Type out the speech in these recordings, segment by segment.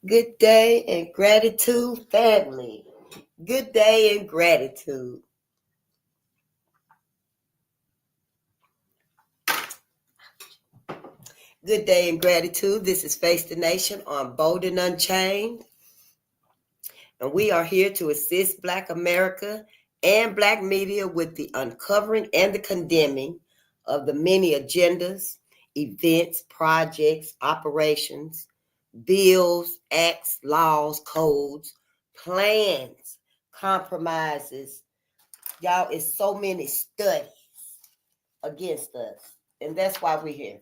Good day and gratitude, family. Good day and gratitude. Good day and gratitude. This is Face the Nation on Bolden Unchained. And we are here to assist Black America and Black media with the uncovering and the condemning of the many agendas, events, projects, operations, bills, acts, laws, codes, plans, compromises. Y'all, it's so many studies against us. And that's why we're here.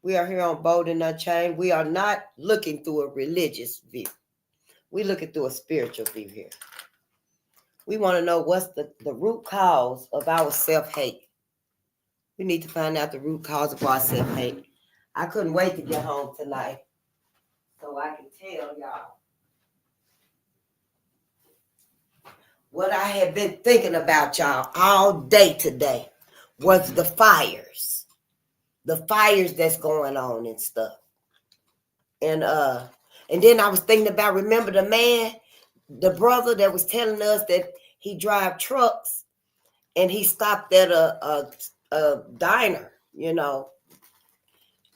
We are here on Bolden Unchained. We are not looking through a religious view. We're looking through a spiritual view here. We want to know what's the root cause of our self-hate. We need to find out the root cause of our self-hate. I couldn't wait to get home tonight so I can tell y'all what I have been thinking about y'all all day today was the fires that's going on and stuff. And then I was thinking about, remember the brother that was telling us that he drive trucks and he stopped at a diner,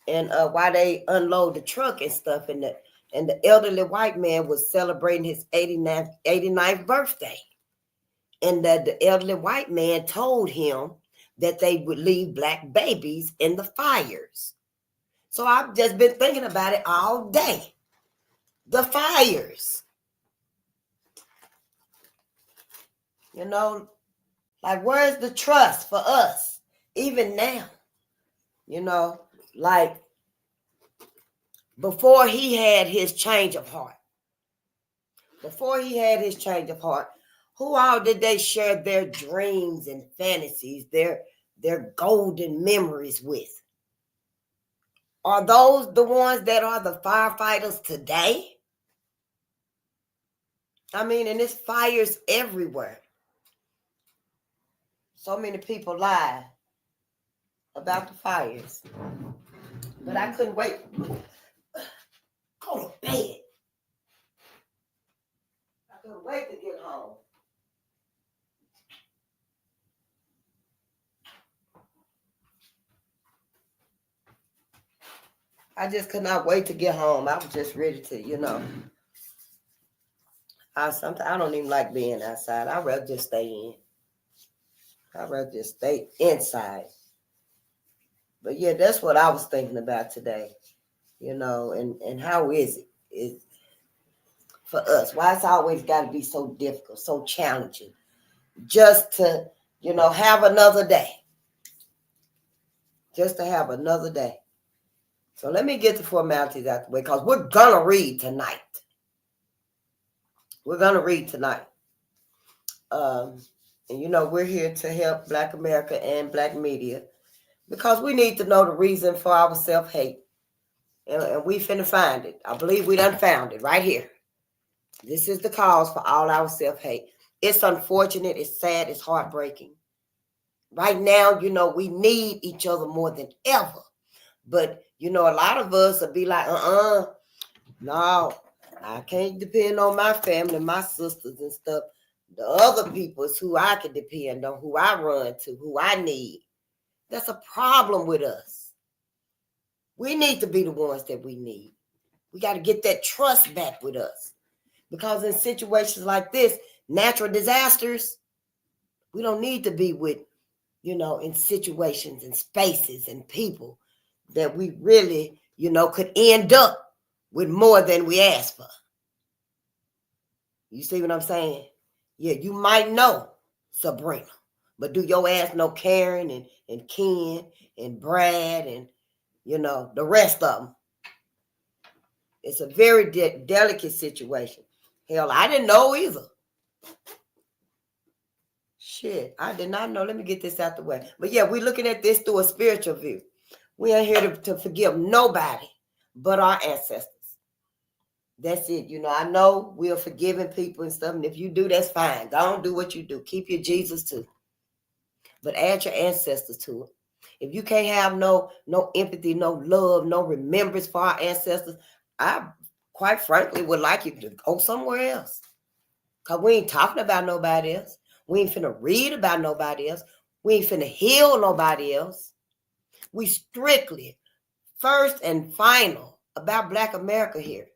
and while they unload the truck and stuff, and the elderly white man was celebrating his 89th birthday. And that the elderly white man told him that they would leave Black babies in the fires. So I've just been thinking about it all day. The fires. Like, where's the trust for us? Even now. Like before he had his change of heart. Who all did they share their dreams and fantasies, their golden memories with? Are those the ones that are the firefighters today? I mean, and it's fires everywhere. So many people lie about the fires. But I couldn't wait. Go to bed. I couldn't wait to get home. I just could not wait to get home. I was just ready to, I don't even like being outside. I'd rather just stay in. I'd rather just stay inside. But yeah, that's what I was thinking about today, and how is it for us? Why it's always got to be so difficult, so challenging, just to, have another day. Just to have another day. So let me get the formalities out the way, because we're going to read tonight. And we're here to help Black America and Black media, because we need to know the reason for our self-hate. And we finna find it. I believe we done found it right here. This is the cause for all our self-hate. It's unfortunate, it's sad, it's heartbreaking. Right now, we need each other more than ever. But, a lot of us will be like, no, I can't depend on my family, my sisters and stuff. The other people is who I can depend on, who I run to, who I need. That's a problem with us. We need to be the ones that we need. We got to get that trust back with us. Because in situations like this, natural disasters, we don't need to be with, in situations and spaces and people that we really, could end up with more than we asked for. You see what I'm saying? Yeah, you might know Sabrina, but do your ass know Karen and Ken and Brad and, the rest of them? It's a very delicate situation. Hell, I didn't know either. Shit, I did not know. Let me get this out the way. But yeah, we're looking at this through a spiritual view. We ain't here to forgive nobody but our ancestors. That's it. I know we're forgiving people and stuff, and if you do, that's fine. Go on, do what you do. Keep your Jesus too, but add your ancestors to it. If you can't have no empathy, no love, no remembrance for our ancestors, I quite frankly would like you to go somewhere else. Cause we ain't talking about nobody else. We ain't finna read about nobody else. We ain't finna heal nobody else. We strictly first and final about Black America here.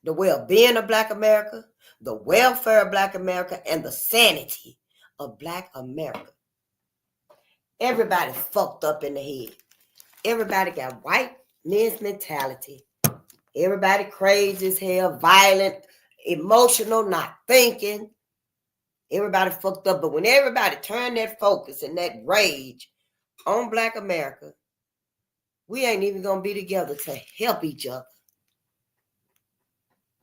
The well-being of Black America, the welfare of Black America, and the sanity of Black America. Everybody fucked up in the head. Everybody got white men's mentality. Everybody crazy as hell, violent, emotional, not thinking. Everybody fucked up. But when everybody turned that focus and that rage on Black America, we ain't even gonna be together to help each other.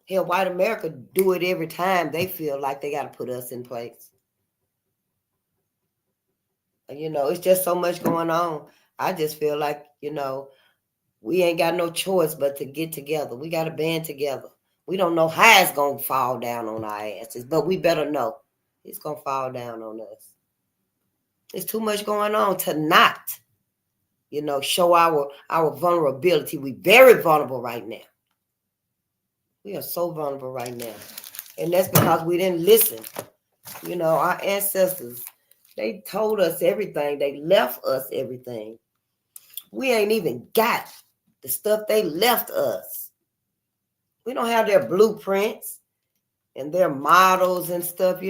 Hell, white America do it every time they feel like they gotta put us in place. It's just so much going on. I just feel like, we ain't got no choice but to get together. We got to band together. We don't know how it's going to fall down on our asses, but we better know it's going to fall down on us. There's too much going on to not, show our vulnerability. We're very vulnerable right now. We are so vulnerable right now. And that's because we didn't listen. Our ancestors, they told us everything. They left us everything. We ain't even got the stuff they left us. We don't have their blueprints and their models and stuff.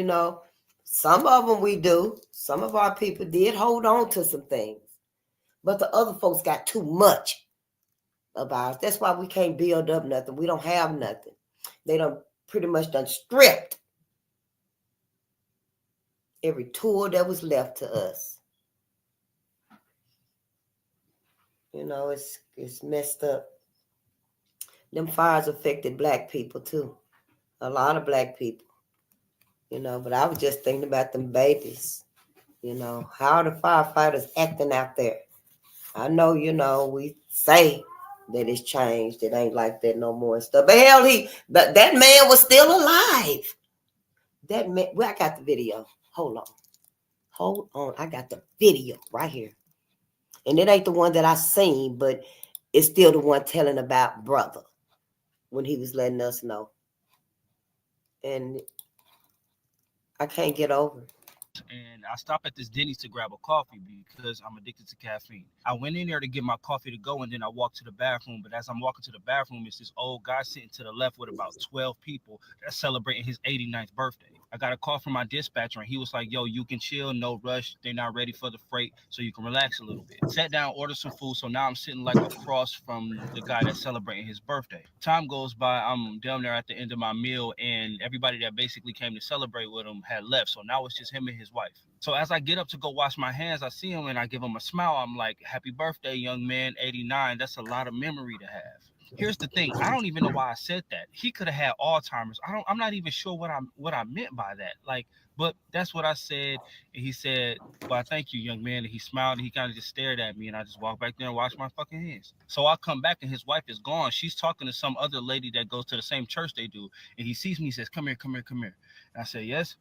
Some of them we do. Some of our people did hold on to some things. But the other folks got too much of ours. That's why we can't build up nothing. We don't have nothing. They done pretty much done stripped every tool that was left to us. It's messed up. Them fires affected Black people too. A lot of Black people. But I was just thinking about them babies. How are the firefighters acting out there? I know, we say that it's changed. It ain't like that no more and stuff. But hell, that man was still alive. That man, well, I got the video. Hold on. I got the video right here. And it ain't the one that I seen, but it's still the one telling about brother when he was letting us know. And I can't get over it. And I stopped at this Denny's to grab a coffee because I'm addicted to caffeine. I went in there to get my coffee to go, and then I walked to the bathroom. But as I'm walking to the bathroom, it's this old guy sitting to the left with about 12 people that's celebrating his 89th birthday. I got a call from my dispatcher, and he was like, "Yo, you can chill, no rush. They're not ready for the freight, so you can relax a little bit." Sat down, ordered some food, so now I'm sitting like across from the guy that's celebrating his birthday. Time goes by, I'm down there at the end of my meal, and everybody that basically came to celebrate with him had left, so now it's just him and his wife. So as I get up to go wash my hands, I see him and I give him a smile. I'm like, "Happy birthday, young man, 89. That's a lot of memory to have." Here's the thing. I don't even know why I said that. He could have had Alzheimer's. I'm not even sure what I meant by that. Like, but that's what I said. And he said, "Well, thank you, young man." And he smiled and he kind of just stared at me, and I just walked back there and washed my fucking hands. So I come back and his wife is gone. She's talking to some other lady that goes to the same church they do. And he sees me, he says, "Come here, come here, come here." And I said, "Yes."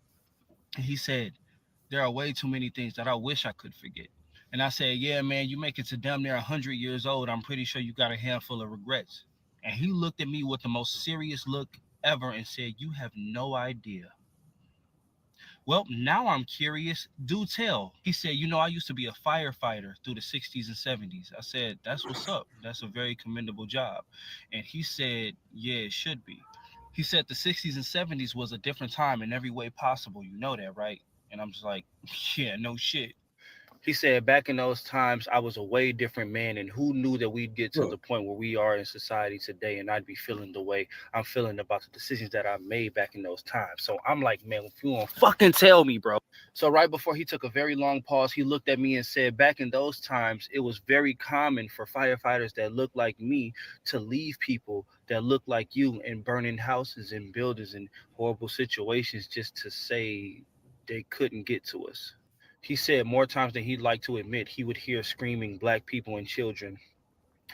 And he said, "There are way too many things that I wish I could forget." And I said, "Yeah, man, you make it to damn near 100 years old. I'm pretty sure you got a handful of regrets." And he looked at me with the most serious look ever and said, "You have no idea." Well, now I'm curious. Do tell. He said, "I used to be a firefighter through the 60s and 70s." I said, "That's what's up. That's a very commendable job." And he said, "Yeah, it should be." He said the 60s and 70s was a different time in every way possible. You know that, right? And I'm just like, "Yeah, no shit." He said, "Back in those times, I was a way different man, and who knew that we'd get to the point where we are in society today, and I'd be feeling the way I'm feeling about the decisions that I made back in those times." So I'm like, "Man, if you won't fucking tell me, bro." So right before he took a very long pause, he looked at me and said, "Back in those times, it was very common for firefighters that looked like me to leave people that looked like you in burning houses and buildings and horrible situations just to say they couldn't get to us." He said more times than he'd like to admit, he would hear screaming black people and children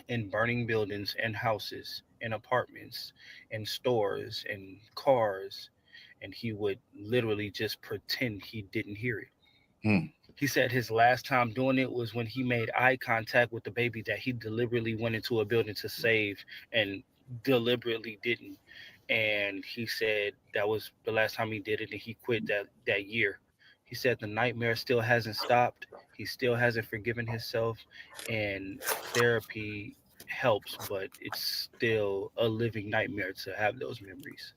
in burning buildings and houses in apartments and stores and cars, and he would literally just pretend he didn't hear it. Hmm. He said his last time doing it was when he made eye contact with the baby that he deliberately went into a building to save and deliberately didn't. And he said that was the last time he did it, and he quit that year. He said the nightmare still hasn't stopped. He still hasn't forgiven himself, and therapy helps, but it's still a living nightmare to have those memories.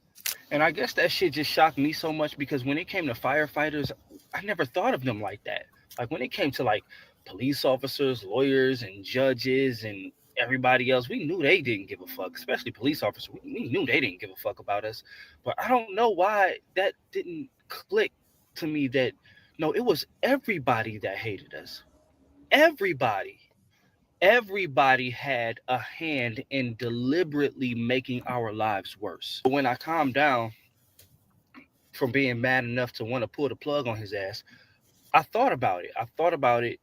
And I guess that shit just shocked me so much because when it came to firefighters, I never thought of them like that. Like when it came to like police officers, lawyers, and judges, and everybody else, we knew they didn't give a fuck, especially police officers. We knew they didn't give a fuck about us. But I don't know why that didn't click to me that no, it was everybody that hated us. Everybody. Everybody had a hand in deliberately making our lives worse. When I calmed down from being mad enough to want to pull the plug on his ass, I thought about it. I thought about it.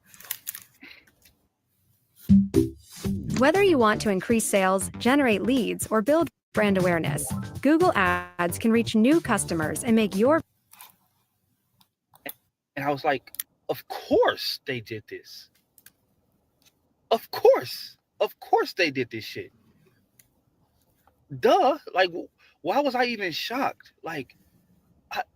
Whether you want to increase sales, generate leads, or build brand awareness, Google Ads can reach new customers and make your And I was like, of course they did this. Of course. Of course they did this shit. Duh. Like, why was I even shocked? Like,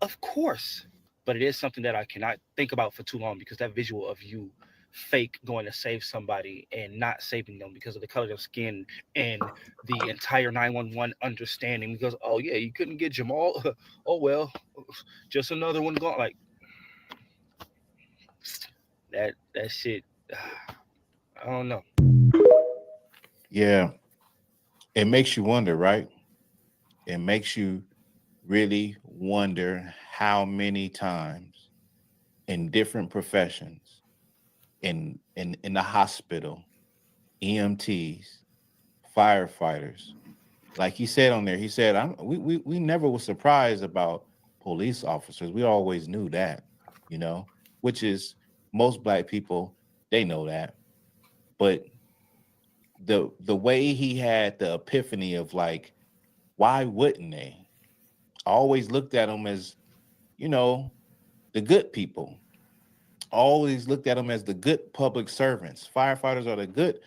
of course. But it is something that I cannot think about for too long because that visual of you fake going to save somebody and not saving them because of the color of their skin and the entire 911 understanding because, oh, yeah, you couldn't get Jamal. Oh, well, just another one gone. Like, that shit, I don't know. Yeah, it makes you wonder, right? It makes you really wonder how many times in different professions, in the hospital, EMTs, firefighters, like he said on there, he said, we never was surprised about police officers. We always knew that, you know, which is most black people, they know that. But the way he had the epiphany of like, why wouldn't they? I always looked at them as, you know, the good people. Always looked at them as the good public servants. Firefighters are the good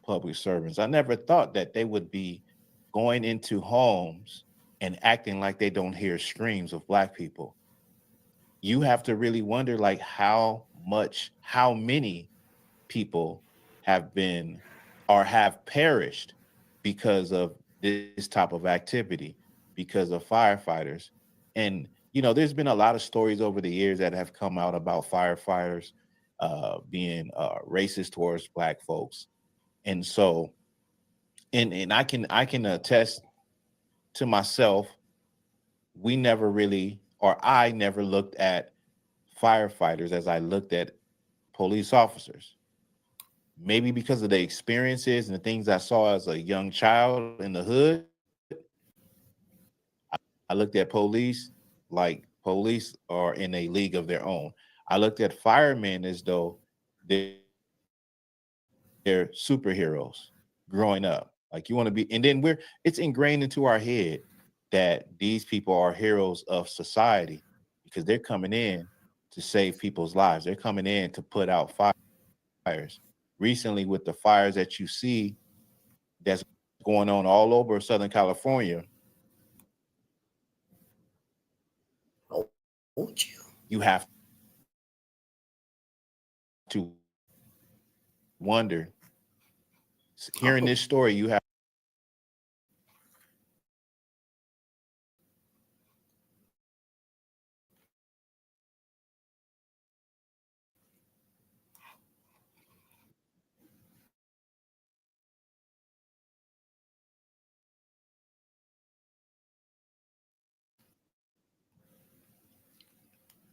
public servants. I never thought that they would be going into homes and acting like they don't hear screams of black people. You have to really wonder like how many people have been or have perished because of this type of activity, because of firefighters. And there's been a lot of stories over the years that have come out about firefighters being racist towards black folks. And so, and I can attest to myself, we never really, or I never looked at firefighters as I looked at police officers. Maybe because of the experiences and the things I saw as a young child in the hood, I looked at police like police are in a league of their own. I looked at firemen as though they're superheroes growing up. Like you want to be, and then it's ingrained into our head that these people are heroes of society because they're coming in to save people's lives. They're coming in to put out fires. Recently, with the fires that you see that's going on all over Southern California, Won't you? you have to wonder, hearing this Oh, story, you have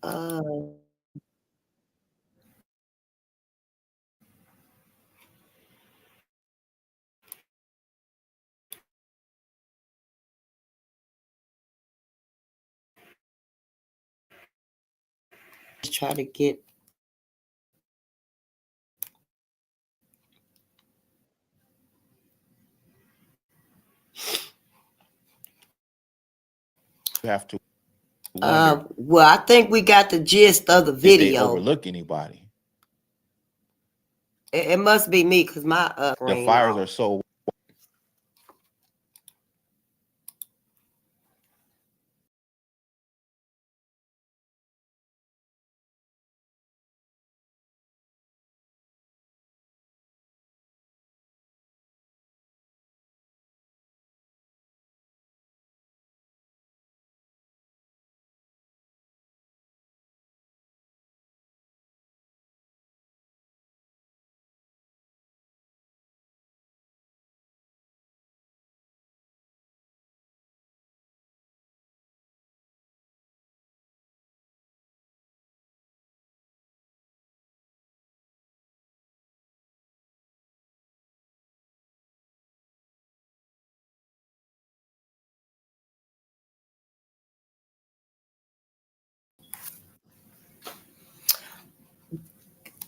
uh, just try to get. have to wonder Well, I think we got the gist of the if they video. overlook anybody. It must be me because my The screen fires off. are so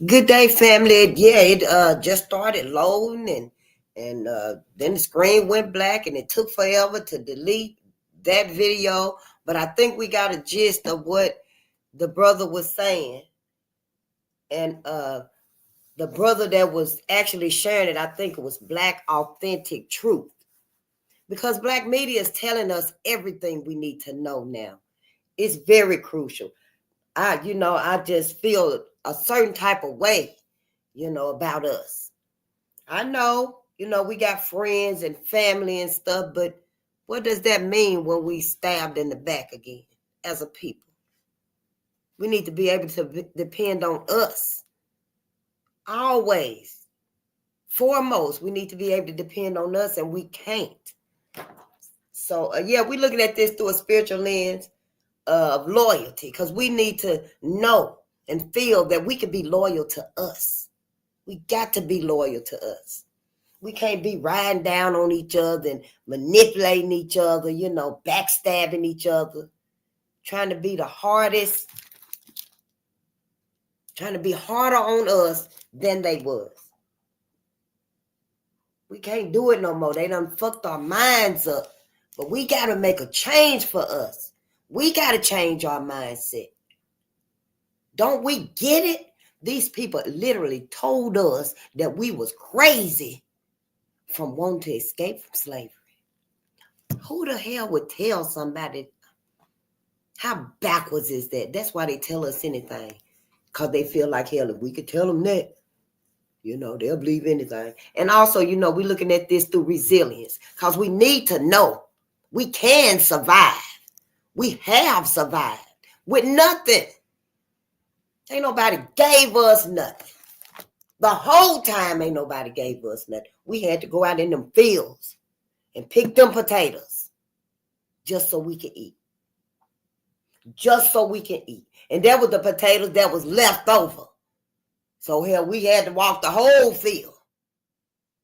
Good day, family. Yeah, it just started loading and then the screen went black and it took forever to delete that video. But I think we got a gist of what the brother was saying. And the brother that was actually sharing it, I think it was Black Authentic Truth. Because Black media is telling us everything we need to know now. It's very crucial. I just feel a certain type of way, about us. I know, we got friends and family and stuff, but what does that mean when we stabbed in the back again as a people? We need to be able to depend on us. Always. Foremost, we need to be able to depend on us, and we can't. So, we're looking at this through a spiritual lens of loyalty, because we need to know and feel that we can be loyal to us. We got to be loyal to us. We can't be riding down on each other and manipulating each other, backstabbing each other, trying to be the hardest, trying to be harder on us than they was. We can't do it no more. They done fucked our minds up. But we got to make a change for us. We got to change our mindset. Don't we get it? These people literally told us that we was crazy from wanting to escape from slavery. Who the hell would tell somebody? How backwards is that? That's why they tell us anything. Because they feel like, hell, if we could tell them that, they'll believe anything. And also, we're looking at this through resilience. Because we need to know we can survive. We have survived with nothing. Ain't nobody gave us nothing. The whole time ain't nobody gave us nothing. We had to go out in them fields and pick them potatoes just so we could eat. Just so we can eat. And that was the potatoes that was left over. So hell, we had to walk the whole field.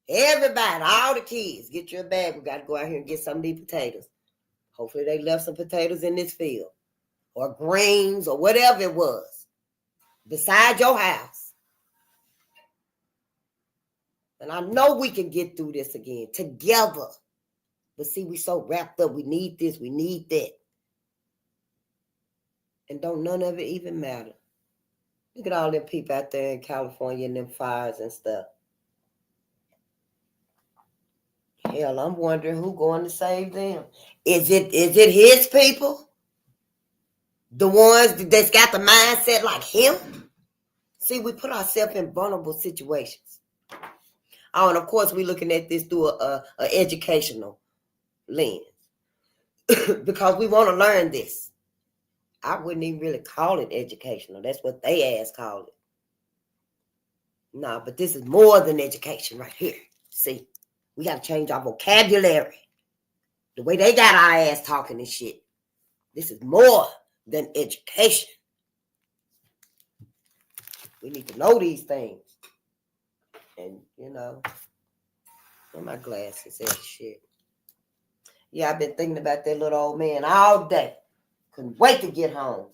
Everybody, all the kids, get your bag. We got to go out here and get some of these potatoes. Hopefully they left some potatoes in this field. Or greens or whatever it was. Beside your house. And I know we can get through this again. Together. But see, we so wrapped up. We need this. We need that. And don't none of it even matter. Look at all them people out there in California and them fires and stuff. Hell, I'm wondering who's going to save them. Is it his people? The ones that's got the mindset like him? See, we put ourselves in vulnerable situations. Oh, and of course, we're looking at this through a educational lens. Because we want to learn this. I wouldn't even really call it educational. That's what they ass call it. No, but this is more than education right here. See, we got to change our vocabulary. The way they got our ass talking and shit. This is more than education. We need to know these things. And, where my glasses at shit. Yeah, I've been thinking about that little old man all day. Couldn't wait to get home.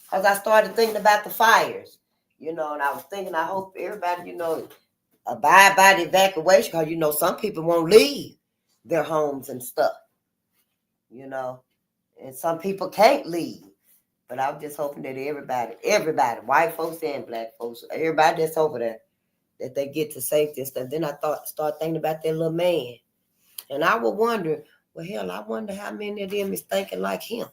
Because I started thinking about the fires. And I was thinking, I hope everybody, abide by the evacuation. Because, some people won't leave their homes and stuff. And some people can't leave. But I'm just hoping that everybody, white folks and black folks, everybody that's over there, that they get to safety and stuff. Then I start thinking about that little man. And I would wonder, well, hell, I wonder how many of them is thinking like him.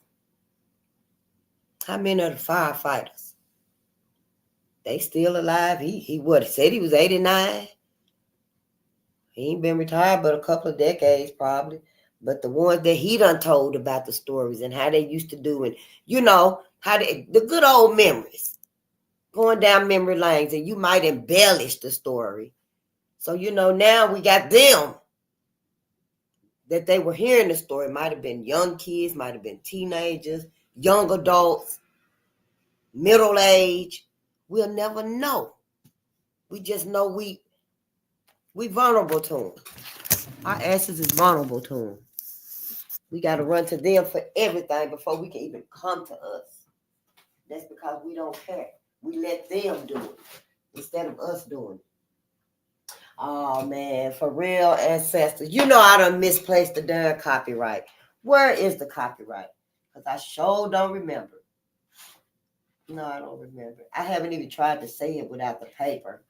How many of the firefighters? They still alive. He said he was 89. He ain't been retired but a couple of decades probably. But the ones that he done told about the stories and how they used to do it, how the good old memories, going down memory lanes, and you might embellish the story. So, now we got them that they were hearing the story. Might have been young kids, might have been teenagers, young adults, middle age. We'll never know. We just know we vulnerable to them. Our asses is vulnerable to them. We got to run to them for everything before we can even come to us. That's because we don't care. We let them do it instead of us doing it. Oh, man, for real, ancestors. I done misplaced the darn copyright. Where is the copyright? Because I sure don't remember. No, I don't remember. I haven't even tried to say it without the paper.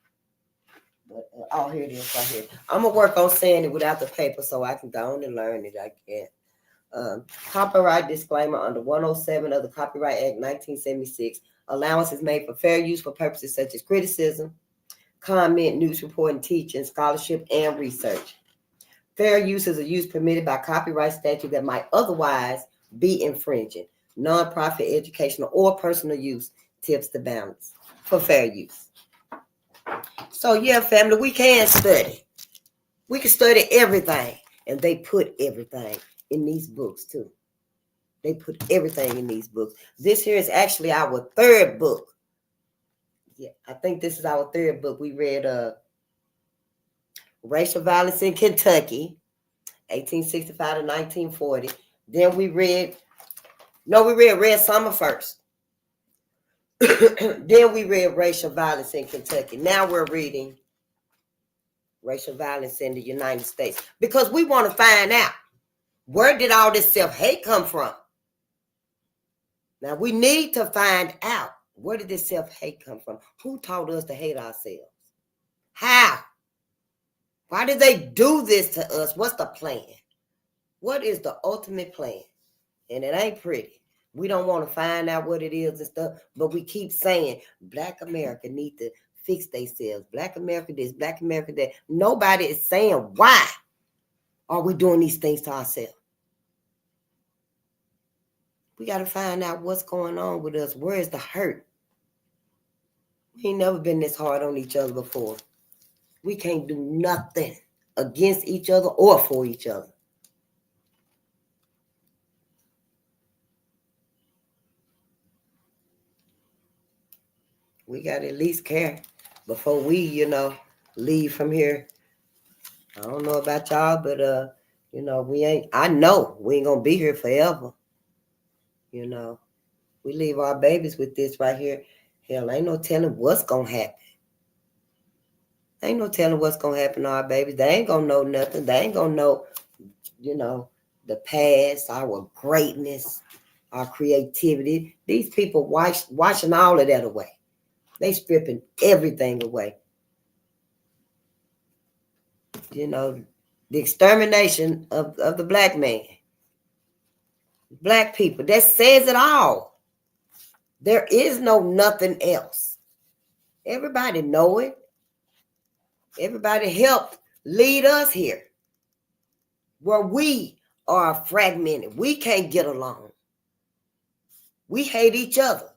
But, here it is right here. I'm going to work on saying it without the paper so I can go on and learn it. I can. Copyright disclaimer under 107 of the Copyright Act 1976. Allowance is made for fair use for purposes such as criticism, comment, news reporting, teaching, scholarship, and research. Fair use is a use permitted by copyright statute that might otherwise be infringing. Non-profit, educational, or personal use tips the balance for fair use. So, yeah, family, we can study. We can study everything. And they put everything in these books, too. They put everything in these books. This here is actually our third book. Yeah, I think this is our third book. We read Racial Violence in Kentucky, 1865 to 1940. Then we read Red Summer first. Then we read Racial Violence in Kentucky. Now we're reading Racial Violence in the United States because we want to find out, where did all this self-hate come from? Now we need to find out, where did this self-hate come from? Who taught us to hate ourselves? How? Why did they do this to us? What's the plan? What is the ultimate plan? And it ain't pretty. We don't want to find out what it is and stuff, but we keep saying Black America need to fix themselves. Black America this, Black America that. Nobody is saying, why are we doing these things to ourselves? We got to find out what's going on with us. Where is the hurt? We ain't never been this hard on each other before. We can't do nothing against each other or for each other. We got to at least care before we, leave from here. I don't know about y'all, but, I know we ain't going to be here forever. We leave our babies with this right here. Hell, ain't no telling what's going to happen. Ain't no telling what's going to happen to our babies. They ain't going to know nothing. They ain't going to know, the past, our greatness, our creativity. These people washing all of that away. They stripping everything away. The extermination of the Black man. Black people. That says it all. There is nothing else. Everybody know it. Everybody helped lead us here. Where we are fragmented. We can't get along. We hate each other.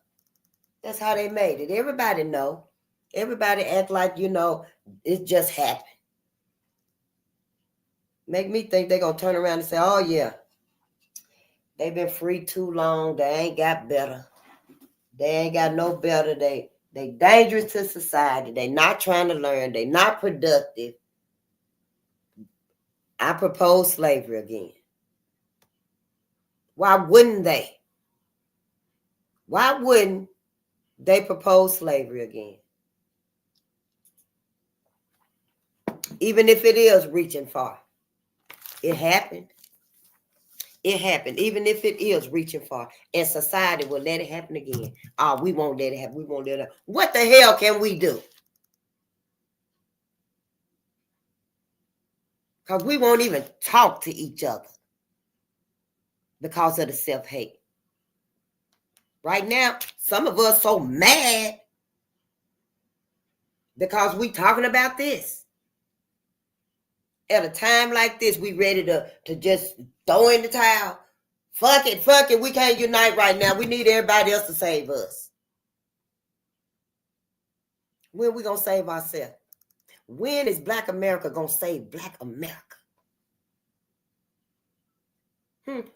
That's how they made it. Everybody know. Everybody act like, it just happened. Make me think they're going to turn around and say, oh, yeah, they've been free too long. They ain't got better. They ain't got no better. They dangerous to society. They not trying to learn. They not productive. I propose slavery again. Why wouldn't they? Why wouldn't they propose slavery again? Even if it is reaching far. It happened. It happened, even if it is reaching far, and society will let it happen again. Oh, we won't let it happen. We won't let it happen. What the hell can we do? Because we won't even talk to each other because of the self-hate. Right now, some of us so mad because we talking about this. At a time like this, we ready to just throw in the towel. Fuck it. We can't unite right now. We need everybody else to save us. When we going to save ourselves? When is Black America going to save Black America?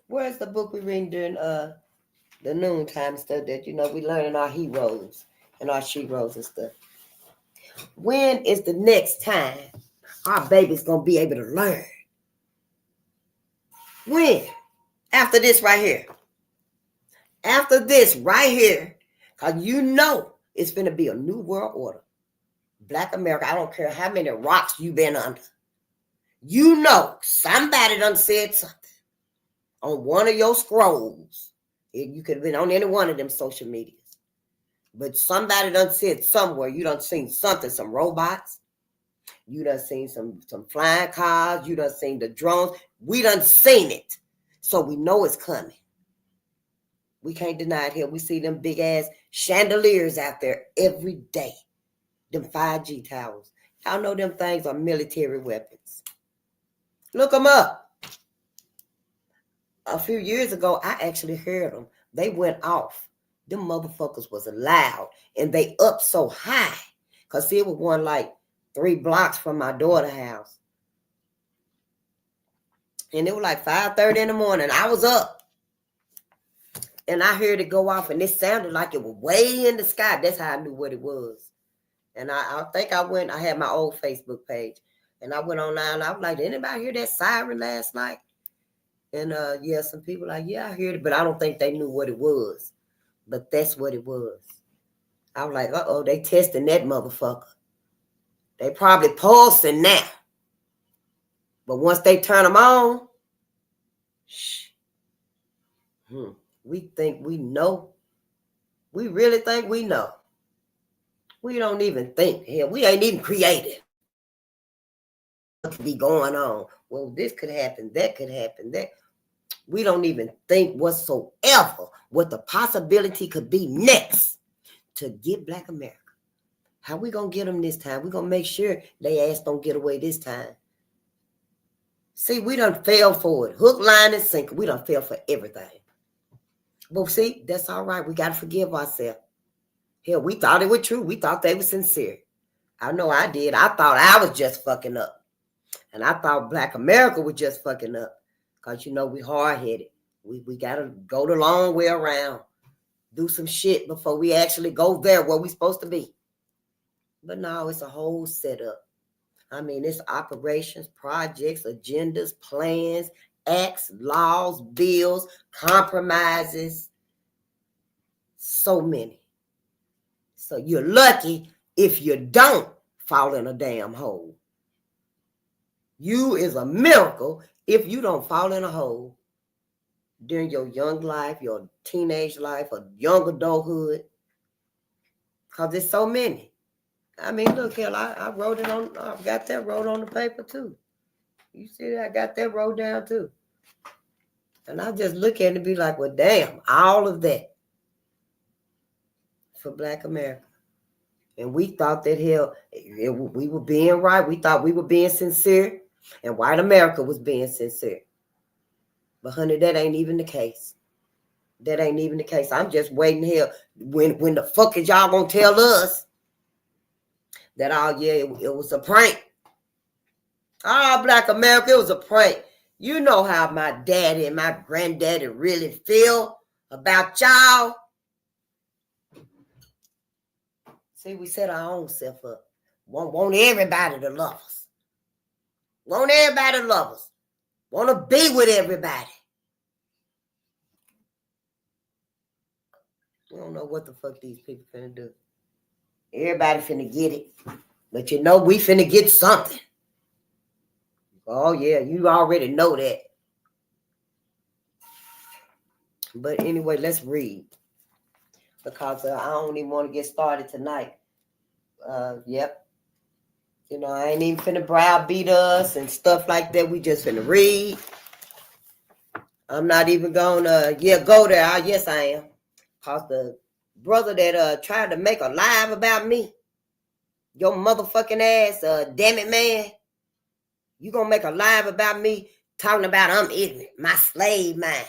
Where's the book we reading during the noontime stuff that, we learning our heroes and our sheroes and stuff? When is the next time our baby's going to be able to learn? When? After this right here. After this right here. Because it's going to be a new world order. Black America, I don't care how many rocks you've been under. Somebody done said something on one of your scrolls. You could have been on any one of them social medias. But somebody done said somewhere, you done seen something, some robots. You done seen some flying cars. You done seen the drones. We done seen it. So we know it's coming. We can't deny it here. We see them big ass chandeliers out there every day. Them 5G towers. Y'all know them things are military weapons. Look them up. A few years ago, I actually heard them. They went off. Them motherfuckers was loud. And they up so high. Because it was one like 3 blocks from my daughter's house. And it was like 5:30 in the morning. I was up. And I heard it go off. And it sounded like it was way in the sky. That's how I knew what it was. And I think I had my old Facebook page. And I went online. I was like, did anybody hear that siren last night? And some people like, yeah, I heard it. But I don't think they knew what it was. But that's what it was. I was like, they testing that motherfucker. They probably pulsing now. But once they turn them on, we think we know. We really think we know. We don't even think. Hell, we ain't even creative. What could be going on? Well, this could happen. That could happen. That we don't even think whatsoever what the possibility could be next to get Black America. How we gonna get them this time? We gonna make sure they ass don't get away this time. See, we done fell for it. Hook, line, and sinker. We done fell for everything. But see, that's all right. We gotta forgive ourselves. Hell, we thought it was true. We thought they were sincere. I know I did. I thought I was just fucking up. And I thought Black America was just fucking up. Because, we hard-headed. We got to go the long way around. Do some shit before we actually go there where we supposed to be. But no, it's a whole setup. I mean, it's operations, projects, agendas, plans, acts, laws, bills, compromises. So many. So you're lucky if you don't fall in a damn hole. You is a miracle if you don't fall in a hole during your young life, your teenage life, or young adulthood. Because there's so many. I mean, look here, I wrote it on, I've got that wrote on the paper too. You see that? I got that wrote down too. And I just look at it and be like, well, damn, all of that for Black America. And we thought that, we were being right. We thought we were being sincere. And white America was being sincere. But honey, that ain't even the case. That ain't even the case. I'm just waiting here. When the fuck is y'all gonna tell us that, it was a prank? Black America, it was a prank. You know how my daddy and my granddaddy really feel about y'all. See, we set our own self up. Want everybody to love us. Want everybody to love us. Want to be with everybody. We don't know what the fuck these people finna do. Everybody finna get it. But we finna get something. Oh, yeah, you already know that. But anyway, let's read. Because I don't even want to get started tonight. Yep. You know, I ain't even finna browbeat us and stuff like that. We just finna read. I'm not even gonna, go there. Yes, I am. Because the brother that tried to make a live about me, your motherfucking ass, damn it, man. You gonna make a live about me talking about I'm ignorant, my slave mind.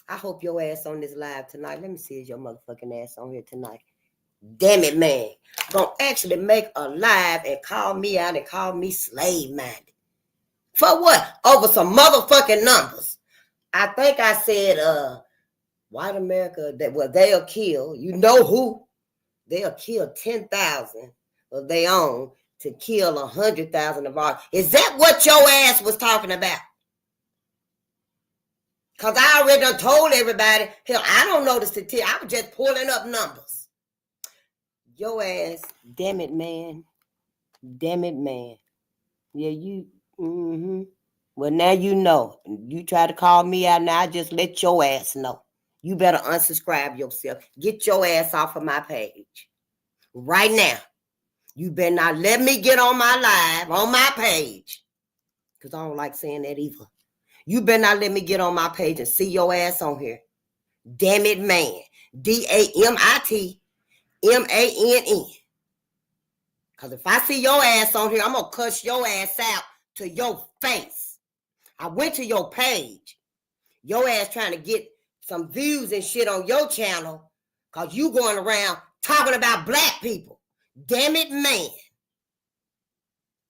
I hope your ass on this live tonight. Let me see if your motherfucking ass on here tonight. Damn it, man. Gonna actually make a live and call me out and call me slave-minded. For what? Over some motherfucking numbers. I think I said, white America, they'll kill, you know who? They'll kill 10,000 of their own to kill 100,000 of ours. Is that what your ass was talking about? Because I already done told everybody, hell, I don't know the statistics. I was just pulling up numbers. Your ass, damn it, man. Damn it, man. Yeah, you, Well, now you know. You try to call me out now, I just let your ass know. You better unsubscribe yourself. Get your ass off of my page. Right now. You better not let me get on my live, on my page. Because I don't like saying that either. You better not let me get on my page and see your ass on here. Damn it, man. DAMITMANN. Because if I see your ass on here, I'm going to cuss your ass out to your face. I went to your page. Your ass trying to get some views and shit on your channel because you going around talking about black people. Damn it, man.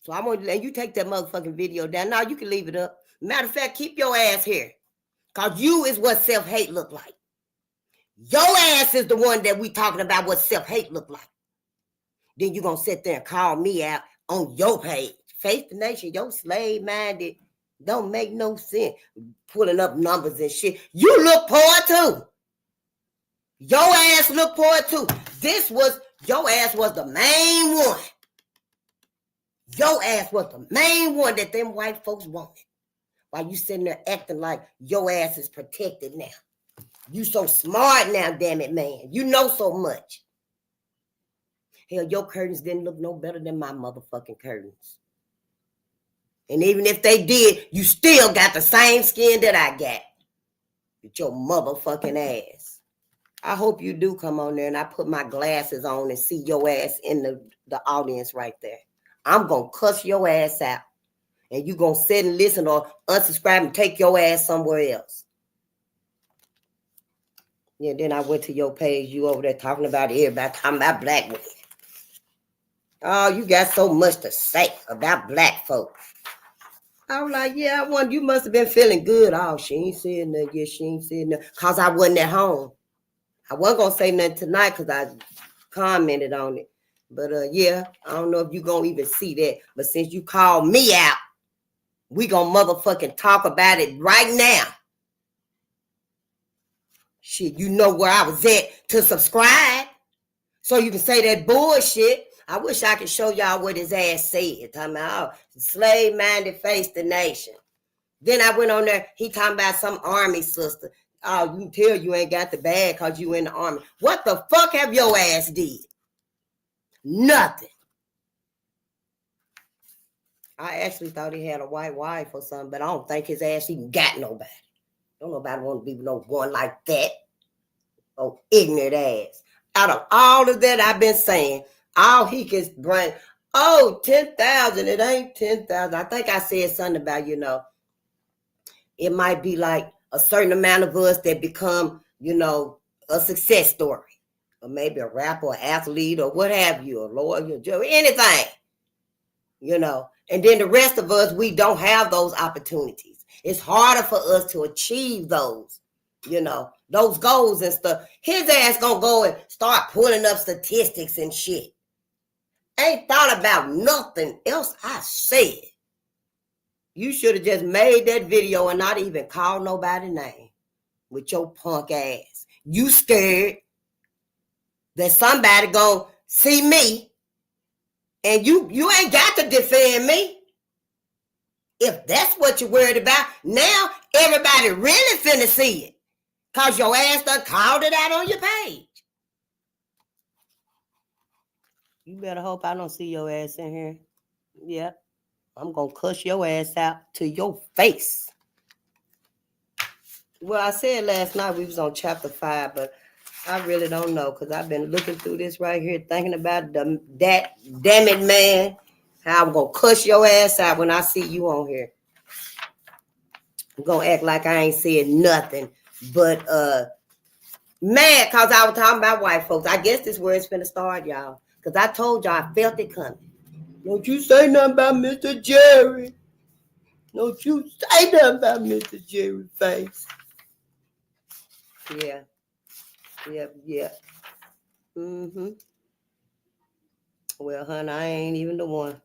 So I'm going to let you take that motherfucking video down. Now you can leave it up. Matter of fact, keep your ass here. Because you is what self-hate look like. Your ass is the one that we talking about what self-hate look like. Then you going to sit there and call me out on your page. Face the nation, your slave-minded don't make no sense. Pulling up numbers and shit. You look poor too. Your ass look poor too. Your ass was the main one. Your ass was the main one that them white folks wanted. While you sitting there acting like your ass is protected now. You so smart now, damn it, man. You know so much. Hell, your curtains didn't look no better than my motherfucking curtains. And even if they did, you still got the same skin that I got. With your motherfucking ass. I hope you do come on there and I put my glasses on and see your ass in the audience right there. I'm going to cuss your ass out. And you going to sit and listen or unsubscribe and take your ass somewhere else. Yeah, then I went to your page. You over there talking about everybody, talking about black women. Oh, you got so much to say about black folks. I was like, yeah, you must have been feeling good. Oh, she ain't saying nothing. Yeah, she ain't saying nothing. Because I wasn't at home. I wasn't going to say nothing tonight because I commented on it. But, yeah, I don't know if you're going to even see that. But since you called me out, we going to motherfucking talk about it right now. Shit, you know where I was at to subscribe. So you can say that bullshit. I wish I could show y'all what his ass said. Talking about, slave-minded face the nation. Then I went on there, he talking about some army sister. Oh, you can tell you ain't got the bag because you in the army. What the fuck have your ass did? Nothing. I actually thought he had a white wife or something, but I don't think his ass even got nobody. Don't nobody want to be no one like that. Oh, ignorant ass. Out of all of that I've been saying, all he can bring, 10,000, it ain't 10,000. I think I said something about, it might be like a certain amount of us that become, a success story. Or maybe a rapper, or athlete, or what have you, a lawyer, anything. And then the rest of us, we don't have those opportunities. It's harder for us to achieve those, those goals and stuff. His ass gonna go and start pulling up statistics and shit. Ain't thought about nothing else I said. You should have just made that video and not even called nobody's name with your punk ass. You scared that somebody gonna see me and you ain't got to defend me. If that's what you're worried about, now everybody really finna see it. Because your ass done called it out on your page. You better hope I don't see your ass in here. Yeah. I'm going to cuss your ass out to your face. Well, I said last night we was on chapter 5, but I really don't know because I've been looking through this right here, thinking about that damn it, man. How I'm going to cuss your ass out when I see you on here. I'm going to act like I ain't said nothing, but mad because I was talking about white folks. I guess this word's finna start, y'all, because I told y'all I felt it coming. Don't you say nothing about Mr. Jerry. Don't you say nothing about Mr. Jerry face. Yeah. Mm-hmm. Well, honey, I ain't even the one.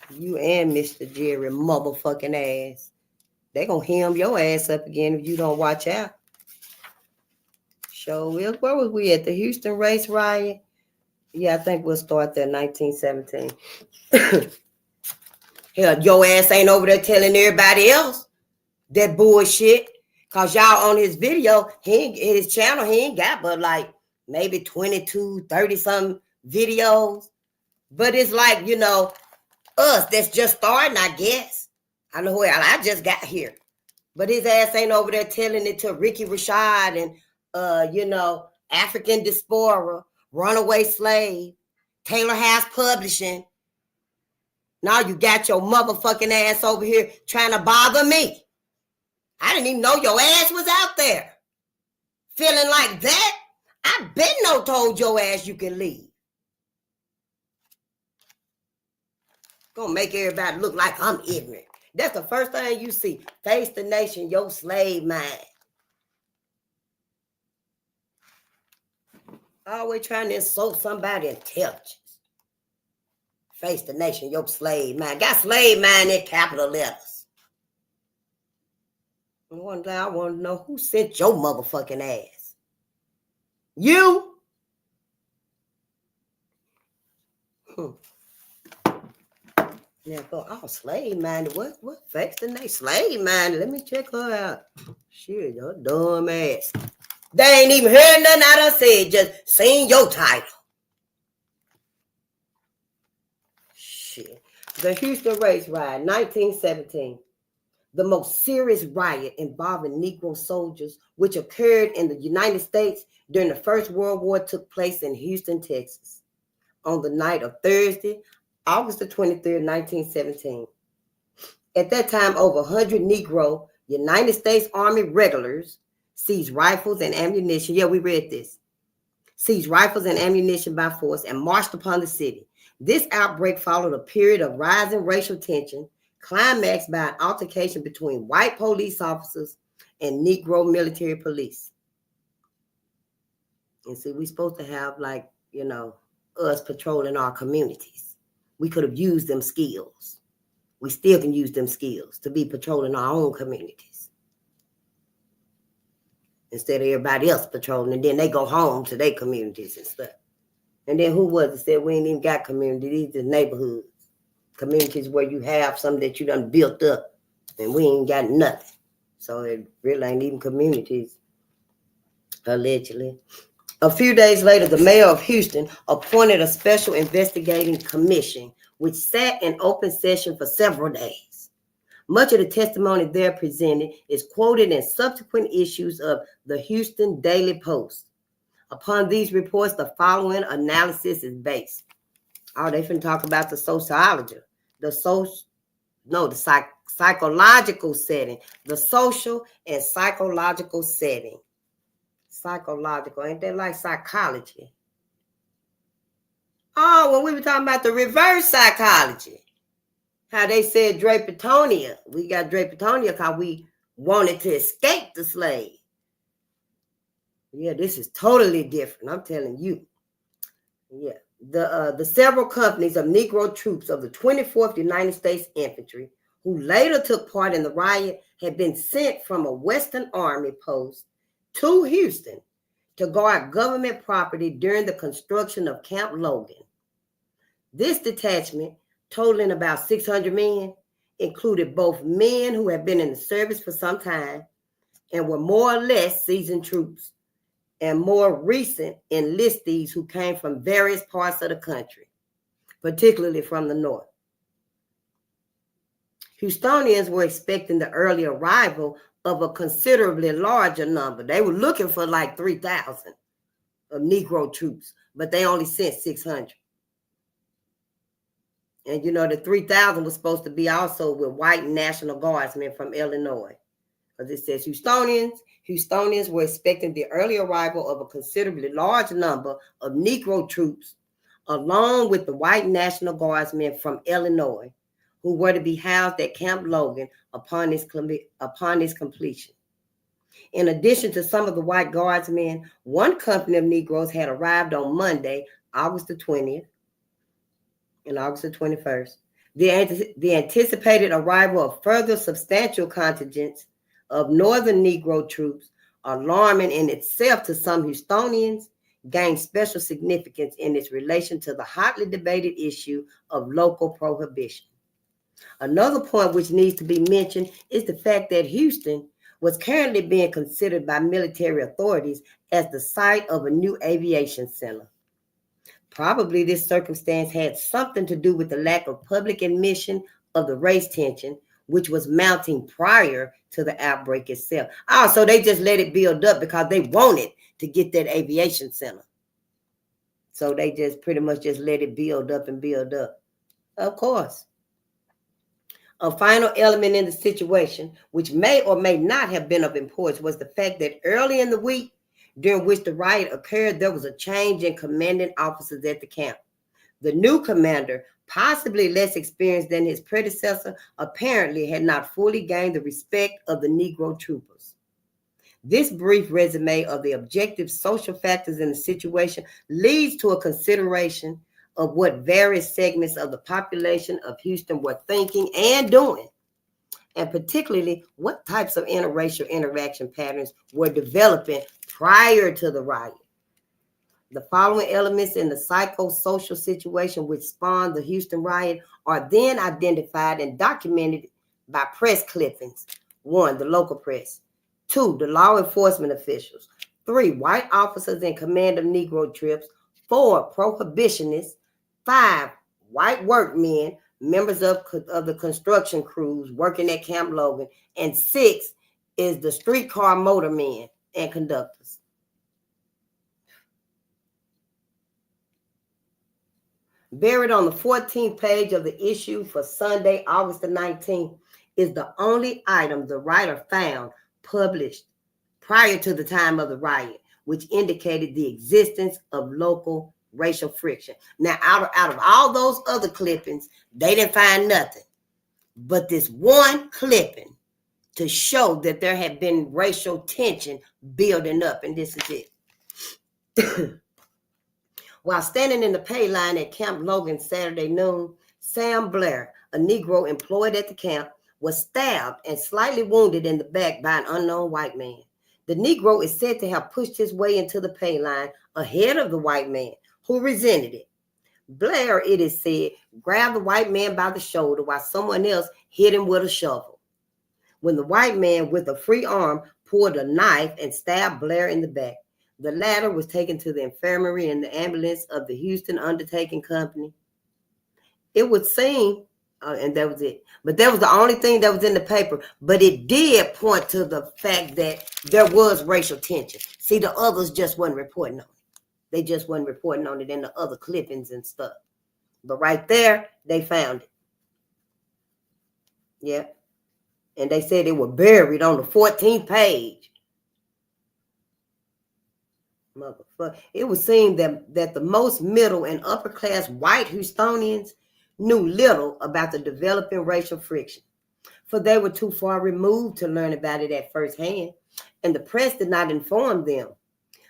You and Mr. Jerry motherfucking ass. They gonna hem your ass up again if you don't watch out. Sure will. Where was we at? The Houston race riot? Yeah, I think we'll start there 1917. Hell, your ass ain't over there telling everybody else that bullshit. Cause y'all on his video, his channel, he ain't got but like maybe 22, 30 some videos. But it's like, you know, us that's just starting, I guess. I know where I just got here. But his ass ain't over there telling it to Ricky Rashad and you know, African Diaspora, Runaway Slave, Taylor House Publishing. Now you got your motherfucking ass over here trying to bother me. I didn't even know your ass was out there. Feeling like that? I been no told your ass you can leave. Gonna make everybody look like I'm ignorant. That's the first thing you see. Face the nation, your slave mind. Always trying to insult somebody's intelligence. Face the nation, your slave mind. Got slave mind in capital letters. One day I want to know who sent your motherfucking ass. You? Yeah, go, oh, slave minded. What face the nation? Slave minded. Let me check her out. Shit, your dumb ass. They ain't even heard nothing I done said, just seen your title. Shit. The Houston race riot, 1917. The most serious riot involving Negro soldiers, which occurred in the United States during the First World War, took place in Houston, Texas, on the night of Thursday, August the 23rd, 1917. At that time, over 100 Negro United States Army regulars seized rifles and ammunition. Yeah, we read this. Seized rifles and ammunition by force and marched upon the city. This outbreak followed a period of rising racial tension, climaxed by an altercation between white police officers and Negro military police. And see, we're supposed to have, like, you know, us patrolling our communities. We could have used them skills. We still can use them skills to be patrolling our own communities. Instead of everybody else patrolling, and then they go home to their communities and stuff. And then who was it said we ain't even got communities, these are neighborhoods. Communities where you have something that you done built up and we ain't got nothing. So it really ain't even communities, allegedly. A few days later, the mayor of Houston appointed a special investigating commission, which sat in open session for several days. Much of the testimony there presented is quoted in subsequent issues of the Houston Daily Post. Upon these reports, the following analysis is based. Oh, they finna talk about the sociology, the psychological setting, the social and psychological setting. Psychological, ain't that like psychology? Oh, when we were talking about the reverse psychology, how they said Drapetonia. We got Drapetonia because we wanted to escape the slave. Yeah, this is totally different. I'm telling you. Yeah. The several companies of Negro troops of the 24th United States Infantry, who later took part in the riot, had been sent from a Western Army post to Houston to guard government property during the construction of Camp Logan. This detachment, totaling about 600 men, included both men who had been in the service for some time and were more or less seasoned troops, and more recent enlistees who came from various parts of the country, particularly from the north. Houstonians were expecting the early arrival of a considerably larger number. They were looking for like 3,000 of Negro troops, but they only sent 600. And you know, the 3,000 was supposed to be also with white National Guardsmen from Illinois. Because it says Houstonians were expecting the early arrival of a considerably large number of Negro troops, along with the white National Guardsmen from Illinois, who were to be housed at Camp Logan upon its completion. In addition to some of the white guardsmen, one company of Negroes had arrived on Monday, August the 20th, and August the 21st. The anticipated arrival of further substantial contingents of Northern Negro troops, alarming in itself to some Houstonians, gained special significance in its relation to the hotly debated issue of local prohibition. Another point which needs to be mentioned is the fact that Houston was currently being considered by military authorities as the site of a new aviation center. Probably this circumstance had something to do with the lack of public admission of the race tension, which was mounting prior to the outbreak itself. Oh, so they just let it build up because they wanted to get that aviation center. So they just pretty much just let it build up and build up. Of course. A final element in the situation, which may or may not have been of importance, was the fact that early in the week during which the riot occurred, there was a change in commanding officers at the camp. The new commander, possibly less experienced than his predecessor, apparently had not fully gained the respect of the Negro troopers. This brief resume of the objective social factors in the situation leads to a consideration of what various segments of the population of Houston were thinking and doing, and particularly what types of interracial interaction patterns were developing prior to the riot. The following elements in the psychosocial situation which spawned the Houston riot are then identified and documented by press clippings. 1, the local press. 2, the law enforcement officials. 3, white officers in command of Negro troops. 4, prohibitionists. 5, white workmen, members of the construction crews working at Camp Logan. And 6 is the streetcar motormen and conductors. Buried on the 14th page of the issue for Sunday, August the 19th, is the only item the writer found published prior to the time of the riot, which indicated the existence of local racial friction. Now, out of all those other clippings, they didn't find nothing. But this one clipping to show that there had been racial tension building up, and this is it. While standing in the pay line at Camp Logan Saturday noon, Sam Blair, a Negro employed at the camp, was stabbed and slightly wounded in the back by an unknown white man. The Negro is said to have pushed his way into the pay line ahead of the white man, who resented it. Blair, it is said, grabbed the white man by the shoulder while someone else hit him with a shovel. When the white man with a free arm pulled a knife and stabbed Blair in the back, the latter was taken to the infirmary in the ambulance of the Houston Undertaking Company. It would seem, and that was it. But that was the only thing that was in the paper. But it did point to the fact that there was racial tension. See, the others just wasn't reporting on it. They just wasn't reporting on it in the other clippings and stuff. But right there, they found it. Yeah. And they said it was buried on the 14th page. Motherfucker. It would seem that the most middle and upper class white Houstonians knew little about the developing racial friction, for they were too far removed to learn about it at first hand, and the press did not inform them.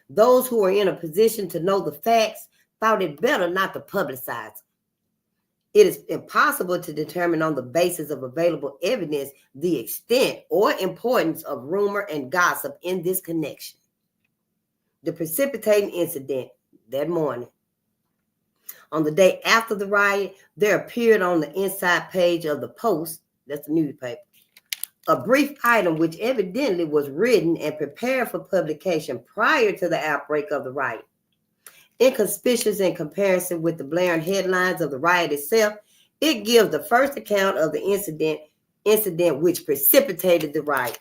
Those who were in a position to know the facts thought it better not to publicize them. It is impossible to determine on the basis of available evidence the extent or importance of rumor and gossip in this connection. The precipitating incident that morning. On the day after the riot, there appeared on the inside page of the Post, that's the newspaper, a brief item which evidently was written and prepared for publication prior to the outbreak of the riot. Inconspicuous in comparison with the blaring headlines of the riot itself, it gives the first account of the incident which precipitated the riot.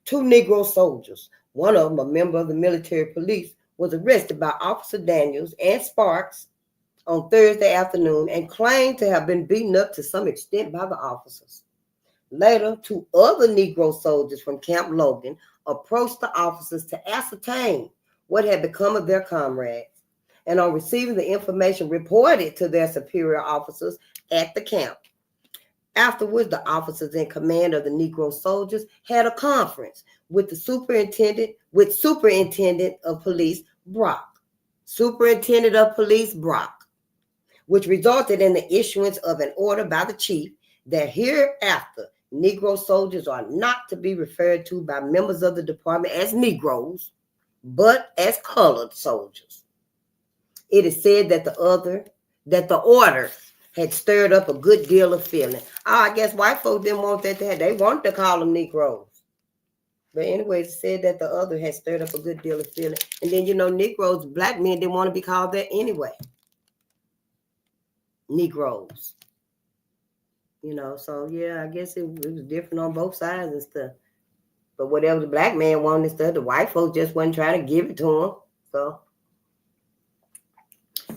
2 Negro soldiers, one of them a member of the military police, was arrested by Officer Daniels and Sparks on Thursday afternoon and claimed to have been beaten up to some extent by the officers. Later, 2 other Negro soldiers from Camp Logan approached the officers to ascertain what had become of their comrades, and on receiving the information, reported to their superior officers at the camp. Afterwards, the officers in command of the Negro soldiers had a conference with the Superintendent of Police Brock, which resulted in the issuance of an order by the chief that hereafter Negro soldiers are not to be referred to by members of the department as Negroes, but as colored soldiers. It is said that the order had stirred up a good deal of feeling. I guess white folks didn't want that to happen. They wanted to call them Negroes. But anyway, it said that the other had stirred up a good deal of feeling. And then, Negroes, black men didn't want to be called that anyway. Negroes. So yeah, I guess it was different on both sides and stuff. But whatever the black man wanted and stuff, the white folks just wasn't trying to give it to him. So,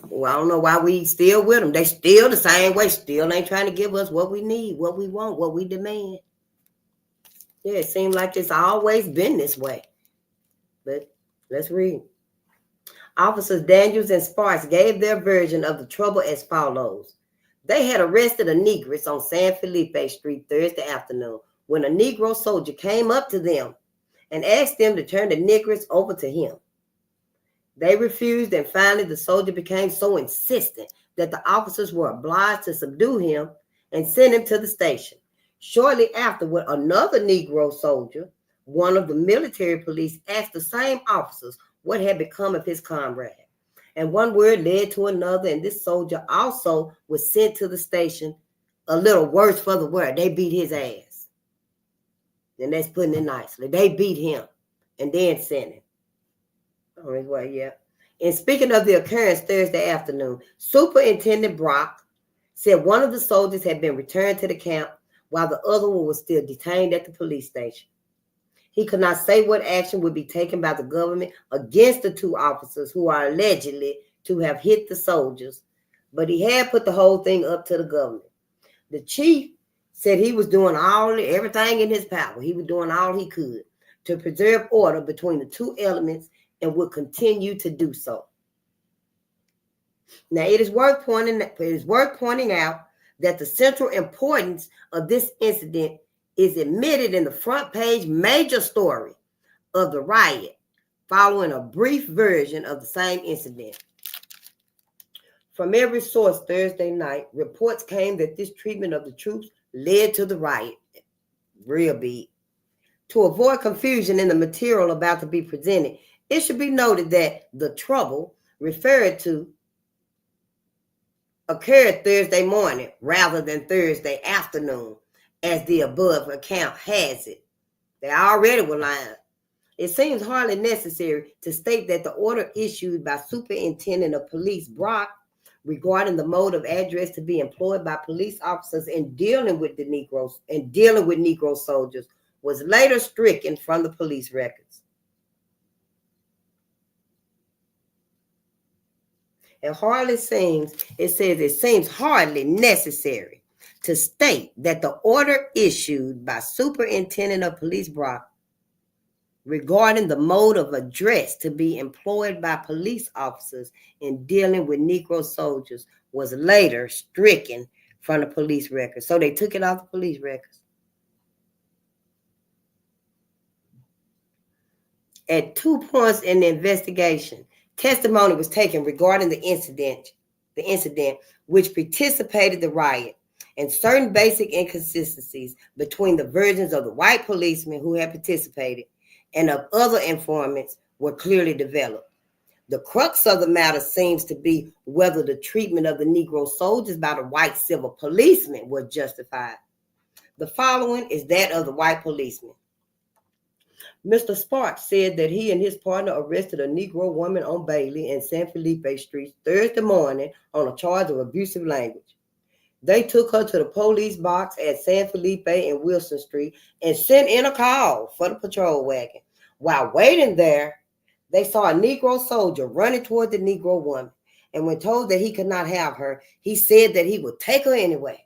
well, I don't know why we still with them. They still the same way, still ain't trying to give us what we need, what we want, what we demand. Yeah, it seems like it's always been this way. But let's read. Officers Daniels and Sparks gave their version of the trouble as follows. They had arrested a negress on San Felipe Street Thursday afternoon when a Negro soldier came up to them and asked them to turn the negress over to him. They refused, and finally the soldier became so insistent that the officers were obliged to subdue him and send him to the station. Shortly afterward, another Negro soldier, one of the military police, asked the same officers what had become of his comrade. And one word led to another, and this soldier also was sent to the station. A little worse for the wear. They beat his ass. And that's putting it nicely. They beat him and then sent him. On his way, yeah. And speaking of the occurrence Thursday afternoon, Superintendent Brock said one of the soldiers had been returned to the camp while the other one was still detained at the police station. He could not say what action would be taken by the government against the 2 officers who are allegedly to have hit the soldiers, but he had put the whole thing up to the government. The chief said he was doing everything in his power. He was doing all he could to preserve order between the 2 elements and would continue to do so. Now, it is worth pointing out that the central importance of this incident is admitted in the front page major story of the riot, following a brief version of the same incident. From every source Thursday night, reports came that this treatment of the troops led to the riot. Real big. To avoid confusion in the material about to be presented, it should be noted that the trouble referred to occurred Thursday morning rather than Thursday afternoon, as the above account has it. They already were lying. It seems hardly necessary to state that the order issued by Superintendent of Police Brock regarding the mode of address to be employed by police officers in dealing with the Negroes and dealing with Negro soldiers was later stricken from the police records. It seems hardly necessary to state that the order issued by Superintendent of Police Brock regarding the mode of address to be employed by police officers in dealing with Negro soldiers was later stricken from the police records. So they took it off the police records. At 2 points in the investigation, testimony was taken regarding the incident which precipitated the riot, and certain basic inconsistencies between the versions of the white policemen who had participated and of other informants were clearly developed. The crux of the matter seems to be whether the treatment of the Negro soldiers by the white civil policemen was justified. The following is that of the white policeman. Mr. Sparks said that he and his partner arrested a Negro woman on Bailey and San Felipe Streets Thursday morning on a charge of abusive language. They took her to the police box at San Felipe and Wilson Street and sent in a call for the patrol wagon. While waiting there, they saw a Negro soldier running toward the Negro woman, and when told that he could not have her, he said that he would take her anyway.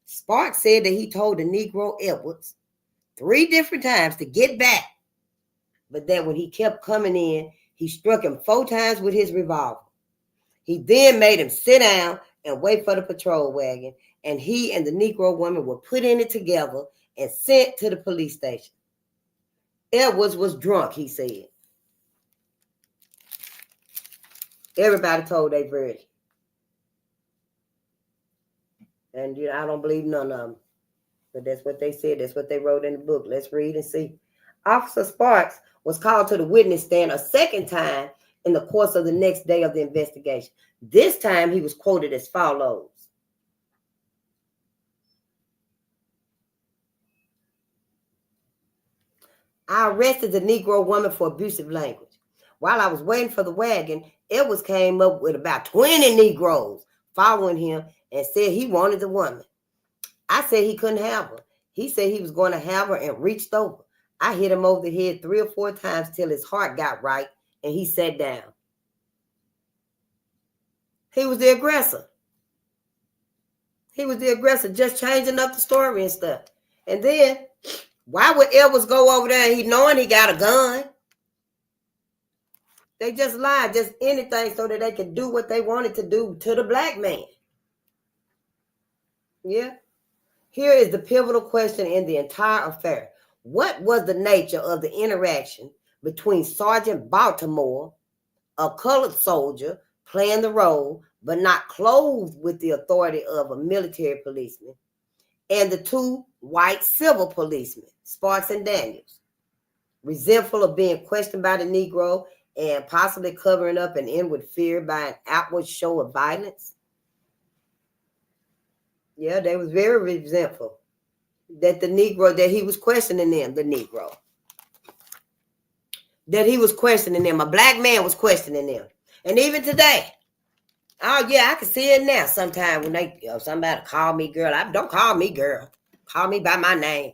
Sparks said that he told the Negro Edwards 3 different times to get back, but that when he kept coming in, he struck him 4 times with his revolver. He then made him sit down and wait for the patrol wagon, and he and the Negro woman were put in it together and sent to the police station. Edwards was drunk, he said. Everybody told their version. And I don't believe none of them. But that's what they said. That's what they wrote in the book. Let's read and see. Officer Sparks was called to the witness stand a second time in the course of the next day of the investigation. This time he was quoted as follows. I arrested the Negro woman for abusive language. While I was waiting for the wagon, Edwards came up with about 20 Negroes following him and said he wanted the woman. I said he couldn't have her. He said he was going to have her and reached over. I hit him over the head 3 or 4 times till his heart got right and he sat down. He was the aggressor. He was the aggressor, just changing up the story and stuff. And then, why would Edwards go over there and he knowing he got a gun? They just lied, just anything so that they could do what they wanted to do to the black man. Yeah. Here is the pivotal question in the entire affair. What was the nature of the interaction between Sergeant Baltimore, a colored soldier playing the role but not clothed with the authority of a military policeman, and the 2 white civil policemen, Sparks and Daniels, resentful of being questioned by the Negro and possibly covering up an inward fear by an outward show of violence? Yeah, they was very resentful that the Negro, that he was questioning them, the Negro. That he was questioning them. A black man was questioning them. And even today, oh yeah, I can see it now. Sometimes when they, somebody call me girl, don't call me girl. Call me by my name.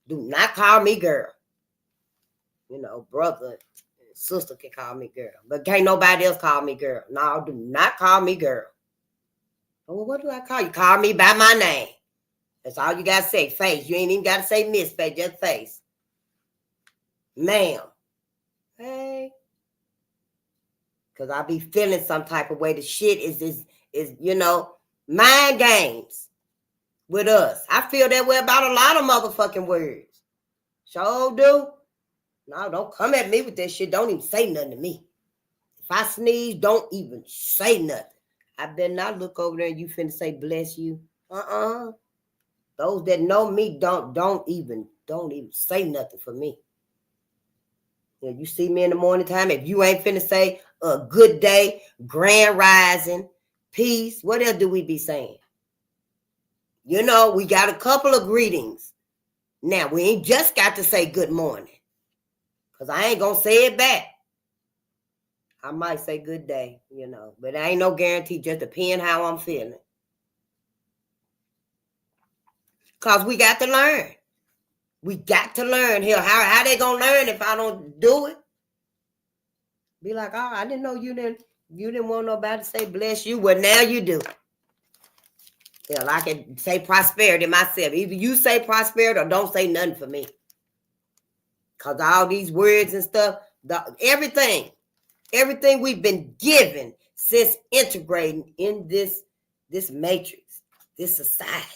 Do not call me girl. Brother and sister can call me girl, but can't nobody else call me girl. No, do not call me girl. Well, what do I call you? Call me by my name. That's all you got to say. Face. You ain't even got to say Miss Face, just face. Ma'am. Hey. Because I be feeling some type of way. The shit is mind games with us. I feel that way about a lot of motherfucking words. Sure do. No, don't come at me with that shit. Don't even say nothing to me. If I sneeze, don't even say nothing. I better not look over there and you finna say bless you. Those that know me don't even say nothing for me. You see me in the morning time, if you ain't finna say a good day, grand rising, peace, what else do we be saying? We got a couple of greetings. Now, we ain't just got to say good morning, because I ain't gonna say it back. I might say good day, but there ain't no guarantee, just depend how I'm feeling. Because we got to learn. We got to learn here. How they gonna learn if I don't do it? Be like, oh, I didn't know you didn't want nobody to say bless you. Well, now you do. Hell, I can say prosperity myself. Either you say prosperity or don't say nothing for me. Because all these words and stuff, everything we've been given since integrating in this matrix, this society.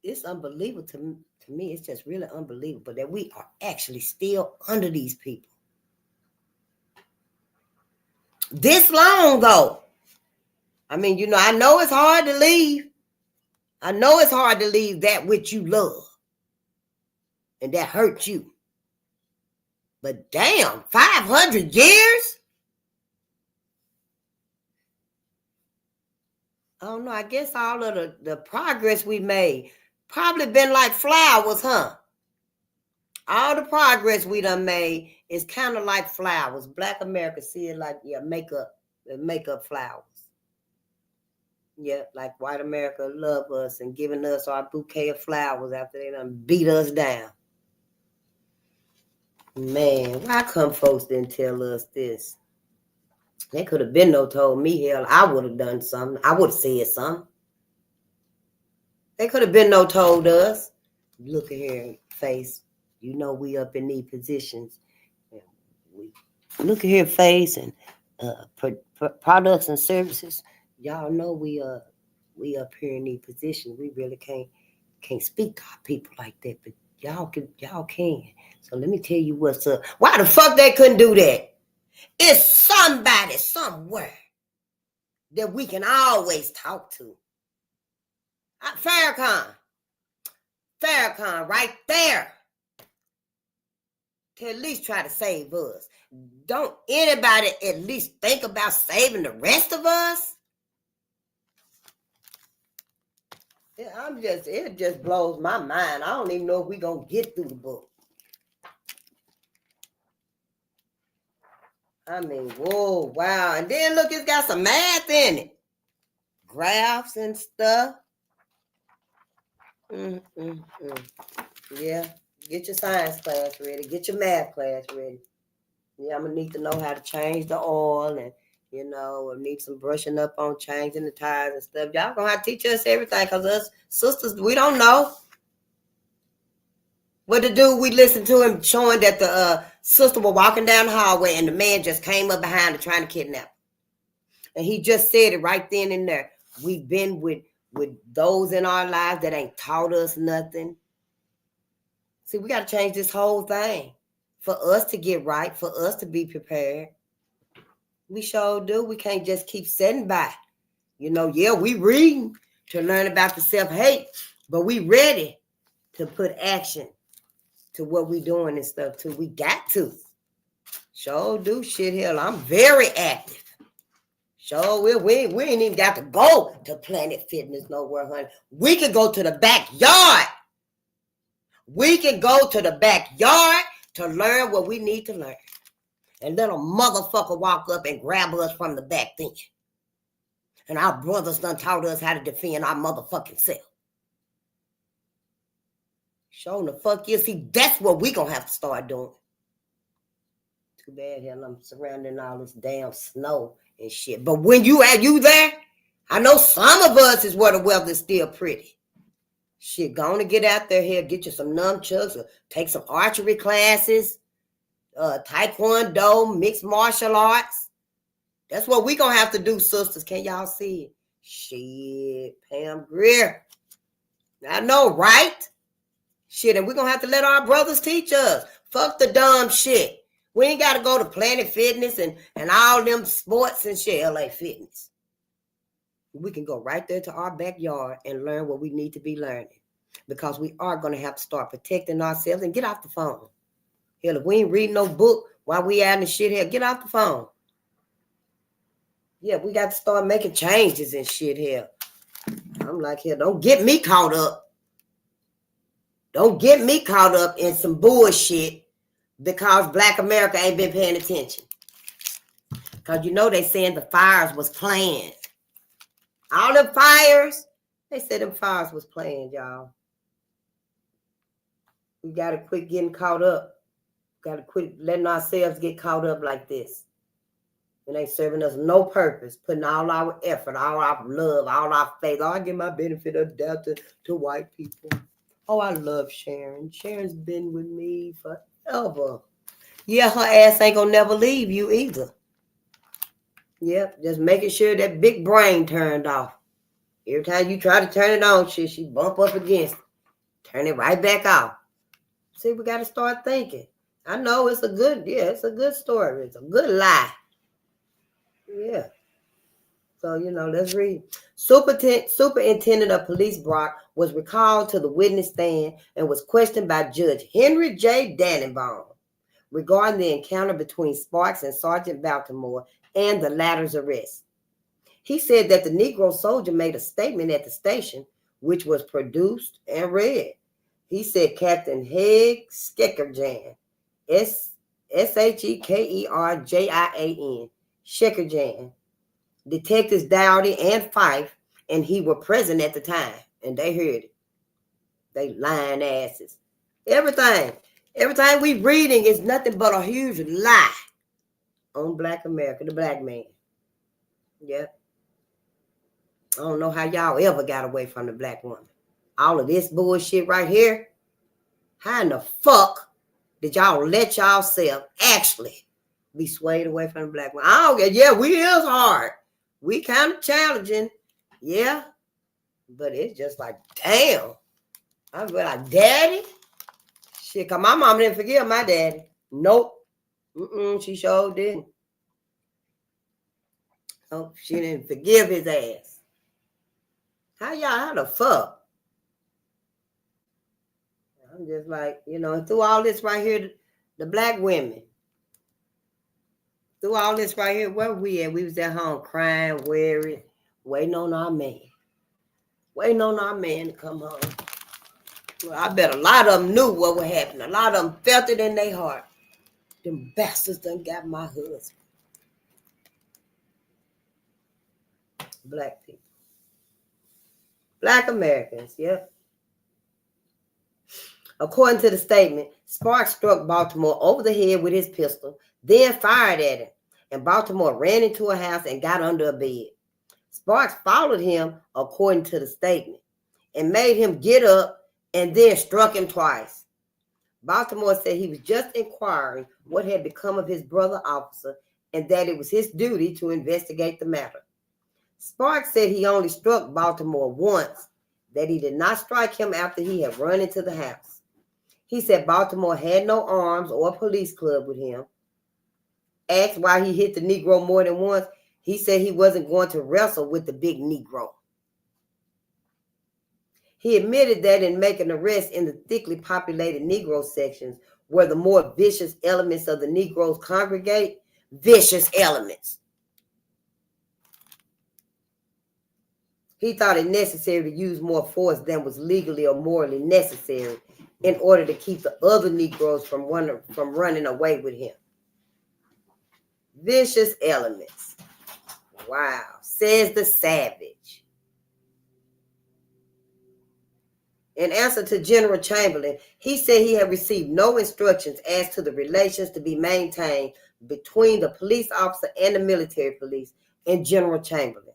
It's unbelievable to me. It's just really unbelievable that we are actually still under these people. This long, though. I mean, I know it's hard to leave. I know it's hard to leave that which you love and that hurt you. But damn, 500 years? I don't know. I guess all of the progress we made probably been like flowers, huh? All the progress we done made is kind of like flowers. Black America see it like, yeah, makeup flowers. Yeah, like white America love us and giving us our bouquet of flowers after they done beat us down. Man, why come folks didn't tell us this? They could have been no told me, hell, I would have done something. I would have said something. They could have been no told us. Look at here, face. You know we up in these positions. Look at here, face, and products and services. Y'all know we up here in these positions. We really can't speak to our people like that, but y'all can. So let me tell you what's up. Why the fuck they couldn't do that? It's somebody somewhere that we can always talk to. Farrakhan right there, to at least try to save us. Don't anybody at least think about saving the rest of us? It just blows my mind. I don't even know if we're gonna get through the book. I mean, whoa, wow. And then look, it's got some math in it. Graphs and stuff. Yeah, get your science class ready. Get your math class ready. Yeah, I'm going to need to know how to change the oil and, I need some brushing up on changing the tires and stuff. Y'all going to have to teach us everything because us sisters, we don't know. What the dude we listened to him showing that the sister was walking down the hallway and the man just came up behind her trying to kidnap her. And he just said it right then and there. We've been with those in our lives that ain't taught us nothing. See, we got to change this whole thing for us to get right, for us to be prepared. We sure do. We can't just keep sitting by. Yeah, we reading to learn about the self-hate, but we ready to put action to what we doing and stuff too. We got to. Sure do. Shit, hell, I'm very active. Sure, we ain't even got to go to Planet Fitness nowhere, honey. We can go to the backyard. We can go to the backyard to learn what we need to learn. And let a motherfucker walk up and grab us from the back then. And our brothers done taught us how to defend our motherfucking self. Sure the fuck is. See, that's what we gonna have to start doing. Too bad, hell, I'm surrounding all this damn snow and shit. But when you there, I know some of us is where the weather's still pretty. Shit, gonna get out there here, get you some nunchucks, or take some archery classes, taekwondo, mixed martial arts. That's what we gonna have to do, sisters. Can y'all see it? Shit, Pam Grier. I know, right? Shit, and we're gonna have to let our brothers teach us. Fuck the dumb shit. We ain't gotta go to Planet Fitness and all them sports and shit, LA Fitness. We can go right there to our backyard and learn what we need to be learning. Because we are gonna have to start protecting ourselves and get off the phone. Hell, if we ain't reading no book while we out in the shit here, get off the phone. Yeah, we got to start making changes and shit here. I'm like, here, don't get me caught up. Don't get me caught up in some bullshit because Black America ain't been paying attention. Because they saying the fires was planned. All the fires, they said them fires was planned, y'all. We got to quit getting caught up. Got to quit letting ourselves get caught up like this. It ain't serving us no purpose, putting all our effort, all our love, all our faith. Oh, I give my benefit of doubt to white people. Oh, I love Sharon. Sharon's been with me forever. Yeah, her ass ain't gonna never leave you either. Yep, just making sure that big brain turned off. Every time you try to turn it on, she bump up against it. Turn it right back off. See, we got to start thinking. I know it's a good story. It's a good lie. Yeah. So, let's read. Superintendent of Police Brock was recalled to the witness stand and was questioned by Judge Henry J. Dannenbaum regarding the encounter between Sparks and Sergeant Baltimore and the latter's arrest. He said that the Negro soldier made a statement at the station, which was produced and read. He said Captain Heg Skekerjan, Shekerjan, Shekerjan, Detectives Dowdy and Fife, and he were present at the time, and they heard it. They lying asses. Everything we reading is nothing but a huge lie on Black America, the black man. Yep. I don't know how y'all ever got away from the black woman. All of this bullshit right here. How in the fuck did y'all let yourself actually be swayed away from the black woman? I don't get. Yeah, we is hard. We kind of challenging. Yeah. But it's just like, damn. I be like, daddy? Shit, cause my mom didn't forgive my daddy. Nope. She sure didn't. Nope, she didn't forgive his ass. How the fuck? I'm just like, and through all this right here, the black women, through all this right here, where we at? We was at home crying, worried, waiting on our man. Waiting on our man to come home. Well, I bet a lot of them knew what would happen. A lot of them felt it in their heart. Them bastards done got my husband. Black people. Black Americans, yep. According to the statement, Sparks struck Baltimore over the head with his pistol, then fired at him, and Baltimore ran into a house and got under a bed. Sparks followed him, according to the statement, and made him get up and then struck him twice. Baltimore said he was just inquiring what had become of his brother officer and that it was his duty to investigate the matter. Sparks said he only struck Baltimore once, that he did not strike him after he had run into the house. He said Baltimore had no arms or a police club with him. Asked why he hit the Negro more than once, he said he wasn't going to wrestle with the big Negro. He admitted that in making arrests in the thickly populated Negro sections, where the more vicious elements of the Negroes congregate, vicious elements. He thought it necessary to use more force than was legally or morally necessary in order to keep the other Negroes from running away with him. Vicious elements. Wow, says the savage. In answer to General Chamberlain, he said he had received no instructions as to the relations to be maintained between the police officer and the military police and General Chamberlain.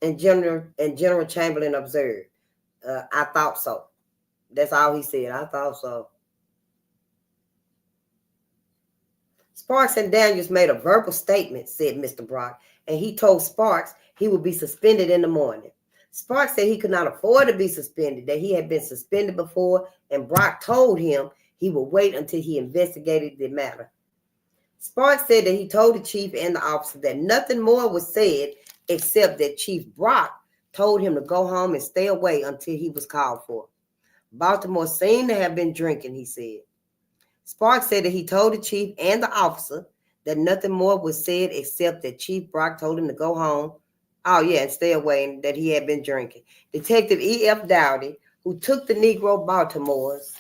And General Chamberlain observed, I thought so. That's all he said. I thought so. Sparks and Daniels made a verbal statement, said Mr. Brock, and he told Sparks he would be suspended in the morning. Sparks said he could not afford to be suspended, that he had been suspended before, and Brock told him he would wait until he investigated the matter. Sparks said that he told the chief and the officer that nothing more was said except that Chief Brock told him to go home and stay away until he was called for. Baltimore seemed to have been drinking, he said. Sparks said that he told the chief and the officer that nothing more was said except that Chief Brock told him to go home. Oh, yeah, and stay away, and that he had been drinking. Detective E.F. Dowdy, who took the Negro Baltimore's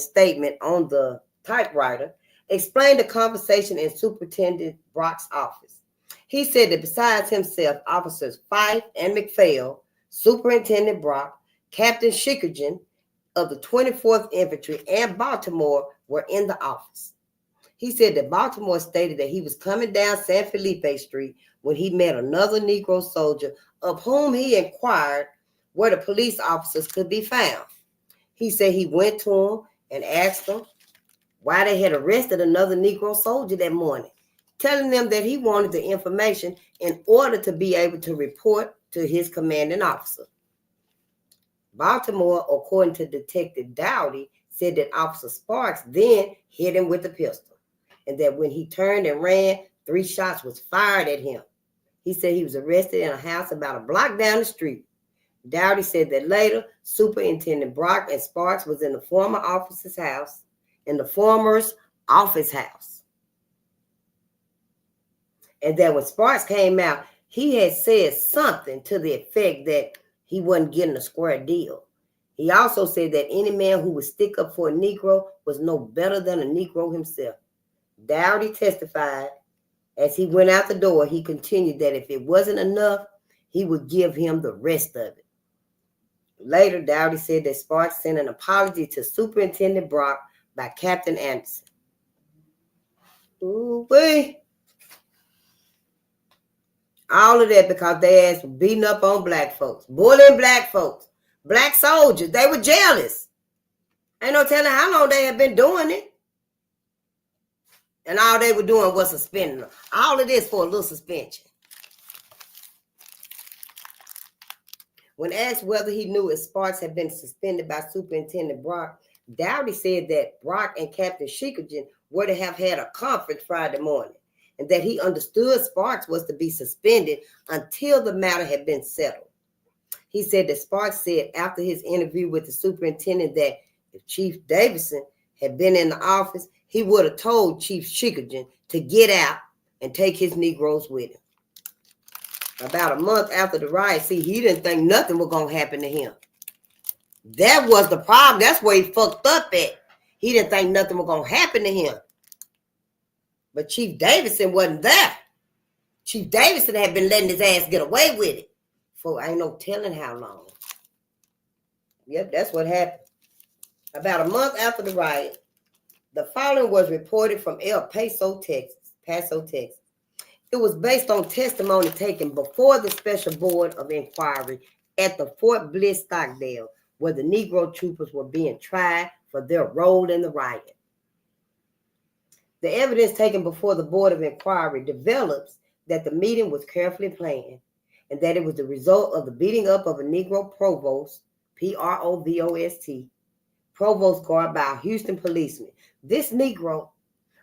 statement on the typewriter, explained the conversation in Superintendent Brock's office. He said that besides himself, officers Fife and McPhail, Superintendent Brock, Captain Shekerjan of the 24th Infantry, and Baltimore were in the office. He said that Baltimore stated that he was coming down San Felipe Street when he met another Negro soldier of whom he inquired where the police officers could be found. He said he went to him and asked them why they had arrested another Negro soldier that morning, telling them that he wanted the information in order to be able to report to his commanding officer. Baltimore, according to Detective Dowdy, said that Officer Sparks then hit him with the pistol, and that when he turned and ran, 3 shots was fired at him. He said he was arrested in a house about a block down the street. Dowdy said that later, Superintendent Brock and Sparks was in the former officer's house, in the former's office house. And that when Sparks came out, he had said something to the effect that he wasn't getting a square deal. He also said that any man who would stick up for a Negro was no better than a Negro himself. Dowdy testified as he went out the door. He continued that if it wasn't enough, he would give him the rest of it. Later, Dowdy said that Sparks sent an apology to Superintendent Brock by Captain Anderson. Ooh-wee. All of that because they ass were beating up on black folks, bullying black folks, black soldiers. They were jealous. Ain't no telling how long they had been doing it. And all they were doing was suspending them. All of this for a little suspension. When asked whether he knew if Sparks had been suspended by Superintendent Brock, Dowdy said that Brock and Captain Shikogen were to have had a conference Friday morning, and that he understood Sparks was to be suspended until the matter had been settled. He said that Sparks said after his interview with the superintendent that if Chief Davidson had been in the office, he would have told Chief Shikogen to get out and take his Negroes with him. About a month after the riot, see, he didn't think nothing was going to happen to him. That was the problem. That's where he fucked up at. He didn't think nothing was going to happen to him. But Chief Davidson wasn't there. Chief Davidson had been letting his ass get away with it for ain't no telling how long. Yep, that's what happened. About a month after the riot, the following was reported from El Paso, Texas. It was based on testimony taken before the Special Board of Inquiry at the Fort Bliss Stockdale, where the Negro troopers were being tried for their role in the riot. The evidence taken before the Board of Inquiry develops that the meeting was carefully planned and that it was the result of the beating up of a Negro provost, P-R-O-V-O-S-T, provost guard by a Houston policeman. This Negro,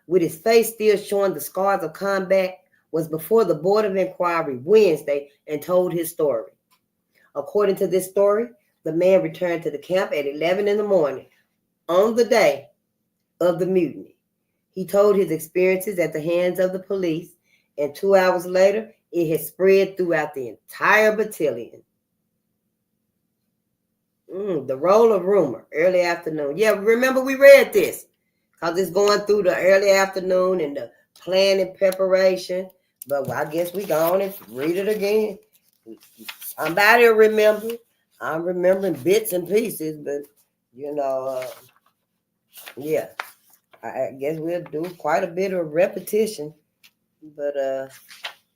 with his face still showing the scars of combat, was before the Board of Inquiry Wednesday and told his story. According to this story, the man returned to the camp at 11 in the morning on the day of the mutiny. He told his experiences at the hands of the police, and 2 hours later, it had spread throughout the entire battalion. The roll of rumor, early afternoon. Yeah, remember we read this because it's going through the early afternoon and the planning preparation. But I guess we go on and read it again. Somebody will remember. I'm remembering bits and pieces, but yeah. I guess we'll do quite a bit of repetition. But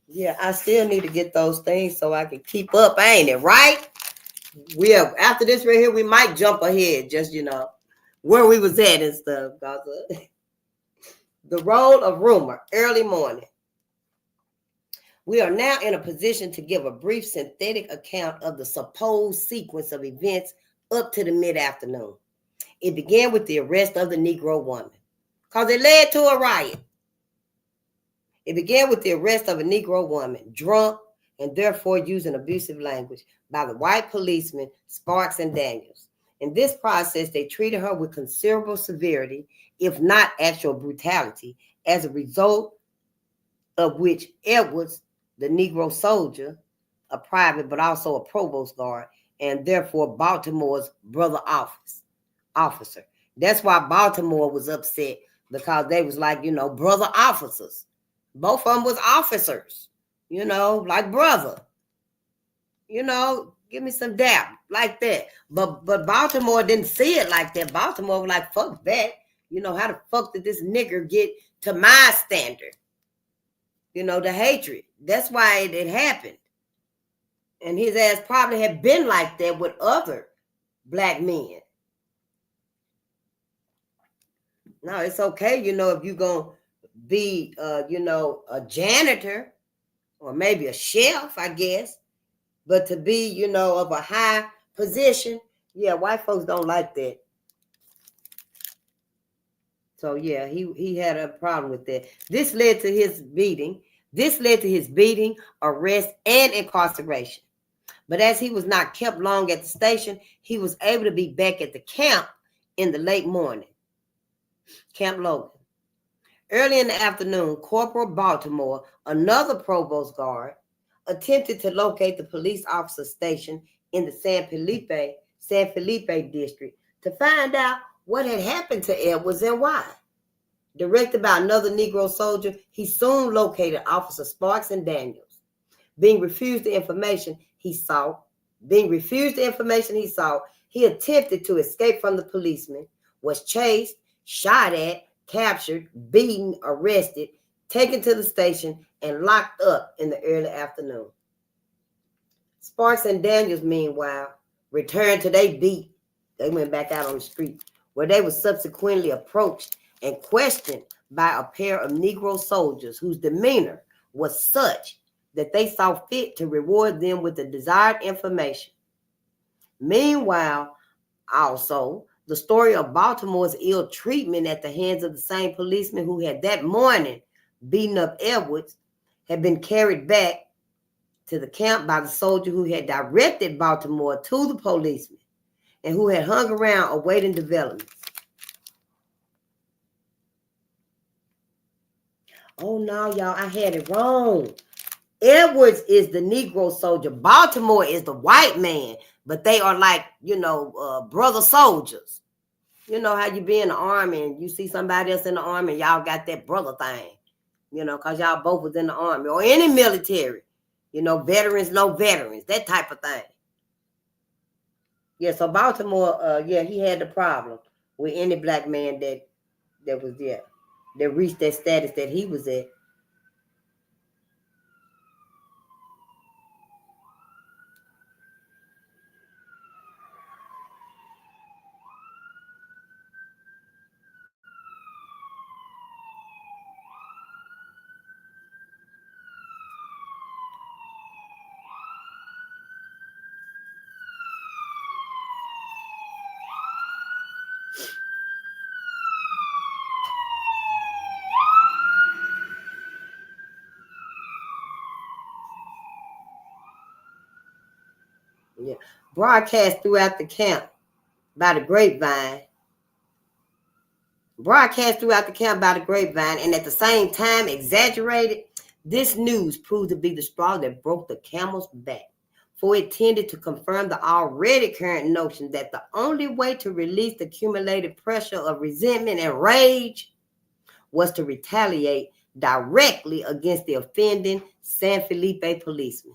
yeah, I still need to get those things so I can keep up, ain't it? Right? After this right here, we might jump ahead, just where we was at and stuff. The roll of rumor, early morning. We are now in a position to give a brief synthetic account of the supposed sequence of events up to the mid-afternoon. It began with the arrest of the Negro woman, because it led to a riot. It began with the arrest of a Negro woman, drunk and therefore using abusive language, by the white policemen Sparks and Daniels. In this process, they treated her with considerable severity, if not actual brutality, as a result of which Edwards, the Negro soldier, a private but also a provost guard, and therefore Baltimore's brother officer. That's why Baltimore was upset, because they was like, brother officers. Both of them was officers, like brother. Give me some dap like that. But Baltimore didn't see it like that. Baltimore was like, fuck that. How the fuck did this nigger get to my standard? The hatred. That's why it happened. And his ass probably had been like that with other black men. No, it's okay, if you're going to be, a janitor or maybe a chef, I guess. But to be, of a high position, yeah, white folks don't like that. So, yeah, he had a problem with that. This led to his beating, arrest, and incarceration. But as he was not kept long at the station, he was able to be back at the camp in the late morning. Camp Logan. Early in the afternoon, Corporal Baltimore, another provost guard, attempted to locate the police officer stationed in the San Felipe district to find out what had happened to Edwards and why. Directed by another Negro soldier, he soon located Officer Sparks and Daniels. Being refused the information he sought, he attempted to escape from the policeman, was chased, shot at, captured, beaten, arrested, taken to the station, and locked up in the early afternoon. Sparks and Daniels, meanwhile, returned to their beat. They went back out on the street, where they were subsequently approached and questioned by a pair of Negro soldiers whose demeanor was such that they saw fit to reward them with the desired information. Meanwhile, also, the story of Baltimore's ill treatment at the hands of the same policeman who had that morning beaten up Edwards had been carried back to the camp by the soldier who had directed Baltimore to the policeman and who had hung around awaiting developments. Oh no, y'all, I had it wrong. Edwards is the Negro soldier. Baltimore is the white man, but they are like, brother soldiers. You know how you be in the army and you see somebody else in the army and y'all got that brother thing, because y'all both was in the army or any military, veterans know veterans, that type of thing. Yeah, so Baltimore, he had the problem with any black man that was there, that reached that status that he was at. Yeah. Broadcast throughout the camp by the grapevine, and at the same time exaggerated, this news proved to be the straw that broke the camel's back, for it tended to confirm the already current notion that the only way to release the accumulated pressure of resentment and rage was to retaliate directly against the offending San Felipe policeman.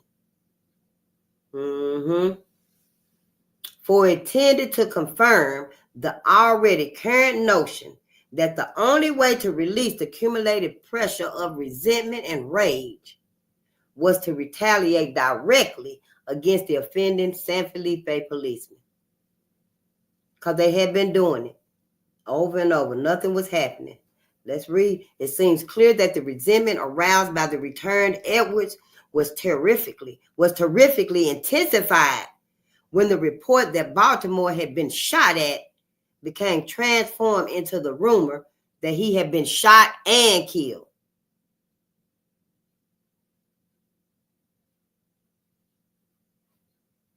For it tended to confirm the already current notion that the only way to release the accumulated pressure of resentment and rage was to retaliate directly against the offending San Felipe policeman. Because they had been doing it over and over. Nothing was happening. Let's read. It seems clear that the resentment aroused by the returned Edwards was terrifically intensified when the report that Baltimore had been shot at became transformed into the rumor that he had been shot and killed.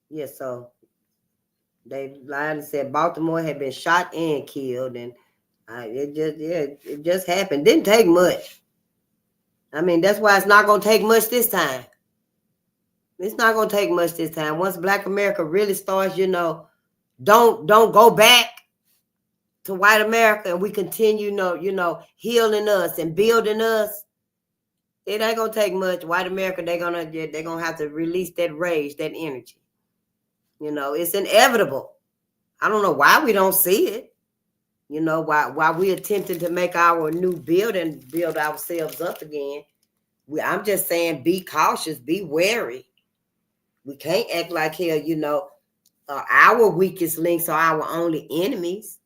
Yeah, so they lied and said Baltimore had been shot and killed, and it just happened. Didn't take much. I mean, that's why it's not going to take much this time. It's not going to take much this time. Once Black America really starts, don't go back to white America, and we continue, healing us and building us. It ain't gonna take much. White America, they're gonna have to release that rage, that energy. It's inevitable. I don't know why we don't see it. Why we attempting to make our new building, build ourselves up again. I'm just saying, be cautious, be wary. We can't act like hell, our weakest links are our only enemies.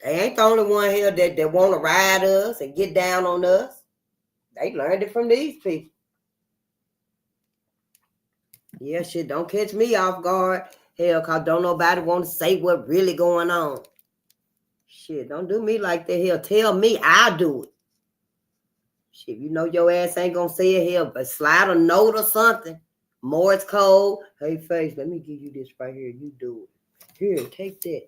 They ain't the only one here that want to ride us and get down on us. They learned it from these people. Yeah, shit, don't catch me off guard. Hell, because don't nobody want to say what really going on. Shit, don't do me like that. Hell, tell me, I'll do it. Shit, your ass ain't going to say it here, but slide a note or something. Morse code. Hey, Face, let me give you this right here. You do it. Here, take that.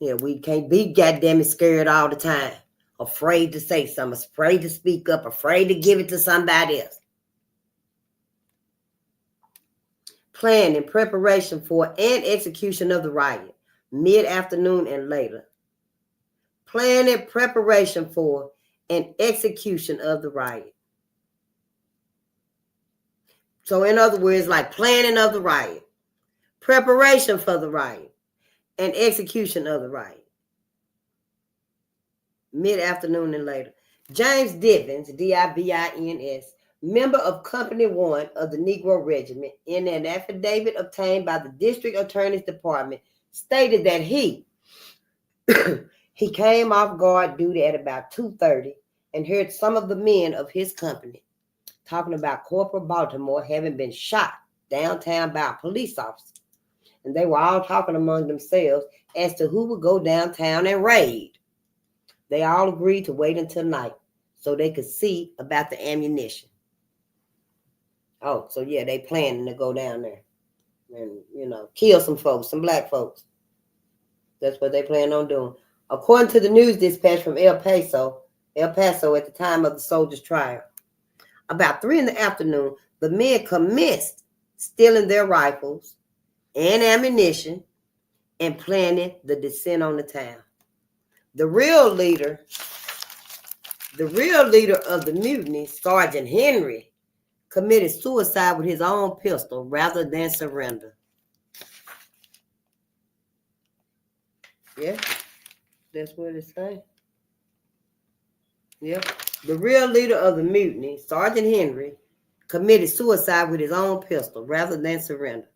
Yeah, we can't be goddamn scared all the time. afraid to say something, afraid to speak up, afraid to give it to somebody else. Plan and preparation for and execution of the riot, mid-afternoon and later. Plan and preparation for and execution of the riot. So in other words, like planning of the riot, preparation for the riot, and execution of the riot. Mid-afternoon and later. James Divins, D-I-V-I-N-S, member of Company 1 of the Negro Regiment, in an affidavit obtained by the District Attorney's Department, stated that he came off guard duty at about 2:30 and heard some of the men of his company talking about Corporal Baltimore having been shot downtown by a police officer. And they were all talking among themselves as to who would go downtown and raid. They all agreed to wait until night so they could see about the ammunition. Oh, so yeah, they planning to go down there and, kill some folks, some black folks. That's what they plan on doing. According to the news dispatch from El Paso at the time of the soldiers' trial, about 3 p.m, the men commenced stealing their rifles and ammunition and planning the descent on the town. The real leader of the mutiny, Sergeant Henry, committed suicide with his own pistol rather than surrender. Yeah, that's what it says. Yep. The real leader of the mutiny, Sergeant Henry, committed suicide with his own pistol rather than surrender.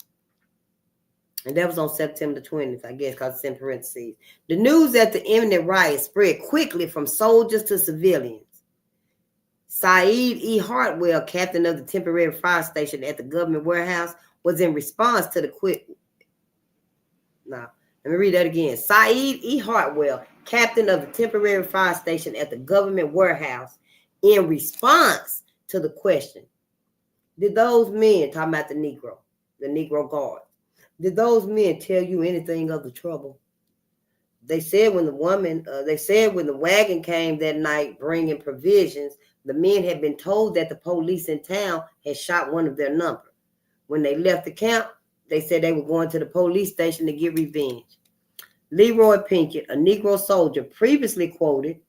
And that was on September 20th, I guess, because it's in parentheses. The news that the imminent riot spread quickly from soldiers to civilians. Saeed E. Hartwell, captain of the temporary fire station at the government warehouse, was in response to the quick. Now, let me read that again. Saeed E. Hartwell, captain of the temporary fire station at the government warehouse, in response to the question, did those men, talking about the Negro guard, did those men tell you anything of the trouble? They said when the wagon came that night bringing provisions, the men had been told that the police in town had shot one of their number. When they left the camp, they said they were going to the police station to get revenge. Leroy Pinkett, a Negro soldier previously quoted,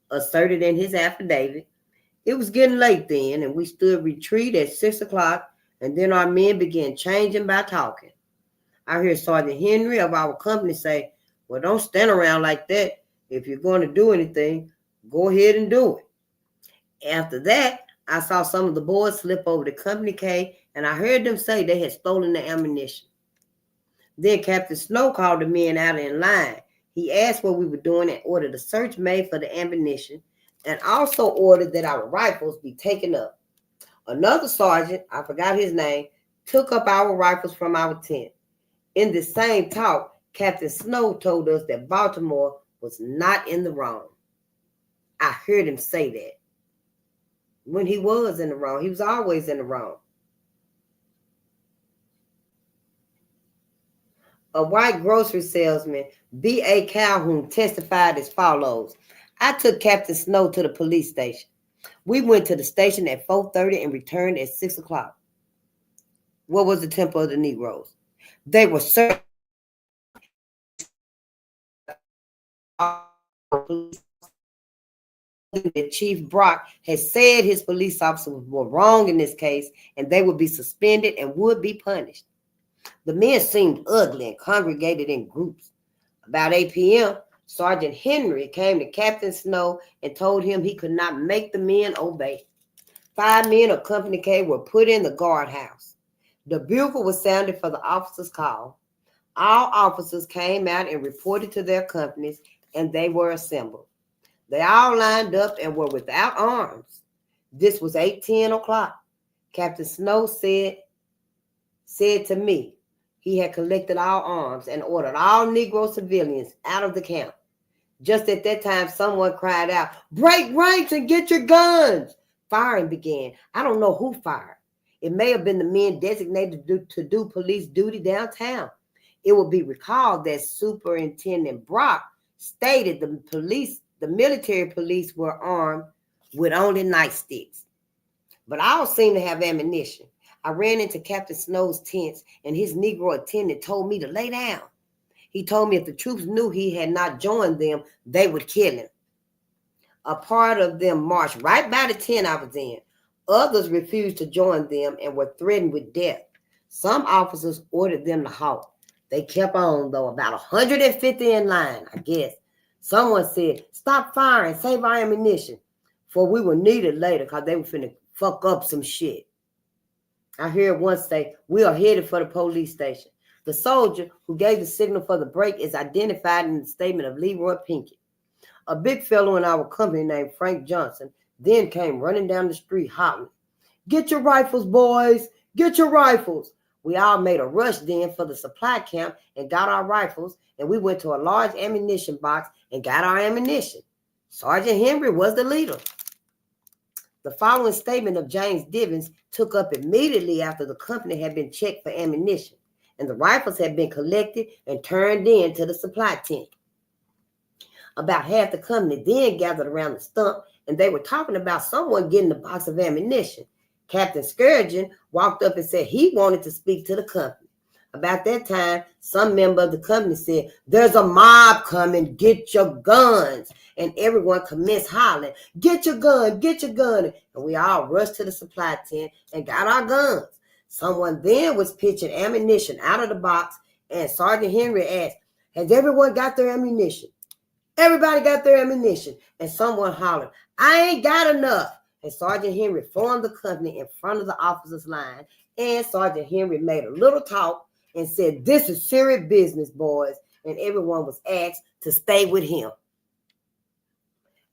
asserted in his affidavit, it was getting late then, and we stood retreat at 6 o'clock, and then our men began changing by talking. I heard Sergeant Henry of our company say, well, don't stand around like that. If you're going to do anything, go ahead and do it. After that, I saw some of the boys slip over to Company K, and I heard them say they had stolen the ammunition. Then Captain Snow called the men out in line. He asked what we were doing and ordered a search made for the ammunition, and also ordered that our rifles be taken up. Another sergeant, I forgot his name, took up our rifles from our tent. In the same talk, Captain Snow told us that Baltimore was not in the wrong. I heard him say that. When he was in the wrong, he was always in the wrong. A white grocery salesman, B.A. Calhoun, testified as follows. I took Captain Snow to the police station. We went to the station at 4:30 and returned at 6 o'clock. What was the temper of the Negroes? They were certain that Chief Brock had said his police officers were wrong in this case, and they would be suspended and would be punished. The men seemed ugly and congregated in groups. About 8 p.m., Sergeant Henry came to Captain Snow and told him he could not make the men obey. 5 men of Company K were put in the guardhouse. The bugle was sounded for the officers' call. All officers came out and reported to their companies, and they were assembled. They all lined up and were without arms. This was 8:10 o'clock. Captain Snow said to me he had collected all arms and ordered all Negro civilians out of the camp. Just at that time, someone cried out, break ranks and get your guns. Firing began. I don't know who fired. It may have been the men designated to do police duty downtown. It will be recalled that Superintendent Brock stated the the military police were armed with only nightsticks. But all seemed to have ammunition. I ran into Captain Snow's tents, and his Negro attendant told me to lay down. He told me if the troops knew he had not joined them, they would kill him. A part of them marched right by the tent I was in. Others refused to join them and were threatened with death. Some officers ordered them to halt. They kept on, though, about 150 in line, I guess. Someone said, "Stop firing, save our ammunition," for we were needed later because they were finna fuck up some shit. I heard one say, "We are headed for the police station." The soldier who gave the signal for the break is identified in the statement of Leroy Pinkett. A big fellow in our company named Frank Johnson then came running down the street hollering, "Get your rifles, boys, get your rifles." We all made a rush then for the supply camp and got our rifles, and we went to a large ammunition box and got our ammunition. Sergeant Henry was the leader. The following statement of James Divins took up immediately after the company had been checked for ammunition, and the rifles had been collected and turned in to the supply tent. About half the company then gathered around the stump, and they were talking about someone getting a box of ammunition. Captain Scourgeon walked up and said he wanted to speak to the company. About that time, some member of the company said, "There's a mob coming, get your guns." And everyone commenced hollering, "Get your gun, get your gun." And we all rushed to the supply tent and got our guns. Someone then was pitching ammunition out of the box, and Sergeant Henry asked, "Has everyone got their ammunition?" Everybody got their ammunition. And someone hollered, "I ain't got enough." And Sergeant Henry formed the company in front of the officers' line, and Sergeant Henry made a little talk and said, "This is serious business, boys," and everyone was asked to stay with him.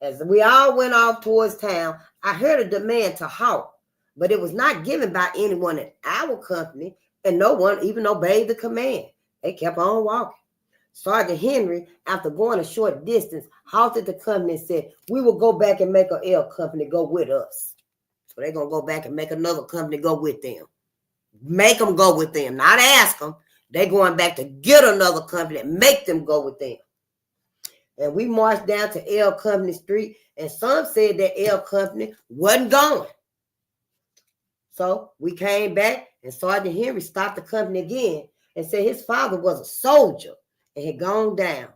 As we all went off towards town, I heard a demand to halt, but it was not given by anyone in our company, and no one even obeyed the command. They kept on walking. Sergeant Henry, after going a short distance, halted the company and said, "We will go back and make an L company go with us." So they're going to go back and make another company go with them. Make them go with them, not ask them. They're going back to get another company and make them go with them. And we marched down to L Company Street, and some said that L Company wasn't going. So we came back, and Sergeant Henry stopped the company again and said his father was a soldier and had gone down,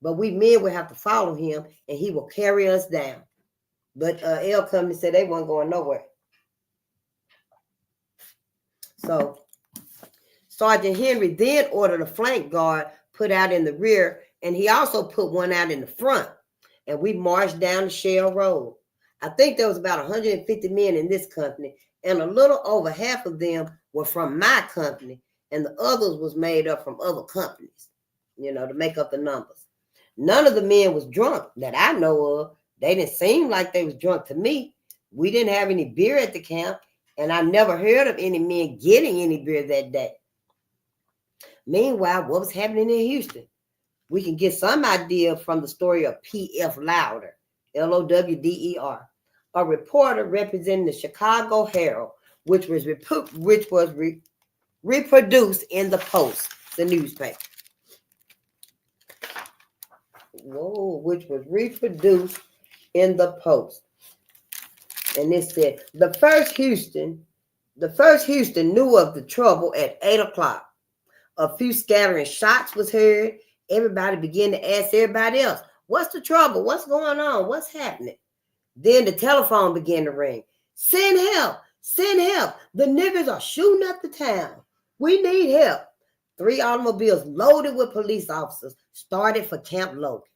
but we men would have to follow him, and he will carry us down. But L Company said they weren't going nowhere. So Sergeant Henry then ordered a flank guard put out in the rear, and he also put one out in the front, and we marched down the Shell Road. I think there was about 150 men in this company, and a little over half of them were from my company, and the others was made up from other companies, to make up the numbers. None of the men was drunk that I know of. They didn't seem like they was drunk to me. We didn't have any beer at the camp, and I never heard of any men getting any beer that day. Meanwhile, what was happening in Houston? We can get some idea from the story of P.F. Lowder, Lowder, a reporter representing the Chicago Herald, which was reproduced in the Post, the newspaper. Which was reproduced in the Post. And it said, the first Houston knew of the trouble at 8 o'clock. A few scattering shots was heard. Everybody began to ask everybody else, "What's the trouble? What's going on? What's happening?" Then the telephone began to ring. "Send help! Send help! The niggers are shooting up the town. We need help." 3 automobiles loaded with police officers started for Camp Logan.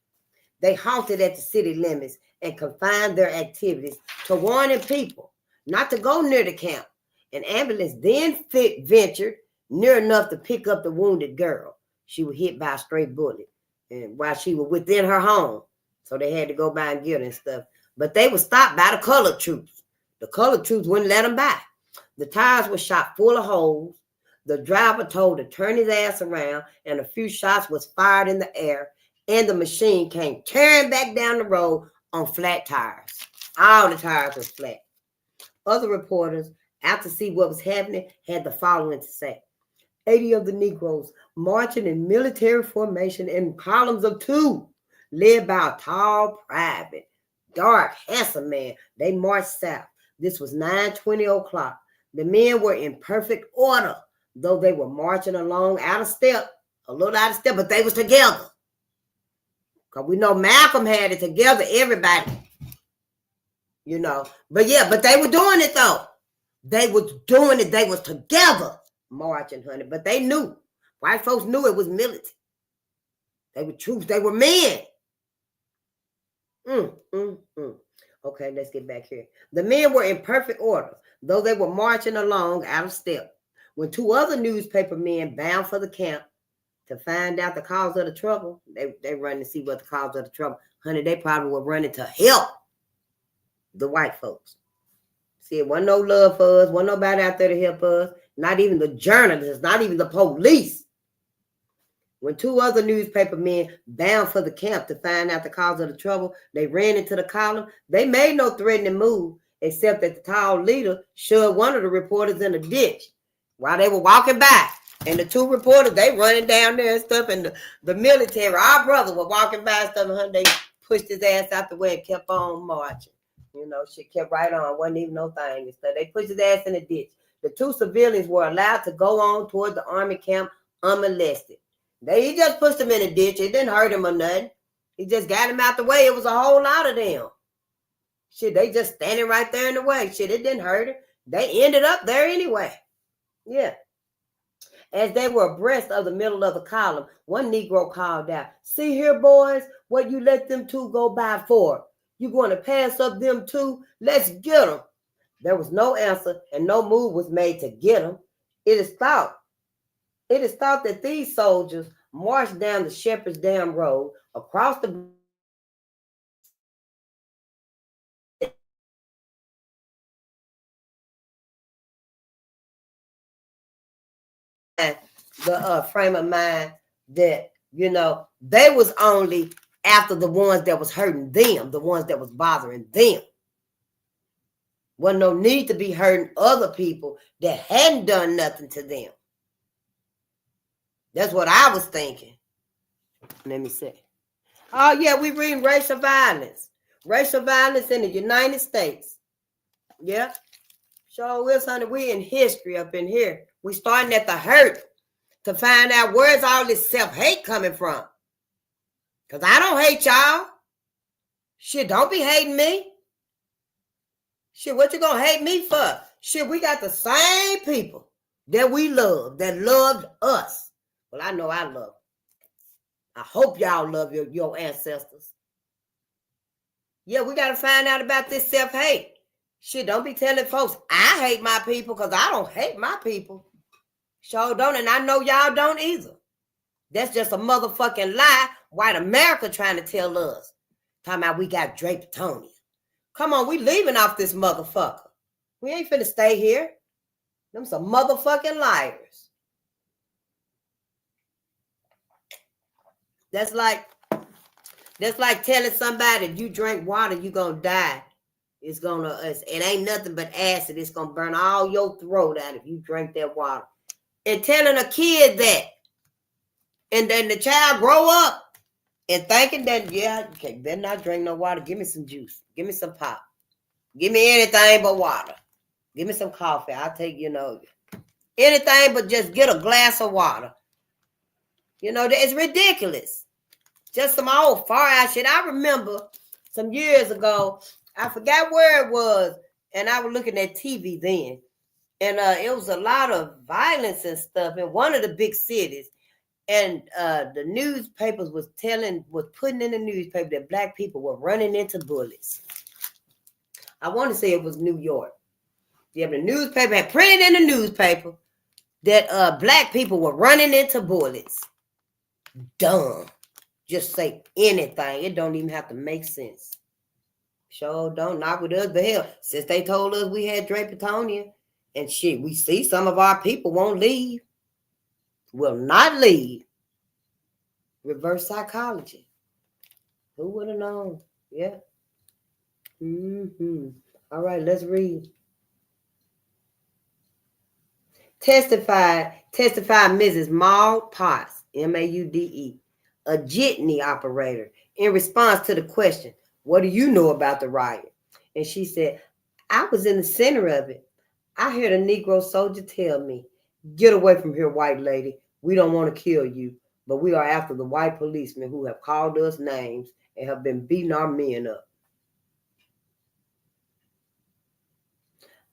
They halted at the city limits and confined their activities to warning people not to go near the camp. An ambulance then ventured near enough to pick up the wounded girl. She was hit by a stray bullet, and while she was within her home, so they had to go by and get her and stuff. But they were stopped by the colored troops. The colored troops wouldn't let them by. The tires were shot full of holes. The driver told to turn his ass around, and a few shots was fired in the air, and the machine came tearing back down the road on flat tires. All the tires were flat. Other reporters, out to see what was happening, had the following to say. 80 of the Negroes marching in military formation in columns of 2. led by a tall private, dark, handsome man. They marched south. This was 9:20 o'clock. The men were in perfect order, though they were marching along out of step, a little out of step, but they was together. Because we know Malcolm had it together, everybody. You know. But yeah, but they were doing it though. They was doing it. They was together marching, honey. But they knew. White folks knew it was militant. They were troops. They were men. Okay, let's get back here. The men were in perfect order, though they were marching along out of step, when two other newspaper men bound for the camp to find out the cause of the trouble. They run to see what the cause of the trouble. Honey, they probably were running to help the white folks. See, it wasn't no love for us. Wasn't nobody out there to help us. Not even the journalists. Not even the police. When two other newspaper men bound for the camp to find out the cause of the trouble, they ran into the column. They made no threatening move, except that the tall leader shoved one of the reporters in a ditch while they were walking by. And the two reporters, they running down there and stuff. And the military, our brother, were walking by and stuff. And they pushed his ass out the way and kept on marching. You know, shit kept right on. Wasn't even no thing and stuff. They pushed his ass in the ditch. The two civilians were allowed to go on toward the army camp unmolested. He just pushed him in a ditch. It didn't hurt him or nothing. He just got him out the way. It was a whole lot of them. Shit, they just standing right there in the way. Shit, it didn't hurt him. They ended up there anyway. Yeah. As they were abreast of the middle of the column, one Negro called out, "See here, boys, what you let them two go by for? You going to pass up them two? Let's get them." There was no answer, and no move was made to get them. It is thought that these soldiers marched down the Shepherd's Dam Road across the frame of mind that, you know, they was only after the ones that was hurting them, the ones that was bothering them. Wasn't no need to be hurting other people that hadn't done nothing to them. That's what I was thinking. Let me see. Oh, yeah, we read racial violence. Racial violence in the United States. Yeah. Sure will, honey. We in history up in here. We starting at the hurt to find out where's all this self-hate coming from. Because I don't hate y'all. Shit, don't be hating me. Shit, what you gonna hate me for? Shit, we got the same people that we love, that loved us. Well, I know I love. I hope y'all love your ancestors. Yeah, we got to find out about this self-hate. Shit, don't be telling folks I hate my people, because I don't hate my people. Sure don't, and I know y'all don't either. That's just a motherfucking lie white America trying to tell us. Talking about we got Drapetonia. Come on, we leaving off this motherfucker. We ain't finna stay here. Them some motherfucking liars. That's like telling somebody if you drink water, you gonna die. It ain't nothing but acid. It's gonna burn all your throat out if you drink that water. And telling a kid that, and then the child grow up and thinking that, yeah, okay, better not drink no water. Give me some juice. Give me some pop. Give me anything but water. Give me some coffee. I'll take, anything but just get a glass of water. It's ridiculous. Just some old far out shit. I remember some years ago, I forgot where it was, and I was looking at TV then. And it was a lot of violence and stuff in one of the big cities. And the newspapers was putting in the newspaper that black people were running into bullets. I want to say it was New York. Yeah, the newspaper had printed in the newspaper that black people were running into bullets. Dumb. Just say anything. It don't even have to make sense. Sure don't. Not with us, but hell, since they told us we had Drapetonia and shit, we see some of our people won't leave. Will not leave. Reverse psychology. Who would have known? Yeah. All right, let's read. Testified Mrs. Maud Potts, Maude, a jitney operator in response to the question, what do you know about the riot? And she said, I was in the center of it. I heard a Negro soldier tell me, get away from here, white lady. We don't want to kill you, but we are after the white policemen who have called us names and have been beating our men up.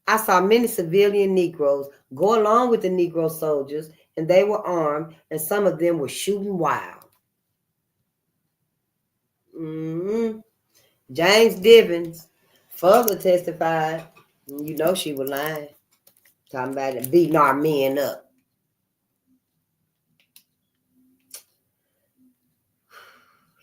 I saw many civilian Negroes go along with the Negro soldiers, and they were armed, and some of them were shooting wild. James Divins further testified, you know she was lying, talking about it, beating our men up.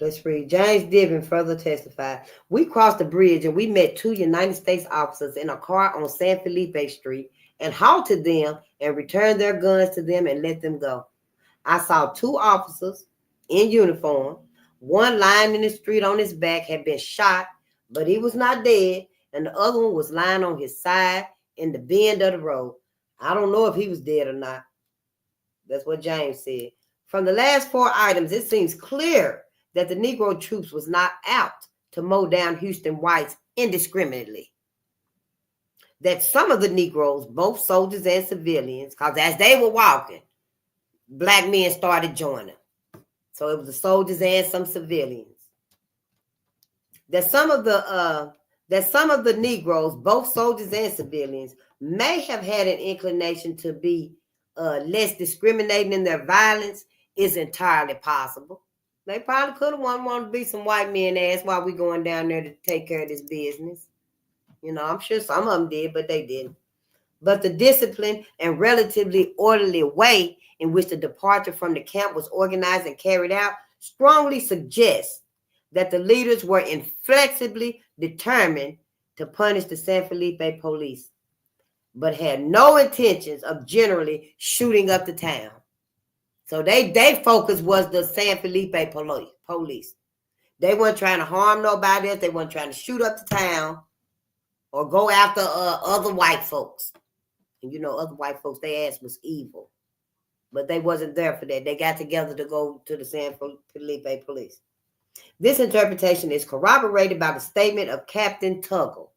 Let's read. James Divin further testified. We crossed the bridge and we met 2 United States officers in a car on San Felipe Street and halted them and returned their guns to them and let them go. I saw 2 officers in uniform. One lying in the street on his back had been shot, but he was not dead, and the other one was lying on his side in the bend of the road. I don't know if he was dead or not. That's what James said. From the last 4 items, it seems clear that the Negro troops was not out to mow down Houston whites indiscriminately. That some of the Negroes, both soldiers and civilians, because as they were walking, black men started joining. So it was the soldiers and some civilians. That some of the Negroes, both soldiers and civilians, may have had an inclination to be less discriminating in their violence is entirely possible. They probably could have wanted to be some white men ass while we going down there to take care of this business. You know, I'm sure some of them did, but they didn't. But the disciplined and relatively orderly way in which the departure from the camp was organized and carried out strongly suggests that the leaders were inflexibly determined to punish the San Felipe police, but had no intentions of generally shooting up the town. So their focus was the San Felipe police. They weren't trying to harm nobody else. They weren't trying to shoot up the town or go after other white folks. And you know, other white folks, their ass was evil. But they wasn't there for that. They got together to go to the San Felipe police. This interpretation is corroborated by the statement of Captain Tuggle.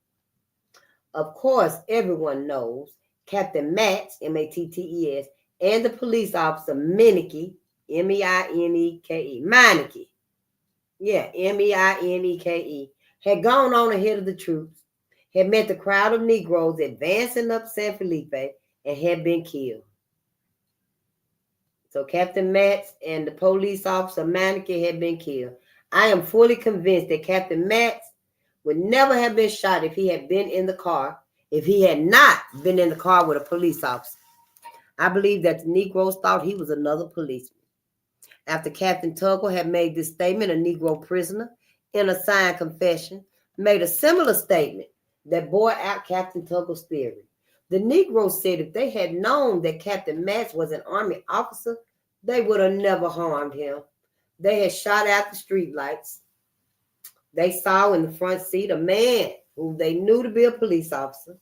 Of course, everyone knows Captain Matts, M-A-T-T-E-S, and the police officer Meneke, M-E-I-N-E-K-E, Meineke, yeah, M-E-I-N-E-K-E, had gone on ahead of the troops, had met the crowd of Negroes advancing up San Felipe, and had been killed. So Captain Matts and the police officer Meineke had been killed. I am fully convinced that Captain Matts would never have been shot if he had been in the car, if he had not been in the car with a police officer. I believe that the Negroes thought he was another policeman. After Captain Tuggle had made this statement, a Negro prisoner, in a signed confession, made a similar statement that bore out Captain Tuggle's theory. The Negroes said if they had known that Captain Matts was an Army officer, they would have never harmed him. They had shot out the streetlights. They saw in the front seat a man who they knew to be a police officer.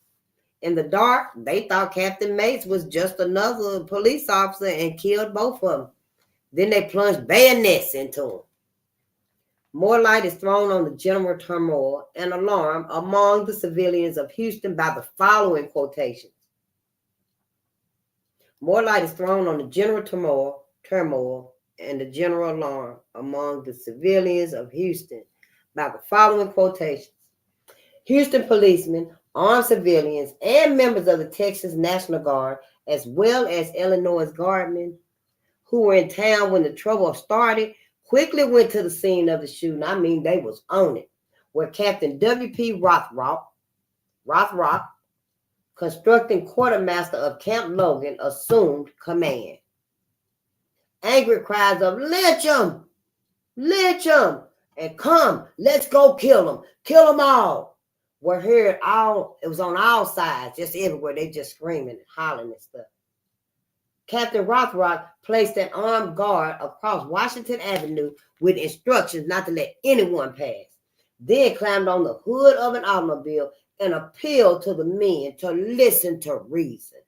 In the dark, they thought Captain Matts was just another police officer and killed both of them. Then they plunged bayonets into him. More light is thrown on the general turmoil and alarm among the civilians of Houston by the following quotations. More light is thrown on the general turmoil and the general alarm among the civilians of Houston by the following quotations. Houston policemen, armed civilians, and members of the Texas National Guard, as well as Illinois guardmen who were in town when the trouble started, quickly went to the scene of the shooting. I mean, they was on it, where Captain W.P. Rothrock, constructing quartermaster of Camp Logan, assumed command. Angry cries of lynch him, and come, let's go kill them all, were heard it was on all sides, just everywhere. They just screaming and hollering and stuff. Captain Rothrock placed an armed guard across Washington Avenue with instructions not to let anyone pass. Then climbed on the hood of an automobile and appealed to the men to listen to reason.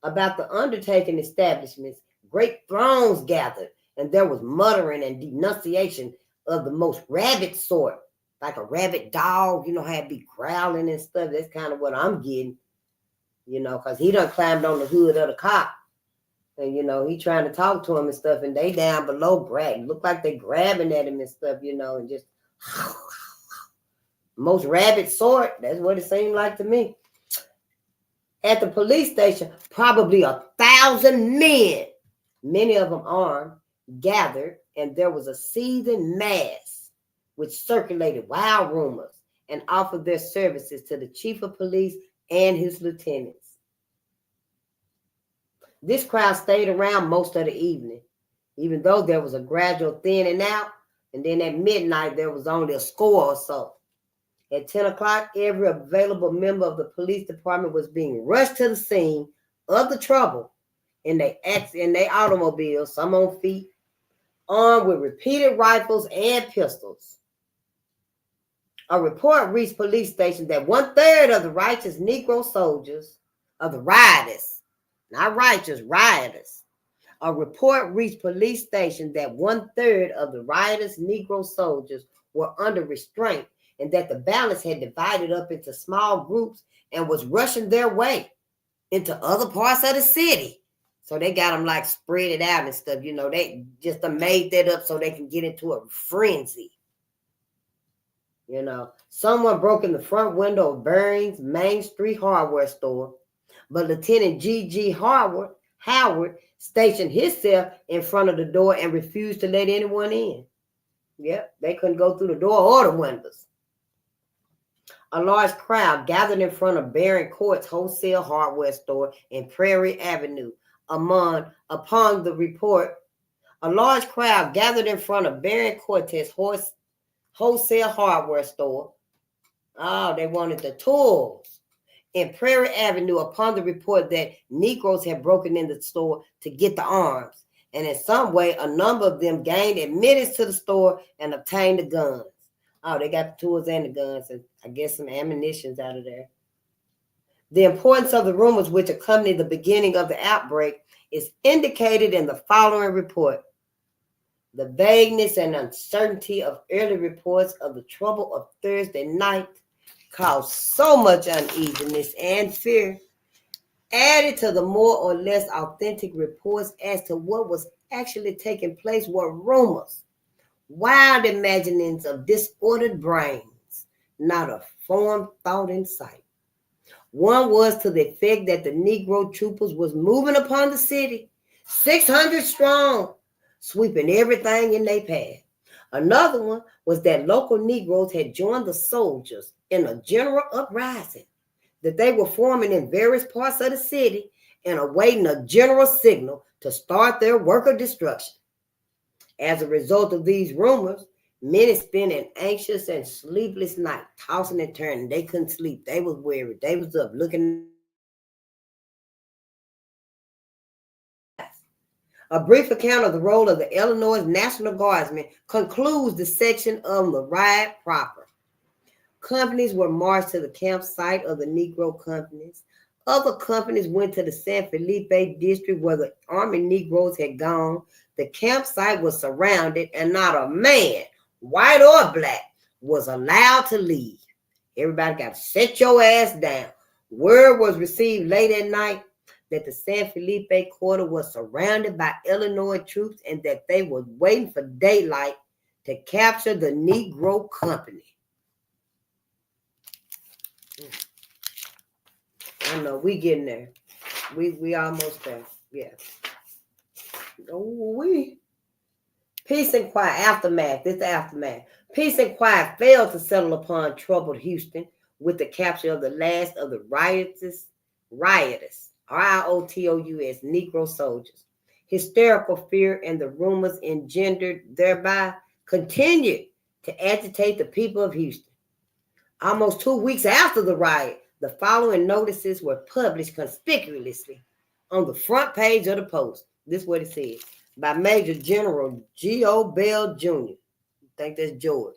About the undertaking establishments, great throngs gathered, and there was muttering and denunciation of the most rabid sort, like a rabid dog, you know, how it be growling and stuff. That's kind of what I'm getting, you know, because he done climbed on the hood of the cop. And, you know, he trying to talk to him and stuff, and they down below look like they grabbing at him and stuff, you know, and just most rabid sort. That's what it seemed like to me. At the police station, probably 1,000 men, many of them armed, gathered, and there was a seething mass which circulated wild rumors and offered their services to the chief of police and his lieutenants. This crowd stayed around most of the evening, even though there was a gradual thinning out, and then at midnight there was only a score or so. At 10 o'clock, every available member of the police department was being rushed to the scene of the trouble in their automobiles, some on feet, armed with repeated rifles and pistols. A report reached police stations that 1/3 of the righteous Negro soldiers, of the rioters, not righteous, rioters. A report reached police stations that 1/3 of the riotous Negro soldiers were under restraint, and that the balance had divided up into small groups and was rushing their way into other parts of the city. So they got them like spread it out and stuff. You know, they just made that up so they can get into a frenzy. You know, someone broke in the front window of Burns Main Street hardware store, but Lieutenant G.G. Howard stationed himself in front of the door and refused to let anyone in. Yep, they couldn't go through the door or the windows. A large crowd gathered in front of Barron Court's wholesale hardware store in Prairie Avenue. Upon the report, a large crowd gathered in front of Barron Cortez wholesale hardware store. Oh, they wanted the tools in Prairie Avenue upon the report that Negroes had broken in the store to get the arms. And in some way, a number of them gained admittance to the store and obtained the guns. Oh, they got the tools and the guns, and I guess some ammunitions out of there. The importance of the rumors which accompanied the beginning of the outbreak is indicated in the following report. The vagueness and uncertainty of early reports of the trouble of Thursday night caused so much uneasiness and fear, added to the more or less authentic reports as to what was actually taking place were rumors, wild imaginings of disordered brains, not a formed thought in sight. One was to the effect that the Negro troopers was moving upon the city, 600 strong, sweeping everything in their path. Another one was that local Negroes had joined the soldiers in a general uprising, that they were forming in various parts of the city and awaiting a general signal to start their work of destruction. As a result of these rumors, many spent an anxious and sleepless night, tossing and turning. They couldn't sleep. They was worried. They was up looking. A brief account of the role of the Illinois National Guardsmen concludes the section on the riot proper. Companies were marched to the campsite of the Negro companies. Other companies went to the San Felipe district where the Army Negroes had gone. The campsite was surrounded, and not a man, white or black, was allowed to leave. Everybody got to set your ass down. Word was received late at night that the San Felipe quarter was surrounded by Illinois troops and that they were waiting for daylight to capture the Negro company. I know, we getting there. We almost there. Yeah. Oh, Peace and quiet. Aftermath. This is the aftermath. Peace and quiet failed to settle upon troubled Houston with the capture of the last of the riotous, RIOTous, Negro soldiers. Hysterical fear and the rumors engendered thereby continued to agitate the people of Houston. Almost 2 weeks after the riot, the following notices were published conspicuously on the front page of the Post. This is what it said. By Major General G.O. Bell Jr. I think that's George.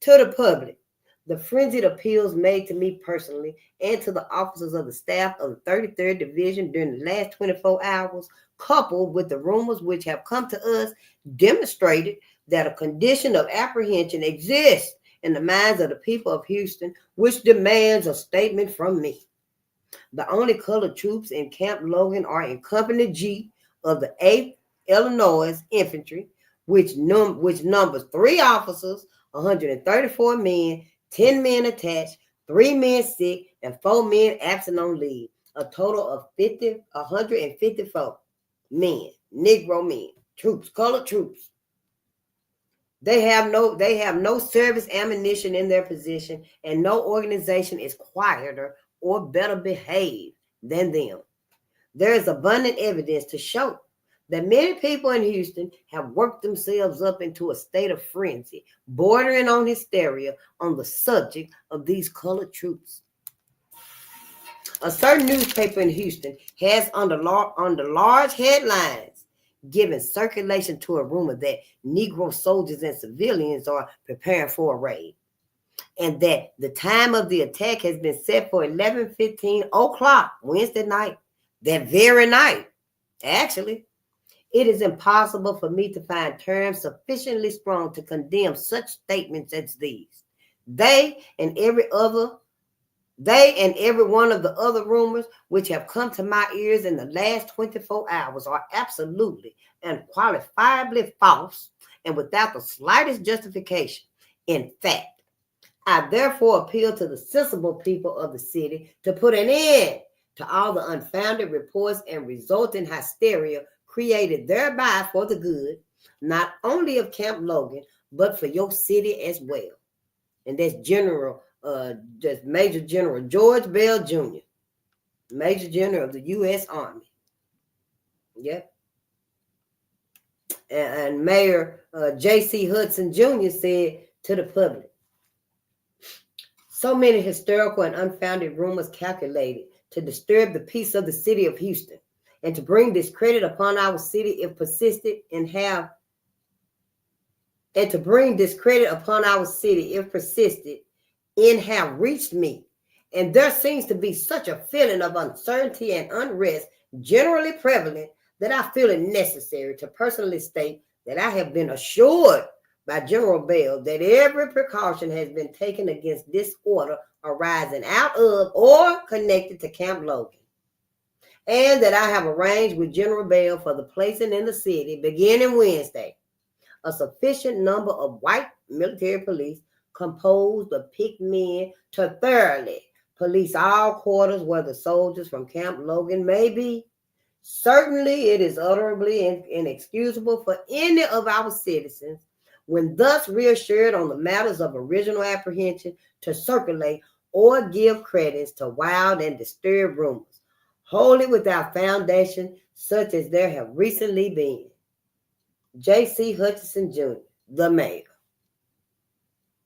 To the public, the frenzied appeals made to me personally and to the officers of the staff of the 33rd Division during the last 24 hours, coupled with the rumors which have come to us, demonstrated that a condition of apprehension exists in the minds of the people of Houston, which demands a statement from me. The only colored troops in Camp Logan are in Company G of the 8th Illinois Infantry, which numbers 3 officers, 134 men, 10 men attached, 3 men sick, and 4 men absent on leave. A total of 154 men, Negro men, troops, colored troops. They have no service ammunition in their position, and no organization is quieter or better behaved than them. There is abundant evidence to show that many people in Houston have worked themselves up into a state of frenzy, bordering on hysteria on the subject of these colored troops. A certain newspaper in Houston has under large headlines given circulation to a rumor that Negro soldiers and civilians are preparing for a raid, and that the time of the attack has been set for 11:15 o'clock Wednesday night. That very night, actually. It is impossible for me to find terms sufficiently strong to condemn such statements as these. They and every one of the other rumors which have come to my ears in the last 24 hours are absolutely and qualifiably false and without the slightest justification. In fact, I therefore appeal to the sensible people of the city to put an end to all the unfounded reports and resulting hysteria created thereby for the good, not only of Camp Logan, but for your city as well. And that's Major General George Bell Jr., Major General of the U.S. Army. Yep. And Mayor J.C. Hudson Jr. said to the public, so many hysterical and unfounded rumors calculated to disturb the peace of the city of Houston and to bring discredit upon our city if persisted in have reached me. And there seems to be such a feeling of uncertainty and unrest generally prevalent that I feel it necessary to personally state that I have been assured by General Bell that every precaution has been taken against disorder arising out of or connected to Camp Logan, and that I have arranged with General Bell for the placing in the city, beginning Wednesday, a sufficient number of white military police composed of picked men to thoroughly police all quarters where the soldiers from Camp Logan may be. Certainly, it is utterly inexcusable for any of our citizens, when thus reassured on the matters of original apprehension, to circulate or give credence to wild and disturbed rumors, wholly without foundation, such as there have recently been. J.C. Hutchinson Jr., the mayor.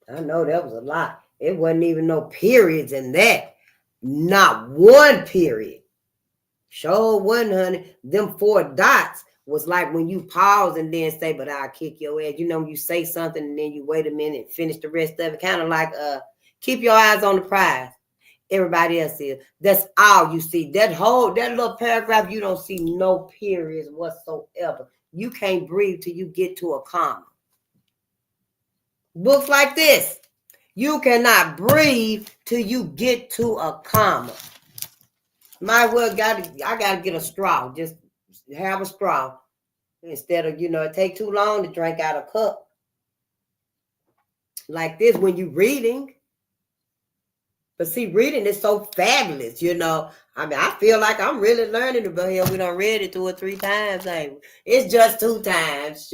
I know that was a lot. It wasn't even no periods in that. Not one period. Sure wasn't, honey. Them 4 dots was like when you pause and then say, but I'll kick your ass. You know, when you say something and then you wait a minute and finish the rest of it. Kind of like keep your eyes on the prize. Everybody else is. That's all you see. That little paragraph, you don't see no periods whatsoever. You can't breathe till you get to a comma. Books like this, you cannot breathe till you get to a comma. I gotta get a straw. Just have a straw instead of, it take too long to drink out a cup. Like this when you're reading. But see, reading is so fabulous, I feel like I'm really learning about here. We done read it 2 or 3 times. It's just 2 times.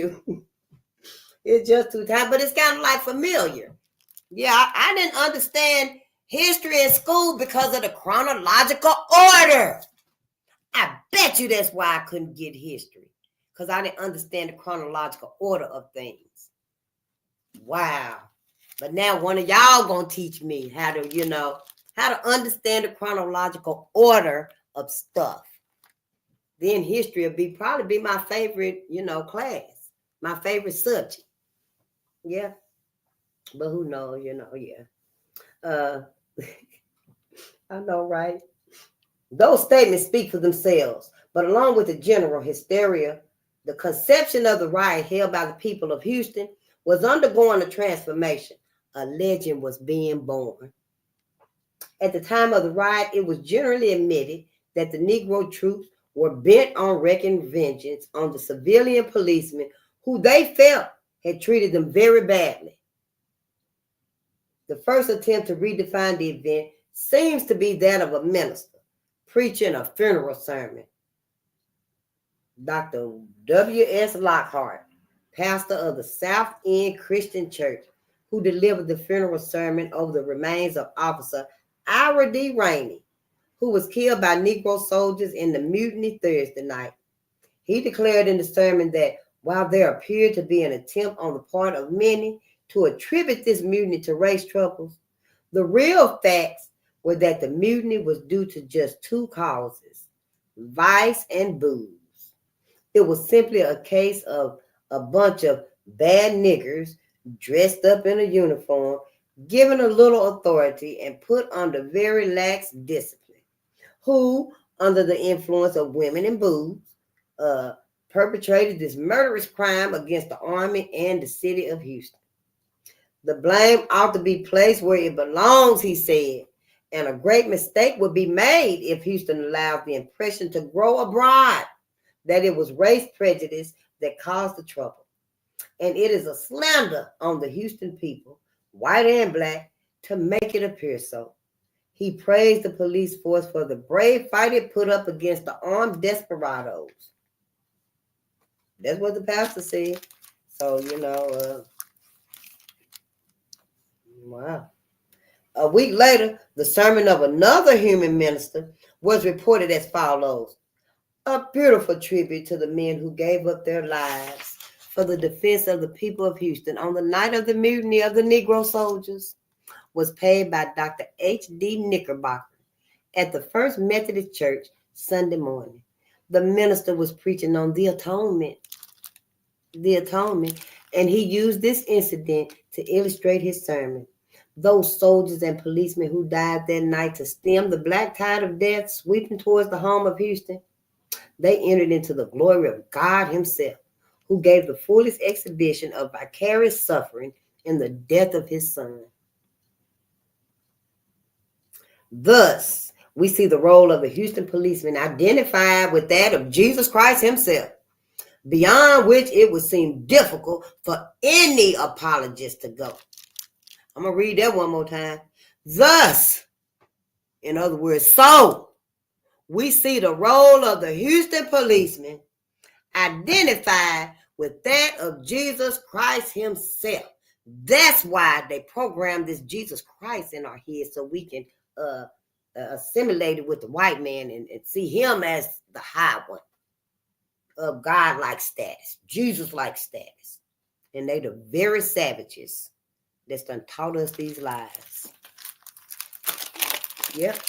It's just 2 times, but it's kind of like familiar. Yeah, I didn't understand history in school because of the chronological order. I bet you that's why I couldn't get history, because I didn't understand the chronological order of things. Wow. But now one of y'all gonna teach me how to understand the chronological order of stuff. Then history will probably be my favorite, class, my favorite subject. Yeah. But who knows, yeah. I know, right? Those statements speak for themselves, but along with the general hysteria, the conception of the riot held by the people of Houston was undergoing a transformation. A legend was being born. At the time of the riot, it was generally admitted that the Negro troops were bent on wreaking vengeance on the civilian policemen who they felt had treated them very badly. The first attempt to redefine the event seems to be that of a minister preaching a funeral sermon. Dr. W.S. Lockhart, pastor of the South End Christian Church, who delivered the funeral sermon over the remains of Officer Ira D. Rainey, who was killed by Negro soldiers in the mutiny Thursday night. He declared in the sermon that while there appeared to be an attempt on the part of many to attribute this mutiny to race troubles, the real facts were that the mutiny was due to just two causes: vice and booze. It was simply a case of a bunch of bad niggers dressed up in a uniform, given a little authority and put under very lax discipline, who, under the influence of women and booze, perpetrated this murderous crime against the Army and the city of Houston. The blame ought to be placed where it belongs, he said, and a great mistake would be made if Houston allowed the impression to grow abroad that it was race prejudice that caused the trouble. And it is a slander on the Houston people, white and black, to make it appear so. He praised the police force for the brave fight it put up against the armed desperados. That's what the pastor said. So, wow. A week later, the sermon of another human minister was reported as follows: a beautiful tribute to the men who gave up their lives for the defense of the people of Houston on the night of the mutiny of the Negro soldiers was paid by Dr. H.D. Knickerbocker at the First Methodist Church Sunday morning. The minister was preaching on the atonement, and he used this incident to illustrate his sermon. Those soldiers and policemen who died that night to stem the black tide of death sweeping towards the home of Houston, they entered into the glory of God himself, who gave the fullest exhibition of vicarious suffering in the death of his son. Thus, we see the role of the Houston policeman identified with that of Jesus Christ himself, beyond which it would seem difficult for any apologist to go. I'm going to read that one more time. Thus, in other words, so we see the role of the Houston policeman identified with that of Jesus Christ himself. That's why they programmed this Jesus Christ in our heads, so we can assimilate it with the white man and see him as the high one of God-like status, Jesus-like status. And they the very savages that's done taught us these lies. Yep.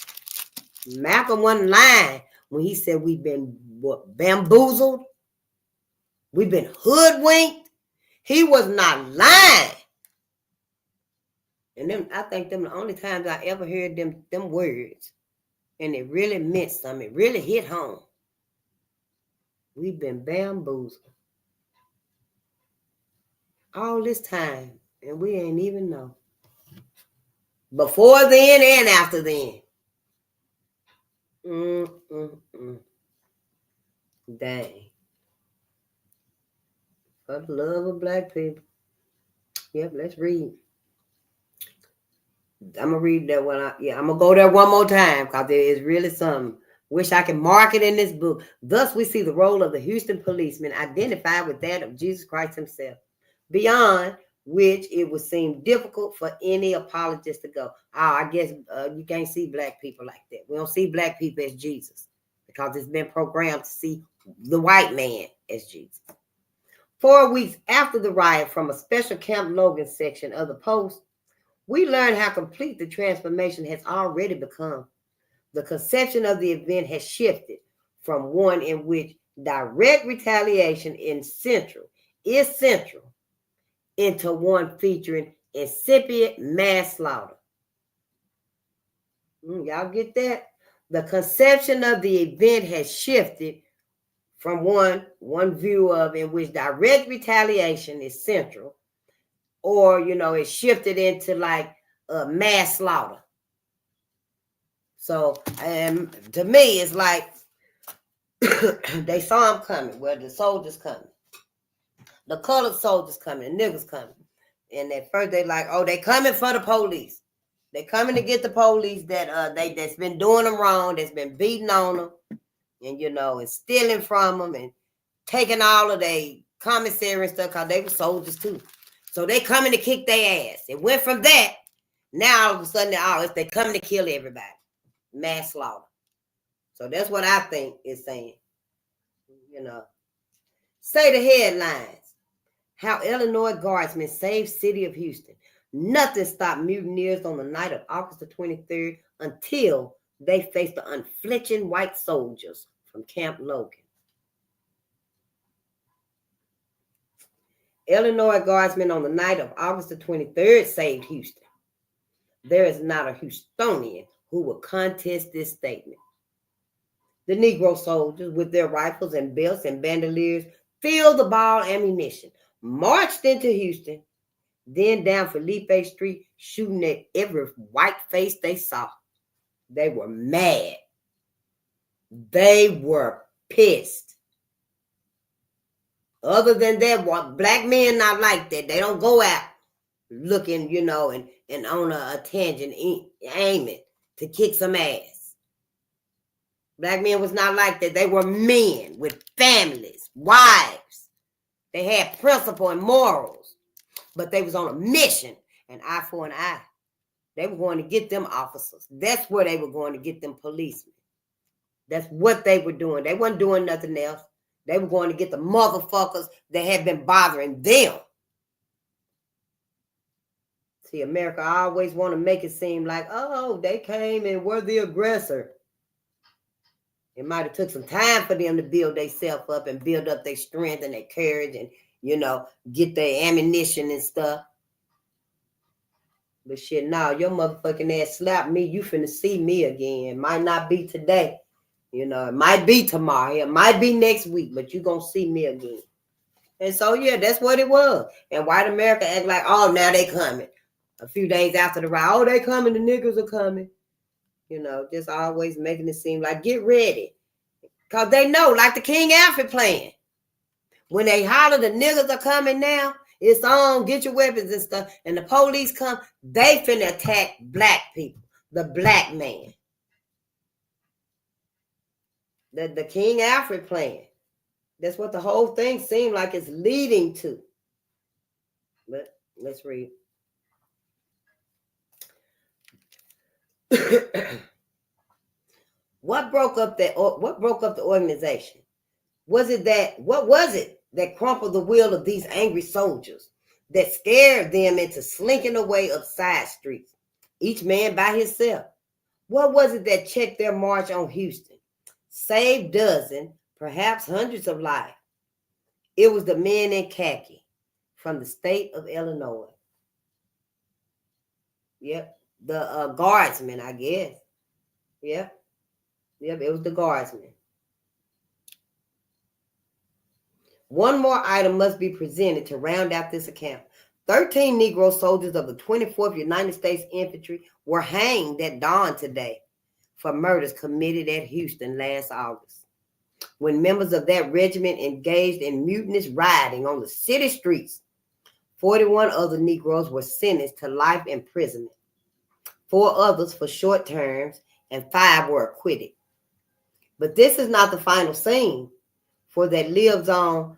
Malcolm wasn't lying when he said we've been bamboozled. We've been hoodwinked. He was not lying. And them, I think them the only times I ever heard them words. And it really meant something. It really hit home. We've been bamboozled. All this time. And we ain't even know. Before then and after then. Dang. For the love of black people. Yep, let's read. I'm going to read that one. I'm going to go there one more time because there is really something. Wish I could mark it in this book. Thus, we see the role of the Houston policeman identified with that of Jesus Christ himself, beyond which it would seem difficult for any apologist to go. I guess you can't see black people like that. We don't see black people as Jesus because it's been programmed to see the white man as Jesus. 4 weeks after the riot, from a special Camp Logan section of the Post, we learn how complete the transformation has already become. The conception of the event has shifted from one in which direct retaliation is central, into one featuring incipient mass slaughter. Y'all get that? The conception of the event has shifted from one view of in which direct retaliation is central or it shifted into like mass slaughter. So, to me, it's like they saw them coming. Well, the soldiers coming, the colored soldiers coming, the niggas coming, and at first they like, oh, they coming for the police. They coming to get the police that's been doing them wrong, that's been beating on them, and and stealing from them and taking all of their commissary and stuff, because they were soldiers too. So they coming to kick their ass. It went from that. Now all of a sudden, they coming to kill everybody. Mass slaughter. So that's what I think it's saying. Say the headlines. How Illinois Guardsmen saved city of Houston. Nothing stopped mutineers on the night of August the 23rd until they faced the unflinching white soldiers from Camp Logan. Illinois Guardsmen on the night of August the 23rd saved Houston. There is not a Houstonian who will contest this statement. The Negro soldiers, with their rifles and belts and bandoliers, filled the ball ammunition, marched into Houston, then down Felipe Street, shooting at every white face they saw. They were mad. They were pissed. Other than that, black men not like that. They don't go out looking, and on a tangent, aiming to kick some ass. Black men was not like that. They were men with families, wives. They had principle and morals, but they was on a mission, an eye for an eye. They were going to get them officers. That's where they were going to get them policemen. That's what they were doing. They weren't doing nothing else. They were going to get the motherfuckers that had been bothering them. See, America always want to make it seem like, oh, they came and were the aggressor. It might have took some time for them to build themselves up and build up their strength and their courage and, get their ammunition and stuff. But shit, now your motherfucking ass slapped me. You finna see me again. Might not be today. It might be tomorrow. It might be next week, but you gonna see me again. And so, yeah, that's what it was. And white America act like, oh, now they coming. A few days after the riot, oh, they coming, the niggas are coming. Just always making it seem like, get ready. Because they know, like the King Alfred playing. When they holler, the niggas are coming now, it's on, get your weapons and stuff. And the police come, they finna attack black people, the black man. The King Alfred playing. That's what the whole thing seemed like it's leading to. But let's read. What broke up the organization? What was it that crumpled the will of these angry soldiers, that scared them into slinking away up side streets, each man by himself? What was it that checked their march on Houston, saved dozens, perhaps hundreds of lives? It was the men in khaki from the state of Illinois. Yep, the guardsmen, I guess. Yep, it was the guardsmen. One more item must be presented to round out this account. 13 Negro soldiers of the 24th United States Infantry were hanged at dawn today for murders committed at Houston last August, when members of that regiment engaged in mutinous rioting on the city streets. 41 other Negroes were sentenced to life imprisonment, 4 others for short terms, and 5 were acquitted. But this is not the final scene, for that lives on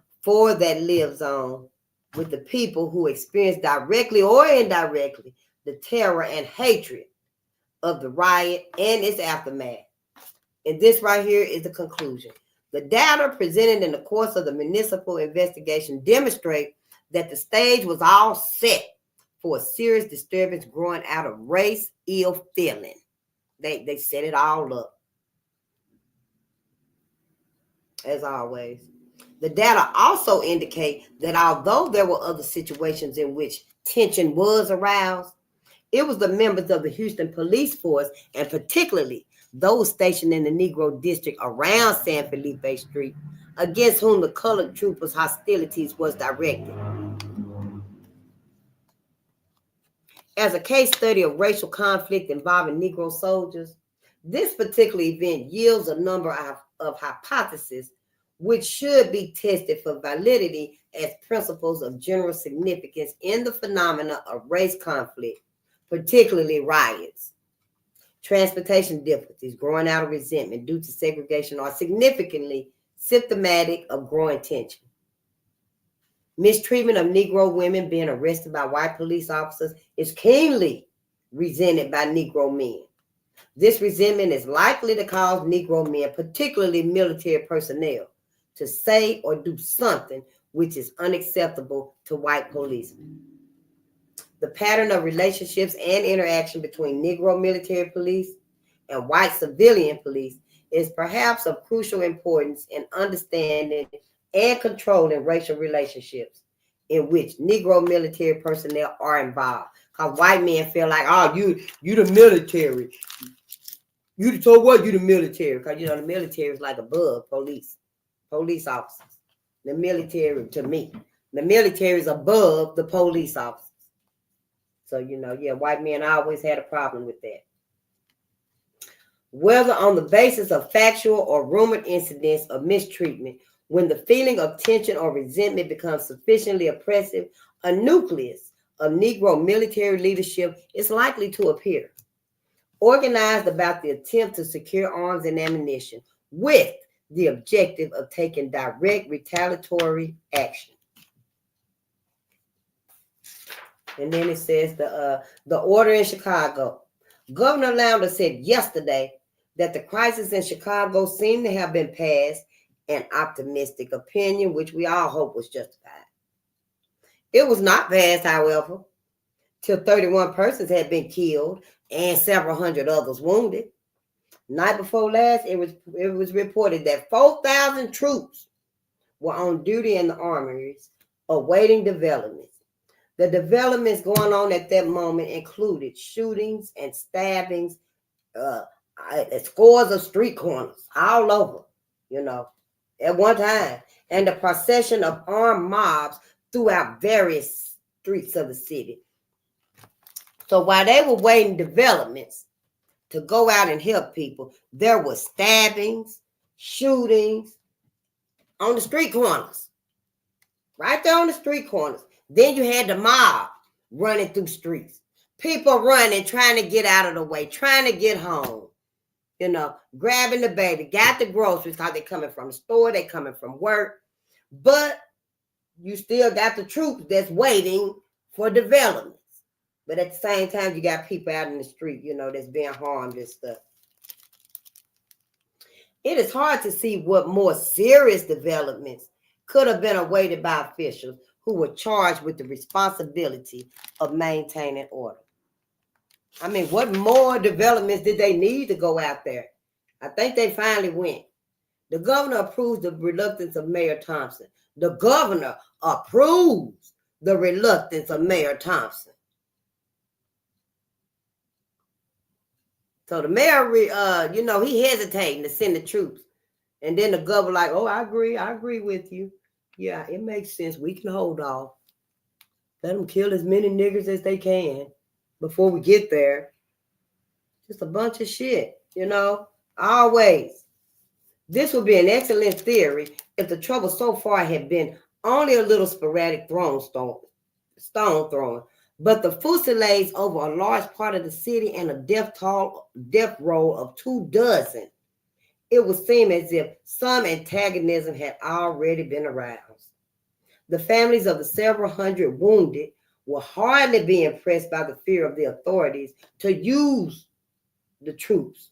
with the people who experience directly or indirectly the terror and hatred of the riot and its aftermath. And this right here is the conclusion. The data presented in the course of the municipal investigation demonstrate that the stage was all set for a serious disturbance growing out of race ill feeling. They set it all up. As always. The data also indicate that although there were other situations in which tension was aroused, it was the members of the Houston police force, and particularly those stationed in the Negro district around San Felipe Street, against whom the colored troopers' hostilities was directed. As a case study of racial conflict involving Negro soldiers, this particular event yields a number of hypotheses which should be tested for validity as principles of general significance in the phenomena of race conflict, particularly riots. Transportation difficulties growing out of resentment due to segregation are significantly symptomatic of growing tension. Mistreatment of Negro women being arrested by white police officers is keenly resented by Negro men. This resentment is likely to cause Negro men, particularly military personnel, to say or do something which is unacceptable to white policemen. The pattern of relationships and interaction between Negro military police and white civilian police is perhaps of crucial importance in understanding and controlling racial relationships in which Negro military personnel are involved. Because white men feel like, oh, you the military. You so what? You the military. Because, the military is like above police officers. The military, to me, the military is above the police officers. So, white men always had a problem with that. Whether on the basis of factual or rumored incidents of mistreatment, when the feeling of tension or resentment becomes sufficiently oppressive, a nucleus of Negro military leadership is likely to appear, organized about the attempt to secure arms and ammunition with the objective of taking direct retaliatory action. And then it says the order in Chicago. Governor Launder said yesterday that the crisis in Chicago seemed to have been past, an optimistic opinion, which we all hope was justified. It was not passed, however, till 31 persons had been killed and several hundred others wounded. Night before last, it was reported that 4,000 troops were on duty in the armories, awaiting developments. The developments going on at that moment included shootings and stabbings, scores of street corners all over, at one time, and the procession of armed mobs throughout various streets of the city. So while they were waiting developments to go out and help people, there were stabbings, shootings on the street corners, right there on the street corners. Then you had the mob running through streets, people running, trying to get out of the way, trying to get home, grabbing the baby, got the groceries because they're coming from the store, they're coming from work. But you still got the troops that's waiting for developments. But at the same time, you got people out in the street, that's being harmed and stuff. It is hard to see what more serious developments could have been awaited by officials who were charged with the responsibility of maintaining order. I mean, what more developments did they need to go out there? I think they finally went. The governor approves the reluctance of Mayor Thompson. The governor approves the reluctance of Mayor Thompson. So the mayor, he hesitating to send the troops. And then the governor like, oh, I agree with you. Yeah, it makes sense. We can hold off. Let them kill as many niggers as they can before we get there. Just a bunch of shit, always. This would be an excellent theory if the trouble so far had been only a little sporadic stone throwing. But the fusillades over a large part of the city and a death roll of 24, it would seem as if some antagonism had already been aroused. The families of the several hundred wounded will hardly be impressed by the fear of the authorities to use the troops.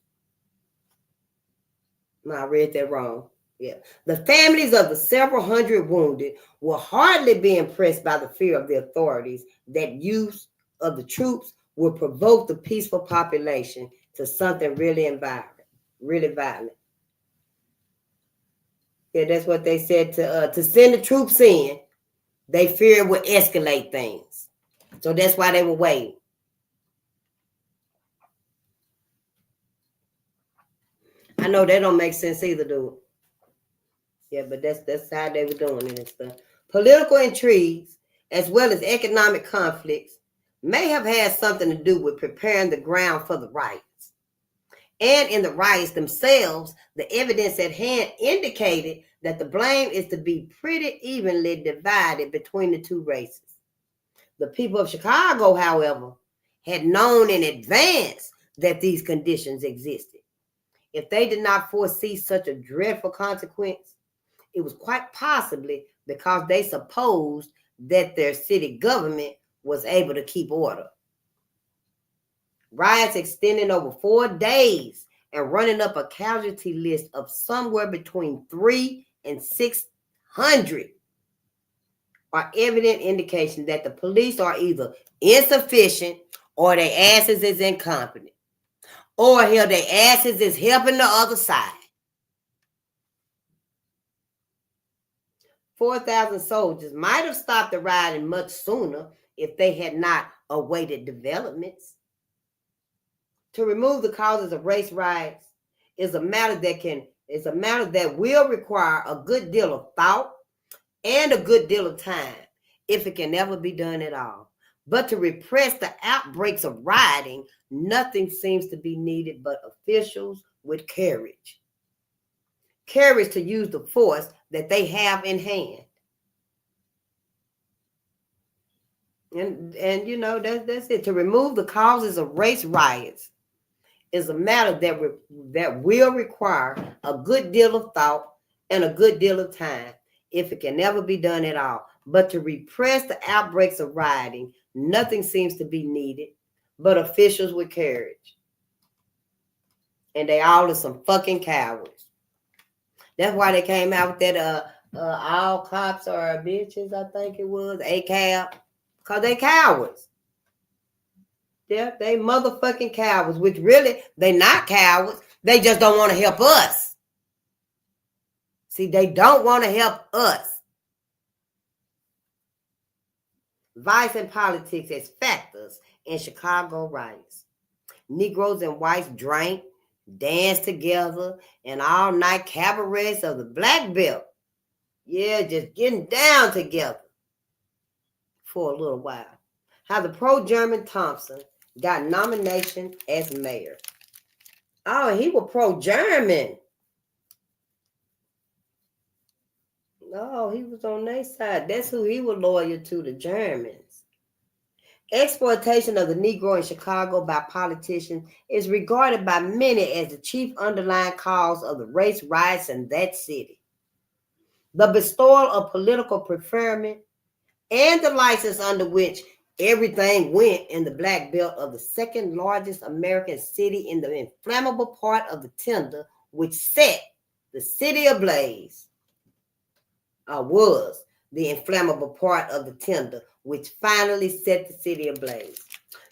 No, I read that wrong. Yeah. The families of the several hundred wounded will hardly be impressed by the fear of the authorities that use of the troops will provoke the peaceful population to something really violent. Yeah, that's what they said to send the troops in. They fear it would escalate things. So that's why they were waiting. I know that don't make sense either, dude. Yeah, but that's how they were doing it and stuff. Political intrigues, as well as economic conflicts, may have had something to do with preparing the ground for the riots. And in the riots themselves, the evidence at hand indicated that the blame is to be pretty evenly divided between the two races. The people of Chicago, however, had known in advance that these conditions existed. If they did not foresee such a dreadful consequence, it was quite possibly because they supposed that their city government was able to keep order. Riots extending over 4 days and running up a casualty list of somewhere between 300 and 600 are evident indication that the police are either insufficient or their asses is incompetent, or hell, their asses is helping the other side. 4,000 soldiers might have stopped the rioting much sooner if they had not awaited developments. To remove the causes of race riots is a matter that will require a good deal of thought and a good deal of time, if it can ever be done at all. But to repress the outbreaks of rioting, nothing seems to be needed but officials with courage. Courage to use the force that they have in hand. And you know, that's it. To remove the causes of race riots is a matter that will require a good deal of thought and a good deal of time, if it can never be done at all. But to repress the outbreaks of rioting, nothing seems to be needed but officials with courage. And they all are some fucking cowards. That's why they came out with that all cops are bitches, I think it was, ACAB, because they cowards. Yeah, they motherfucking cowards, which really, they not cowards. They just don't want to help us. See, they don't want to help us. Vice and politics as factors in Chicago riots. Negroes and whites drank, danced together, and all-night cabarets of the Black Belt. Yeah, just getting down together for a little while. How the pro-German Thompson got nomination as mayor. Oh, he was pro-German. No, he was on their side. That's who he was loyal to, the Germans. Exploitation of the Negro in Chicago by politicians is regarded by many as the chief underlying cause of the race riots in that city. The bestowal of political preferment and the license under which everything went in the Black Belt of the second largest American city in the inflammable part of the tender, which set the city ablaze. Was the inflammable part of the tender, which finally set the city ablaze.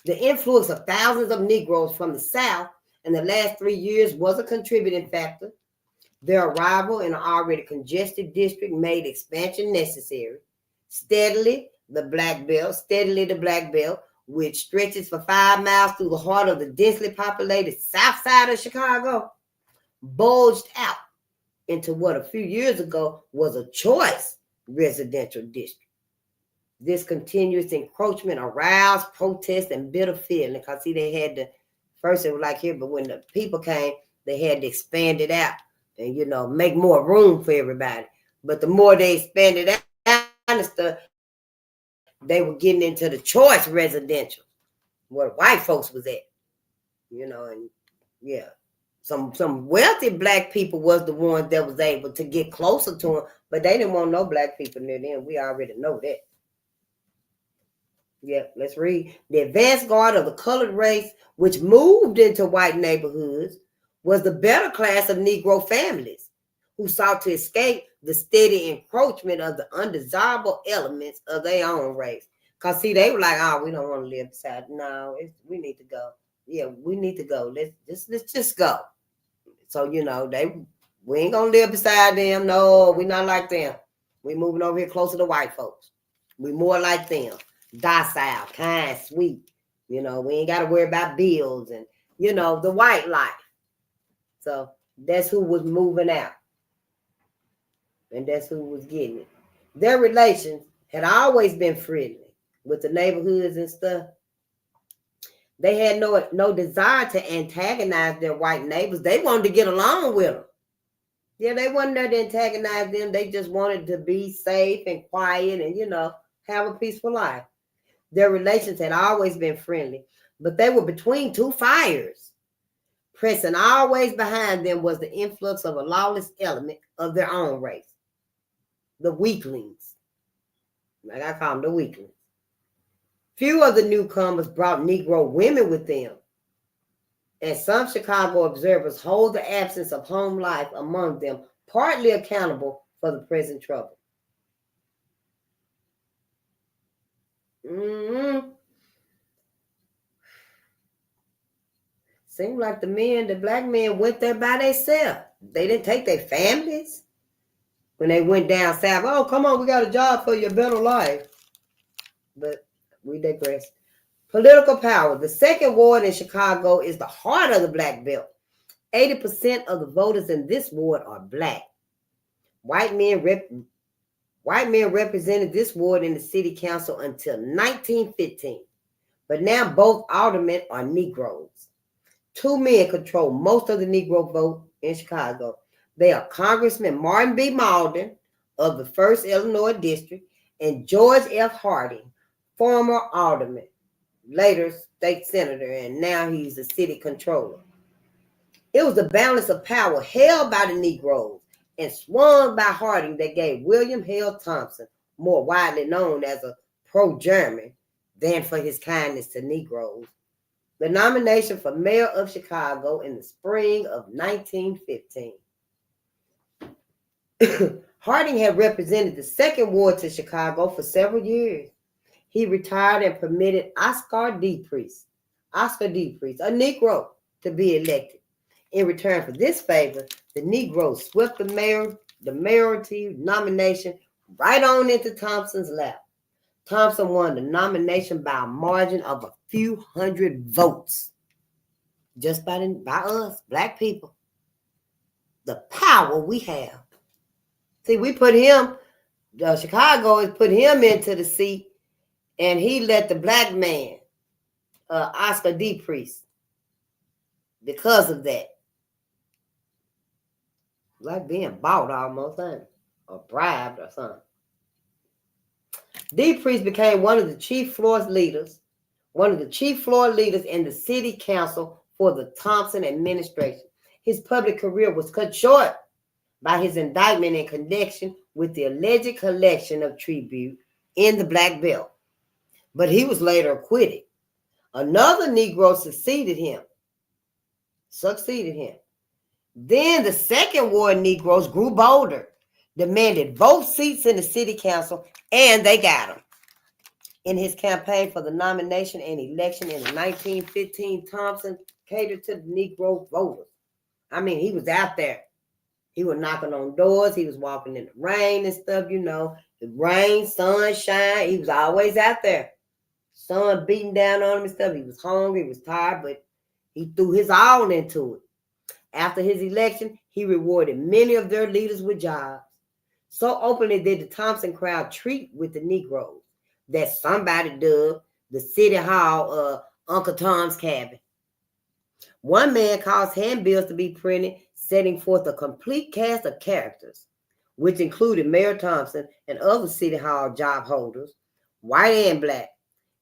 The influence of thousands of Negroes from the South in the last 3 years was a contributing factor. Their arrival in an already congested district made expansion necessary. Steadily, the Black Belt, which stretches for 5 miles through the heart of the densely populated south side of Chicago, bulged out into what a few years ago was a choice residential district. This continuous encroachment aroused protest and bitter feeling, because see, they had to, first it was like here, but when the people came, they had to expand it out and, you know, make more room for everybody. But the more they expanded out and stuff, they were getting into the choice residential, where white folks was at, you know, and yeah. Some wealthy Black people was the ones that was able to get closer to them, but they didn't want no Black people near them. We already know that. Yeah, let's read. The advance guard of the colored race, which moved into white neighborhoods, was the better class of Negro families who sought to escape the steady encroachment of the undesirable elements of their own race. Because, see, they were like, oh, we don't want to live beside. No, we need to go. Yeah, we need to go. Let's just go. So, you know, we ain't gonna live beside them. No, we not like them. We moving over here closer to white folks. We more like them. Docile, kind, sweet. You know, we ain't got to worry about bills and, you know, the white life. So that's who was moving out. And that's who was getting it. Their relations had always been friendly with the neighborhoods and stuff. They had no desire to antagonize their white neighbors. They wanted to get along with them. Yeah, they wasn't there to antagonize them. They just wanted to be safe and quiet and, have a peaceful life. Their relations had always been friendly, but they were between two fires. Pressing always behind them was the influx of a lawless element of their own race, the weaklings. Like I call them, the weaklings. Few of the newcomers brought Negro women with them, and some Chicago observers hold the absence of home life among them partly accountable for the present trouble. Seemed like the black men went there by themselves. They didn't take their families. When they went down south, oh, come on, we got a job for your better life. But we digress. Political power. The second ward in Chicago is the heart of the Black Belt. 80% of the voters in this ward are black. White men represented this ward in the city council until 1915. But now both aldermen are Negroes. Two men control most of the Negro vote in Chicago. They are Congressman Martin B. Bolden of the 1st Illinois District and George F. Harding, former alderman, later state senator, and now he's a city controller. It was the balance of power held by the Negroes and swung by Harding that gave William Hale Thompson, more widely known as a pro-German than for his kindness to Negroes, the nomination for mayor of Chicago in the spring of 1915. Harding had represented the second ward to Chicago for several years. He retired and permitted Oscar D. Priest, a Negro, to be elected. In return for this favor, the Negroes swept the mayoralty nomination right on into Thompson's lap. Thompson won the nomination by a margin of a few hundred votes. Just by us, black people. The power we have. See, we put him, Chicago has put him into the seat, and he let the black man, Oscar D. Priest, because of that. Like being bought almost, or bribed or something. D. Priest became one of the chief floor leaders in the city council for the Thompson administration. His public career was cut short by his indictment in connection with the alleged collection of tribute in the Black Belt. But he was later acquitted. Another Negro succeeded him. Then the second ward Negroes grew bolder, demanded both seats in the city council, and they got them. In his campaign for the nomination and election in 1915, Thompson catered to the Negro voters. I mean, he was out there. He was knocking on doors. He was walking in the rain and stuff, the rain, sunshine. He was always out there. Sun beating down on him and stuff. He was hungry, he was tired, but he threw his all into it. After his election, he rewarded many of their leaders with jobs. So openly did the Thompson crowd treat with the Negroes that somebody dubbed the city hall Uncle Tom's Cabin. One man caused handbills to be printed, setting forth a complete cast of characters, which included Mayor Thompson and other city hall job holders, white and black.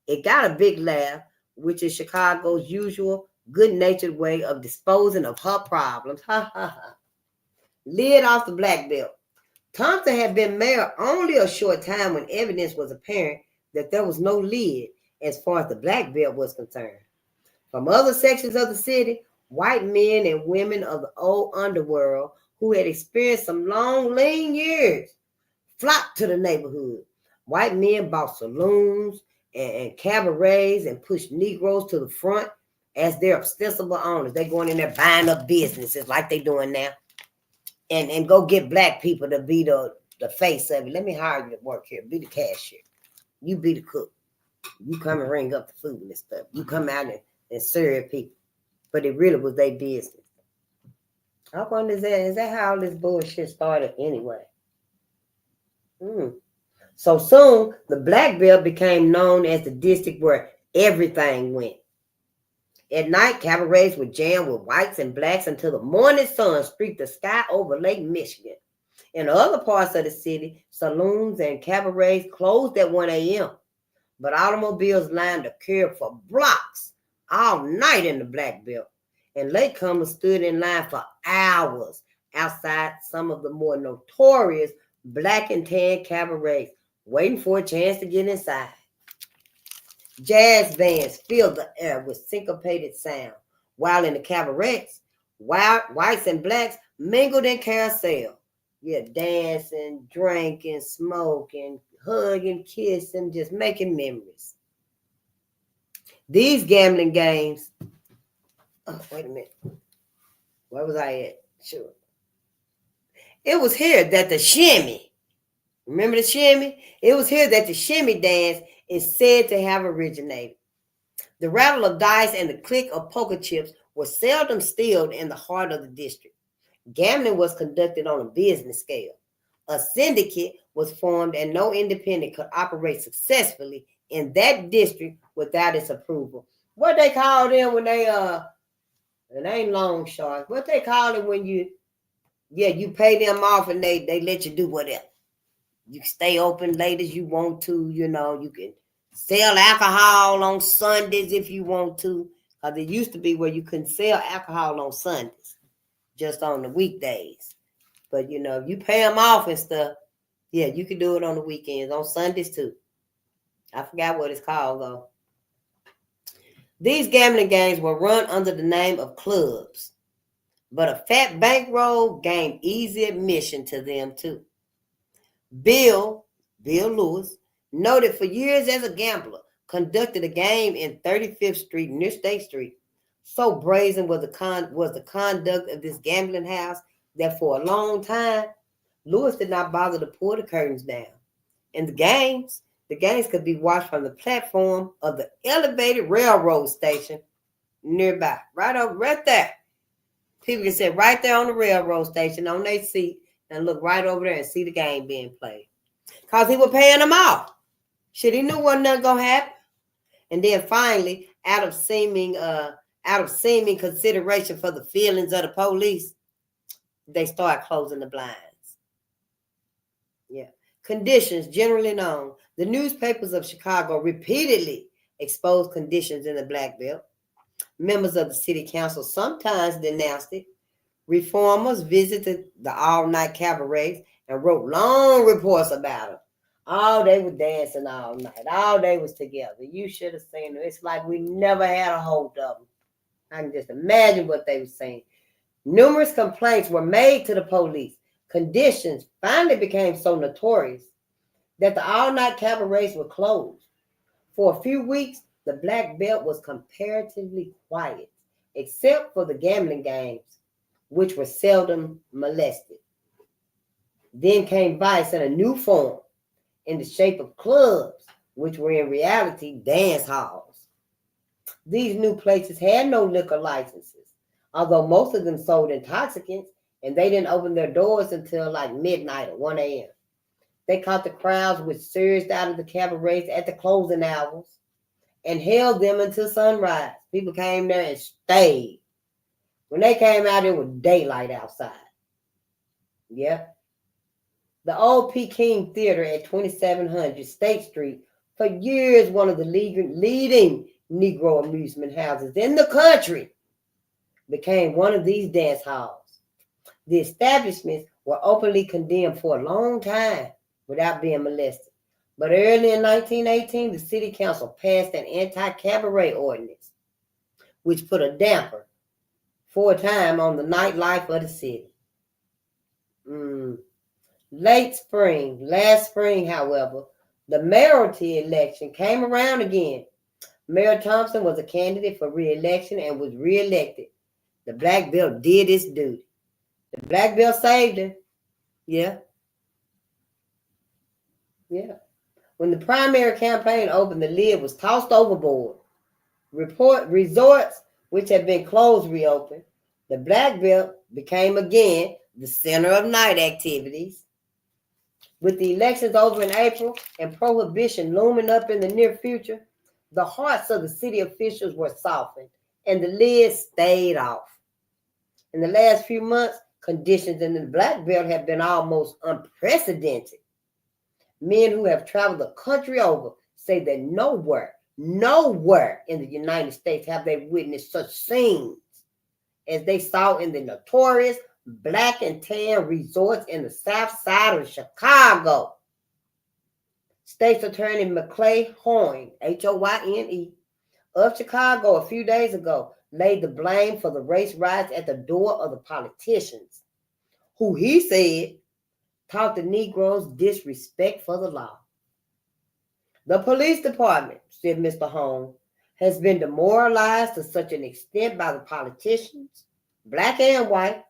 It got a big laugh, which is Chicago's usual good-natured way of disposing of her problems. Lid off the Black Belt. Thompson had been mayor only a short time when evidence was apparent that there was no lid as far as the Black Belt was concerned. From other sections of the city, white men and women of the old underworld who had experienced some long, lean years flocked to the neighborhood. White men bought saloons and cabarets and pushed Negroes to the front as their ostensible owners. They going in there buying up businesses like they doing now. And go get black people to be the face of it. Let me hire you to work here. Be the cashier. You be the cook. You come and ring up the food and stuff. You come out and serve people. But it really was their business. I wonder, is that how all this bullshit started anyway? So soon, the Black Belt became known as the district where everything went. At night, cabarets would jam with whites and blacks until the morning sun streaked the sky over Lake Michigan. In other parts of the city, saloons and cabarets closed at 1 a.m., but automobiles lined the curb for blocks all night in the Black Belt, and latecomers stood in line for hours outside some of the more notorious black and tan cabarets, waiting for a chance to get inside. Jazz bands filled the air with syncopated sound, while in the cabarets, whites and blacks mingled in carousel. Yeah, dancing, drinking, smoking, hugging, kissing, just making memories. These gambling games, oh, wait a minute. Where was I at? Sure. It was here that the shimmy, remember the shimmy? It was here that the shimmy dance is said to have originated. The rattle of dice and the click of poker chips were seldom stilled in the heart of the district. Gambling was conducted on a business scale. A syndicate was formed and no independent could operate successfully in that district without its approval. What they call them when they it ain't long sharks. What they call it when you pay them off and they let you do whatever. You can stay open late as you want to, you can sell alcohol on Sundays if you want to. Because it used to be where you couldn't sell alcohol on Sundays, just on the weekdays. But, if you pay them off and stuff, yeah, you can do it on the weekends, on Sundays too. I forgot what it's called, though. These gambling games were run under the name of clubs, but a fat bankroll gained easy admission to them too. Bill Lewis, noted for years as a gambler, conducted a game in 35th Street near State Street. So brazen was the conduct of this gambling house that for a long time, Lewis did not bother to pull the curtains down. And the games could be watched from the platform of the elevated railroad station nearby, right there. People can sit right there on the railroad station on their seat and look right over there and see the game being played. Because he was paying them off. Shit, he knew wasn't nothing gonna happen. And then finally, out of seeming consideration for the feelings of the police, they start closing the blinds. Yeah. Conditions generally known. The newspapers of Chicago repeatedly exposed conditions in the Black Belt. Members of the city council sometimes denounced it. Reformers visited the all-night cabarets and wrote long reports about them. Oh, they were dancing all night. Oh, they was together. You should have seen them. It's like we never had a hold of them. I can just imagine what they were saying. Numerous complaints were made to the police. Conditions finally became so notorious that the all-night cabarets were closed. For a few weeks, the Black Belt was comparatively quiet, except for the gambling games, which were seldom molested. Then came vice in a new form, in the shape of clubs, which were in reality dance halls. These new places had no liquor licenses, although most of them sold intoxicants, and they didn't open their doors until like midnight or 1 a.m. They caught the crowds which surged out of the cabarets at the closing hours and held them until sunrise. People came there and stayed. When they came out, it was daylight outside. Yep. The old Peking Theater at 2700 State Street, for years one of the leading Negro amusement houses in the country, became one of these dance halls. The establishments were openly condemned for a long time without being molested. But early in 1918, the city council passed an anti-cabaret ordinance, which put a damper for a time on the nightlife of the city. Last spring, however, the mayoralty election came around again. Mayor Thompson was a candidate for re-election and was re-elected. The Black Belt did its duty. The Black Belt saved him. Yeah. When the primary campaign opened, the lid was tossed overboard. Resorts which had been closed reopened. The Black Belt became again the center of night activities. With the elections over in April and prohibition looming up in the near future, the hearts of the city officials were softened and the lid stayed off. In the last few months, conditions in the Black Belt have been almost unprecedented. Men who have traveled the country over say that nowhere in the United States have they witnessed such scenes as they saw in the notorious Black and Tan resorts in the South Side of Chicago. State's Attorney McClay Hoyne, Hoyne, of Chicago a few days ago laid the blame for the race riots at the door of the politicians, who he said taught the Negroes disrespect for the law. The police department, said Mr. Hoyne, has been demoralized to such an extent by the politicians, Black and white,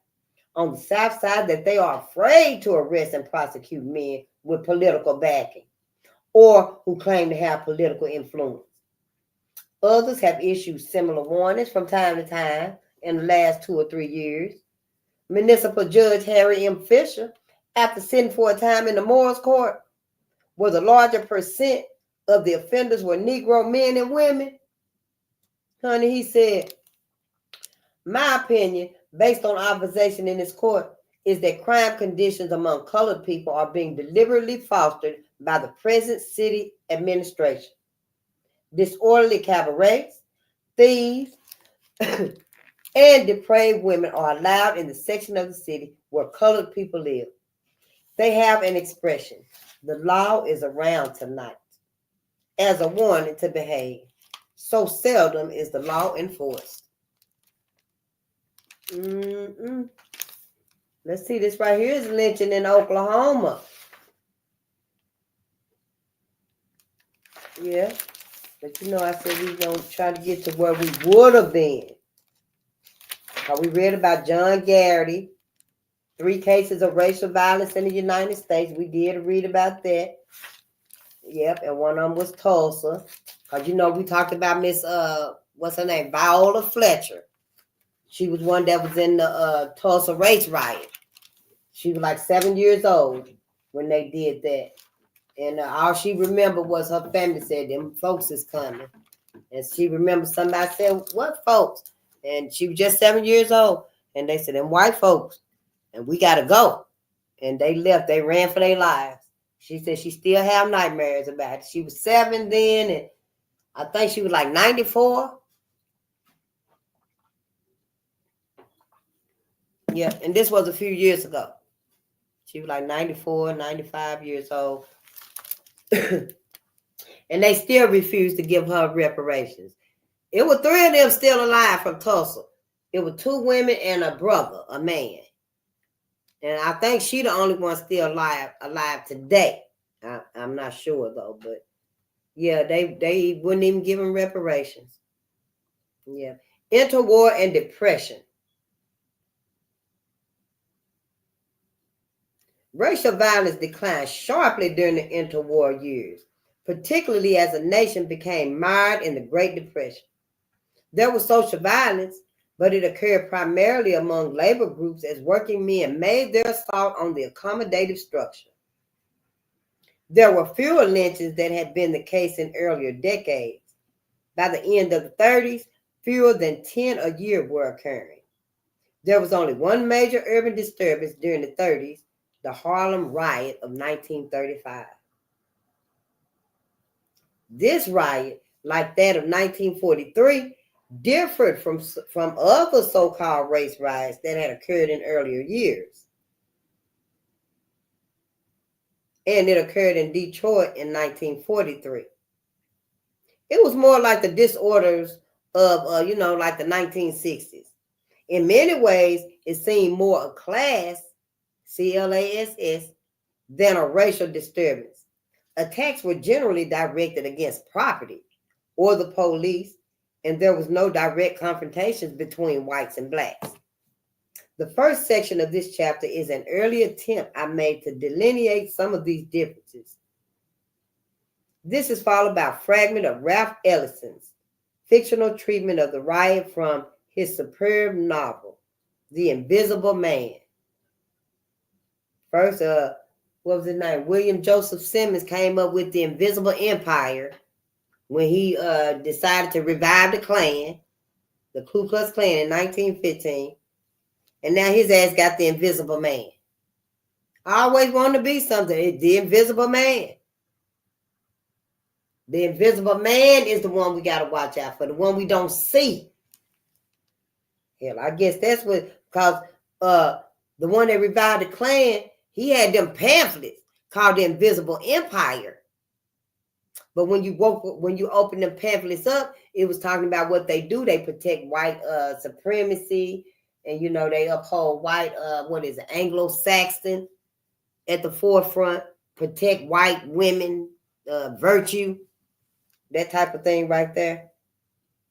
on the South Side that they are afraid to arrest and prosecute men with political backing or who claim to have political influence. Others have issued similar warnings from time to time in the last 2 or 3 years. Municipal Judge Harry M. Fisher, after sitting for a time in the Morris Court, where the larger percent of the offenders were Negro men and women, honey, he said, my opinion, based on observation in this court, is that crime conditions among colored people are being deliberately fostered by the present city administration. Disorderly cabarets, thieves, and depraved women are allowed in the section of the city where colored people live. They have an expression, the law is around tonight, as a warning to behave. So seldom is the law enforced. Let's see, this right here is lynching in Oklahoma. Yeah, but you know, I said we gonna try to get to where we would have been. How we read about John Garrity, 3 cases of racial violence in the United States. We did read about that. Yep, and one of them was Tulsa. Because, you know, we talked about Miss, what's her name? Viola Fletcher. She was one that was in the Tulsa race riot. She was like 7 years old when they did that. And all she remembered was her family said, them folks is coming. And she remembered somebody said, what folks? And she was just 7 years old. And they said, them white folks. And we got to go. And they left. They ran for their lives. She said she still have nightmares about it. She was 7 then. And I think she was like 94. Yeah. And this was a few years ago. She was like 94, 95 years old. And they still refused to give her reparations. It was 3 of them still alive from Tulsa. It was 2 women and a brother, a man. And I think she the only one still alive today. I'm not sure though, but yeah, they wouldn't even give them reparations. Yeah. Interwar and depression. Racial violence declined sharply during the interwar years, particularly as the nation became mired in the Great Depression. There was social violence, but it occurred primarily among labor groups as working men made their assault on the accommodative structure. There were fewer lynchings than had been the case in earlier decades. By the end of the 30s, fewer than 10 a year were occurring. There was only one major urban disturbance during the 30s, the Harlem Riot of 1935. This riot, like that of 1943, differed from other so-called race riots that had occurred in earlier years. And it occurred in Detroit in 1943. It was more like the disorders of, like the 1960s. In many ways, it seemed more a class, CLASS, than a racial disturbance. Attacks were generally directed against property or the police, and there was no direct confrontations between whites and blacks. The first section of this chapter is an early attempt I made to delineate some of these differences. This is followed by a fragment of Ralph Ellison's fictional treatment of the riot from his superb novel, The Invisible Man. First, what was his name? William Joseph Simmons came up with the Invisible Empire when he decided to revive the Klan. the Ku Klux Klan in 1915, and now his ass got the Invisible Man. I always wanted to be something. The Invisible Man. The Invisible Man is the one we got to watch out for, the one we don't see. Hell, I guess that's what, because the one that revived the Klan, he had them pamphlets called the Invisible Empire. But when you open them pamphlets up, it was talking about what they do. They protect white supremacy, and they uphold white Anglo-Saxon at the forefront, protect white women, virtue, that type of thing right there.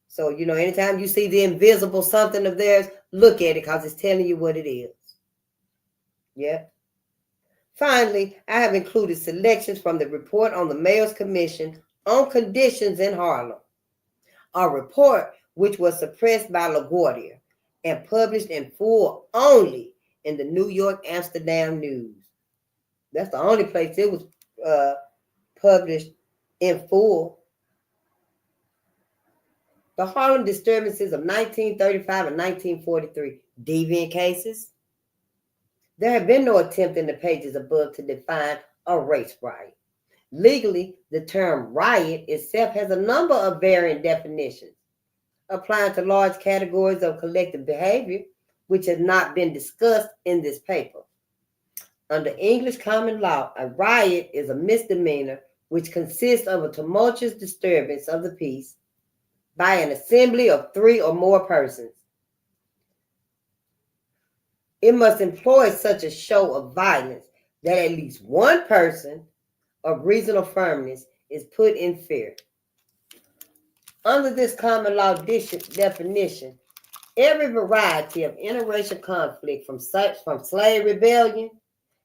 So anytime you see the invisible something of theirs, look at it, because it's telling you what it is. Yeah. Finally, I have included selections from the report on the Mayor's Commission on Conditions in Harlem, a report which was suppressed by LaGuardia and published in full only in the New York Amsterdam News. That's the only place it was published in full. The Harlem disturbances of 1935 and 1943, deviant cases. There had been no attempt in the pages above to define a race riot. Legally, the term riot itself has a number of varying definitions, applying to large categories of collective behavior, which has not been discussed in this paper. Under English common law, a riot is a misdemeanor which consists of a tumultuous disturbance of the peace by an assembly of 3 or more persons. It must employ such a show of violence that at least one person of reasonable firmness is put in fear. Under this common law definition, every variety of interracial conflict, from slave rebellion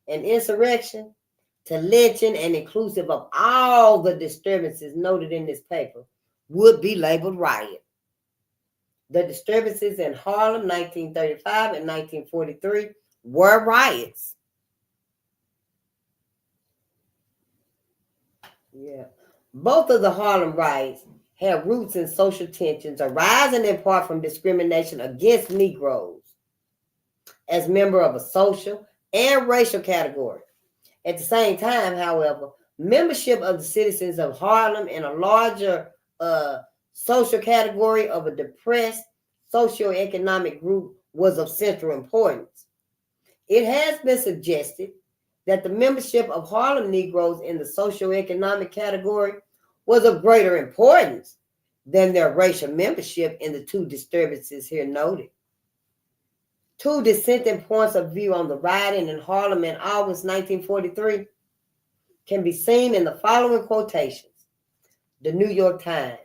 and insurrection to lynching, and inclusive of all the disturbances noted in this paper, would be labeled riot. The disturbances in Harlem, 1935 and 1943, were riots. Yeah. Both of the Harlem riots had roots in social tensions arising in part from discrimination against Negroes as member of a social and racial category. At the same time, however, membership of the citizens of Harlem in a larger social category of a depressed socioeconomic group was of central importance. It has been suggested that the membership of Harlem Negroes in the socioeconomic category was of greater importance than their racial membership in the 2 disturbances here noted. 2 dissenting points of view on the rioting in Harlem in August 1943 can be seen in the following quotations. The New York Times,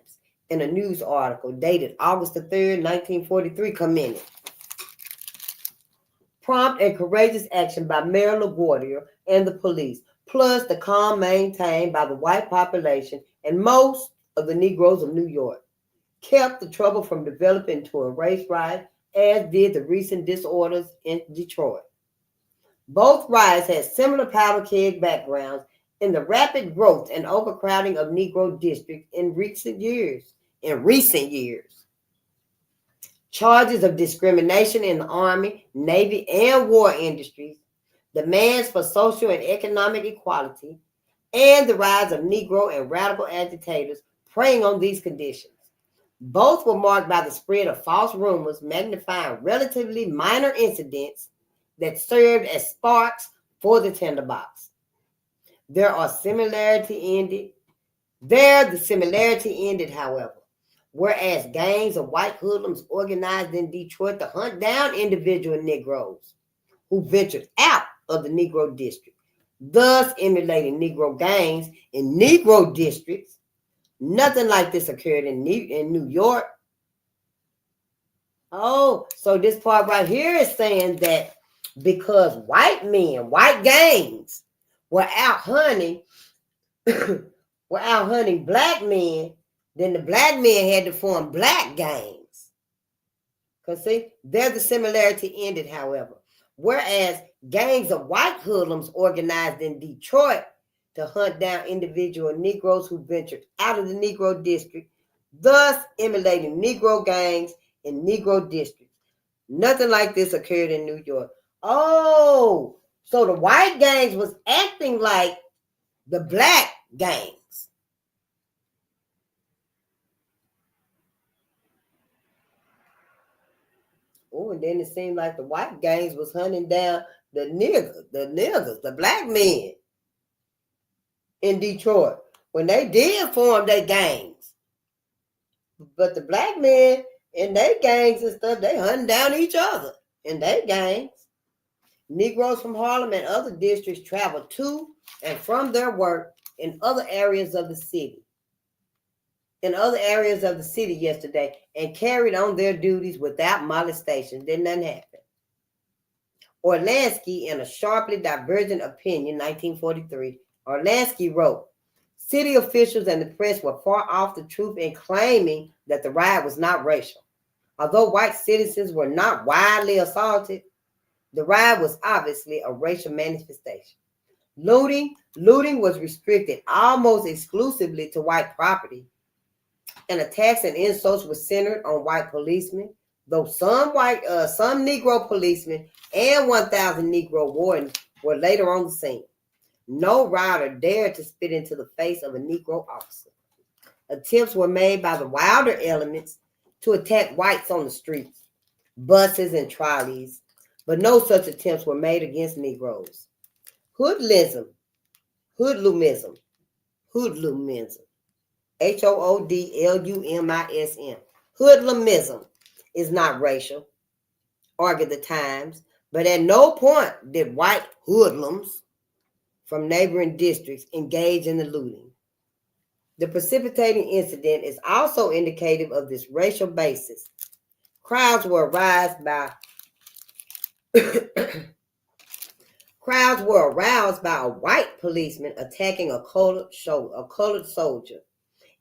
in a news article dated August 3rd, 1943, commented, "Prompt and courageous action by Mayor LaGuardia and the police, plus the calm maintained by the white population and most of the Negroes of New York, kept the trouble from developing into a race riot, as did the recent disorders in Detroit. Both riots had similar powder keg backgrounds in the rapid growth and overcrowding of Negro districts in recent years. Charges of discrimination in the Army, Navy, and war industries, demands for social and economic equality, and the rise of Negro and radical agitators preying on these conditions. Both were marked by the spread of false rumors, magnifying relatively minor incidents that served as sparks for the tinderbox. The similarity ended, however, whereas gangs of white hoodlums organized in Detroit to hunt down individual Negroes who ventured out of the Negro district, thus emulating Negro gangs in Negro districts. Nothing like this occurred in New York. Oh, so this part right here is saying that because white gangs were out hunting black men, then the black men had to form black gangs. Because see, there the similarity ended, however. Whereas gangs of white hoodlums organized in Detroit to hunt down individual Negroes who ventured out of the Negro district, thus emulating Negro gangs in Negro districts. Nothing like this occurred in New York. Oh, so the white gangs was acting like the black gangs. Oh, and then it seemed like the white gangs was hunting down the niggas, the black men in Detroit when they did form their gangs. But the black men in their gangs and stuff, they hunting down each other in their gangs. Negroes from Harlem and other districts traveled to and from their work in other areas of the city. Yesterday and carried on their duties without molestation. Didn't nothing happen. Orlansky, in a sharply divergent opinion, 1943, Orlansky wrote, city officials and the press were far off the truth in claiming that the riot was not racial. Although white citizens were not widely assaulted, the riot was obviously a racial manifestation. Looting was restricted almost exclusively to white property, and attacks and insults were centered on white policemen, though some Negro policemen and 1,000 Negro wardens were later on the scene. No rioter dared to spit into the face of a Negro officer. Attempts were made by the wilder elements to attack whites on the streets, buses, and trolleys, but no such attempts were made against Negroes. Hoodlumism, Hoodlumism, Hoodlumism is not racial, argued the Times, but at no point did white hoodlums from neighboring districts engage in the looting. The precipitating incident is also indicative of this racial basis. Crowds were aroused by a white policeman attacking a colored soldier.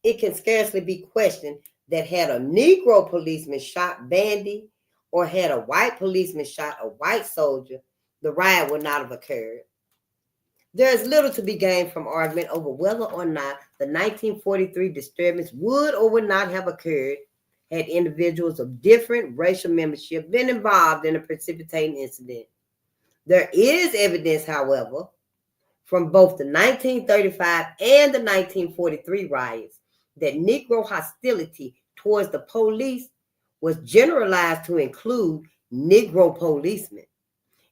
It can scarcely be questioned that had a Negro policeman shot Bandy or had a white policeman shot a white soldier, the riot would not have occurred. There is little to be gained from argument over whether or not the 1943 disturbance would or would not have occurred had individuals of different racial membership been involved in a precipitating incident. There is evidence, however, from both the 1935 and the 1943 riots that Negro hostility towards the police was generalized to include Negro policemen.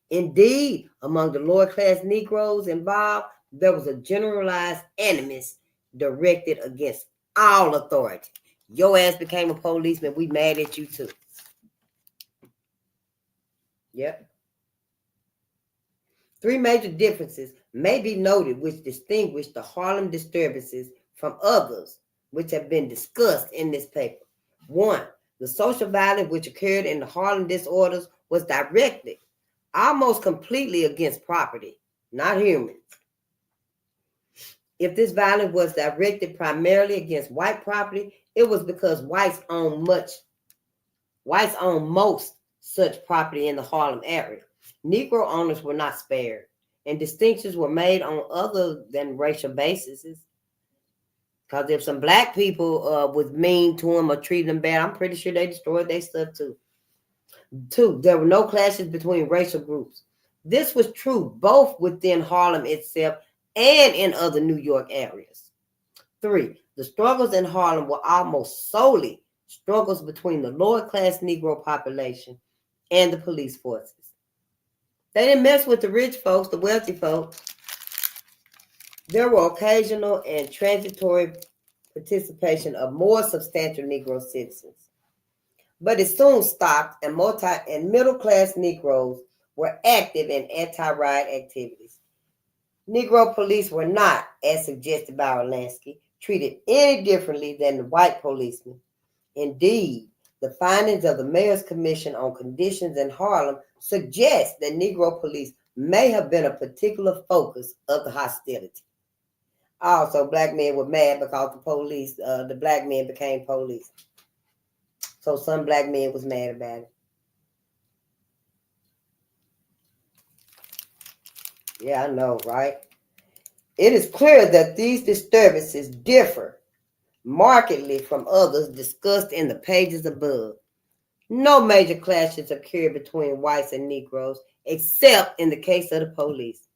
Indeed, among the lower class Negroes involved, there was a generalized animus directed against all authority. Your ass became a policeman, we mad at you too. Yep. Three major differences may be noted which distinguish the Harlem disturbances from others which have been discussed in this paper. One, the social violence which occurred in the Harlem disorders was directed almost completely against property, not humans. If this violence was directed primarily against white property, it was because whites own most such property in the Harlem area. Negro owners were not spared, and distinctions were made on other than racial bases. Because if some black people was mean to them or treated them bad, I'm pretty sure they destroyed their stuff too. Two, there were no clashes between racial groups. This was true both within Harlem itself and in other New York areas. Three, the struggles in Harlem were almost solely struggles between the lower class Negro population and the police forces. They didn't mess with the rich folks, the wealthy folks. There were occasional and transitory participation of more substantial Negro citizens. But it soon stopped, and middle-class Negroes were active in anti-riot activities. Negro police were not, as suggested by Orlansky, treated any differently than the white policemen. Indeed, the findings of the Mayor's Commission on Conditions in Harlem suggest that Negro police may have been a particular focus of the hostility. Also, black men were mad because the black men became police. So some black men was mad about it. Yeah, I know, right? It is clear that these disturbances differ markedly from others discussed in the pages above. No major clashes occurred between whites and Negroes, except in the case of the police.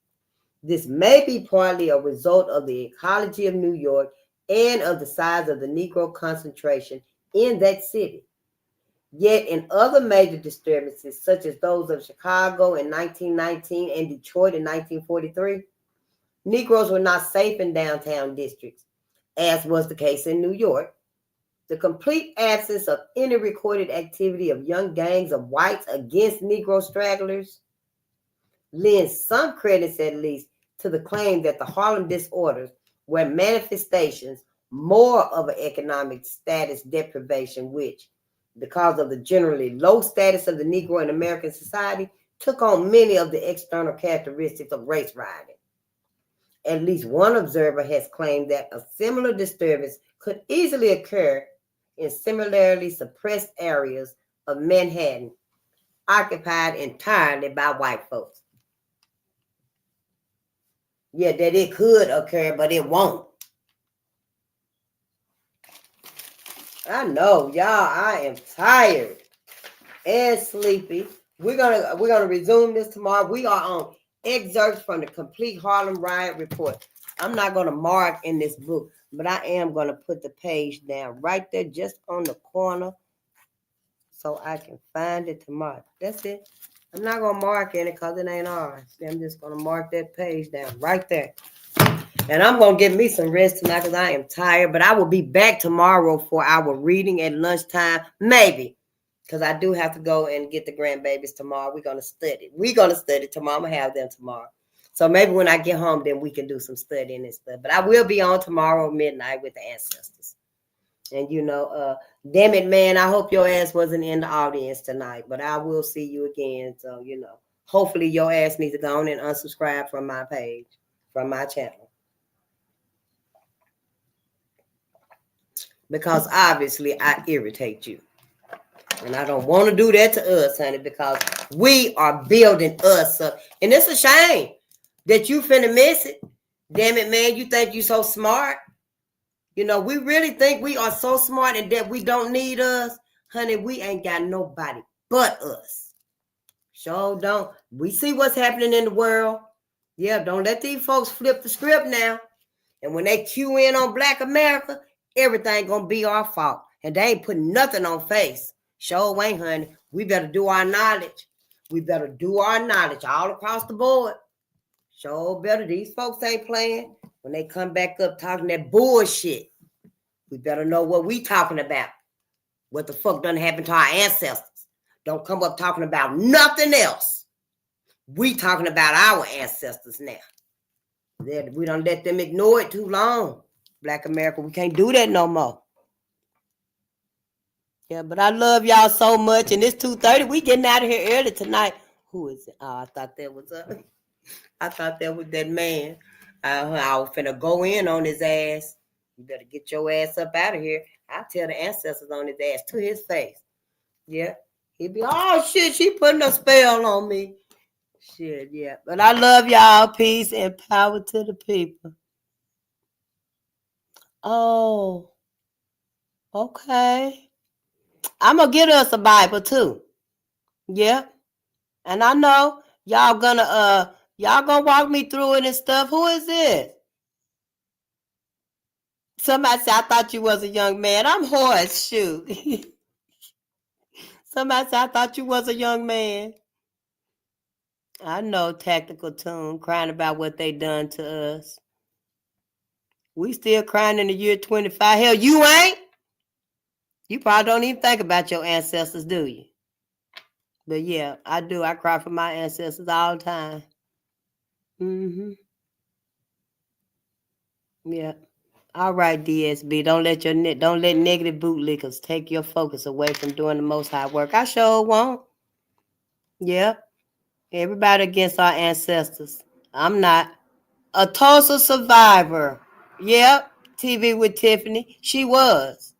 This may be partly a result of the ecology of New York and of the size of the Negro concentration in that city. Yet in other major disturbances, such as those of Chicago in 1919 and Detroit in 1943, Negroes were not safe in downtown districts, as was the case in New York. The complete absence of any recorded activity of young gangs of whites against Negro stragglers lends some credence, at least, to the claim that the Harlem disorders were manifestations more of an economic status deprivation, which, because of the generally low status of the Negro in American society, took on many of the external characteristics of race rioting. At least one observer has claimed that a similar disturbance could easily occur in similarly suppressed areas of Manhattan, occupied entirely by white folks. Yeah, that it could occur, but it won't. I know, y'all, I am tired and sleepy. We're gonna resume this tomorrow. We are on excerpts from the complete Harlem Riot Report. I'm not gonna mark in this book, but I am gonna put the page down right there, just on the corner, so I can find it tomorrow. That's it. I'm not gonna mark in it because it ain't ours. I'm just gonna mark that page down right there. And I'm going to get me some rest tonight because I am tired. But I will be back tomorrow for our reading at lunchtime. Maybe. Because I do have to go and get the grandbabies tomorrow. We're going to study. We're going to study tomorrow. I'm going to have them tomorrow. So maybe when I get home, then we can do some studying and stuff. But I will be on tomorrow midnight with the ancestors. And, damn it, man, I hope your ass wasn't in the audience tonight. But I will see you again. So, hopefully your ass needs to go on and unsubscribe from my page, from my channel. Because obviously I irritate you. And I don't want to do that to us, honey, because we are building us up. And it's a shame that you finna miss it. Damn it, man, you think you so smart? We really think we are so smart and that we don't need us. Honey, we ain't got nobody but us. Sure don't. We see what's happening in the world. Yeah, don't let these folks flip the script now. And when they cue in on Black America, everything gonna be our fault. And they ain't putting nothing on face. Sure ain't, honey. We better do our knowledge. We better do our knowledge all across the board. Sure better. These folks ain't playing. When they come back up talking that bullshit, we better know what we talking about. What the fuck done happened to our ancestors. Don't come up talking about nothing else. We talking about our ancestors now. We don't let them ignore it too long. Black America, we can't do that no more. Yeah, but I love y'all so much. And it's 2:30. We getting out of here early tonight. Who is it? Oh, I thought that was that man. I was finna go in on his ass. You better get your ass up out of here. I'll tell the ancestors on his ass to his face. Yeah. He'd be, oh shit, she putting a spell on me. Shit, yeah. But I love y'all. Peace and power to the people. Oh, okay. I'm gonna get us a Bible too. Yeah. And I know y'all gonna walk me through it and stuff. Who is this? Somebody said I thought you was a young man. I'm Horace. Shoot. Somebody said I thought you was a young man. I know Tactical Tune crying about what they done to us. We still crying in the year 25. Hell, you ain't. You probably don't even think about your ancestors, do you? But yeah, I do. I cry for my ancestors all the time. Mm-hmm. Yeah. All right, DSB. Don't let negative bootlickers take your focus away from doing the Most High work. I sure won't. Yep. Everybody against our ancestors. I'm not. A Tulsa survivor. Yep. TV with Tiffany. She was.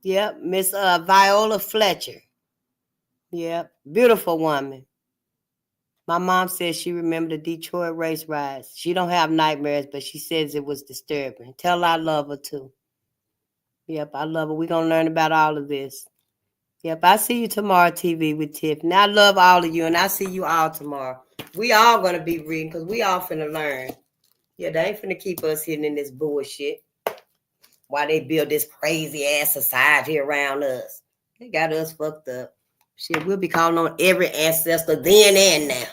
Yep. Miss Viola Fletcher. Yep. Beautiful woman. My mom says she remembered the Detroit race riots. She don't have nightmares, but she says it was disturbing. Tell her I love her too. Yep, I love her. We're going to learn about all of this. Yep, I see you tomorrow, TV with Tiffany. I love all of you, and I see you all tomorrow. We all gonna be reading because we all finna learn. Yeah, they ain't finna keep us hidden in this bullshit. Why they build this crazy ass society around us? They got us fucked up. Shit, we'll be calling on every ancestor then and now.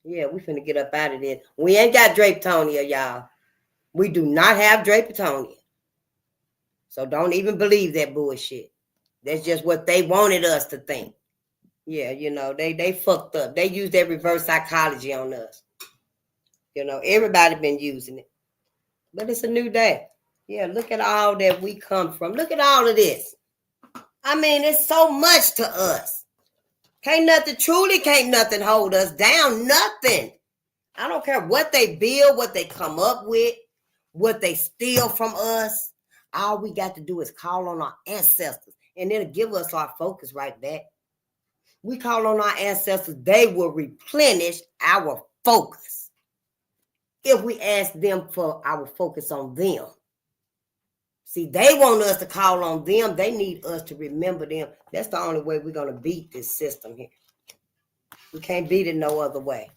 Yeah, we finna get up out of this. We ain't got Drapetonia, y'all. We do not have Drapetonia. So don't even believe that bullshit. That's just what they wanted us to think. Yeah, you know, they fucked up. They used that reverse psychology on us. You know, everybody been using it. But it's a new day. Yeah, look at all that we come from. Look at all of this. I mean, it's so much to us. Can't nothing hold us down. Nothing. I don't care what they build, what they come up with, what they steal from us. All we got to do is call on our ancestors, and it'll give us our focus right back. We call on our ancestors, they will replenish our focus. If we ask them for our focus on them. See, they want us to call on them. They need us to remember them. That's the only way we're going to beat this system here. We can't beat it no other way.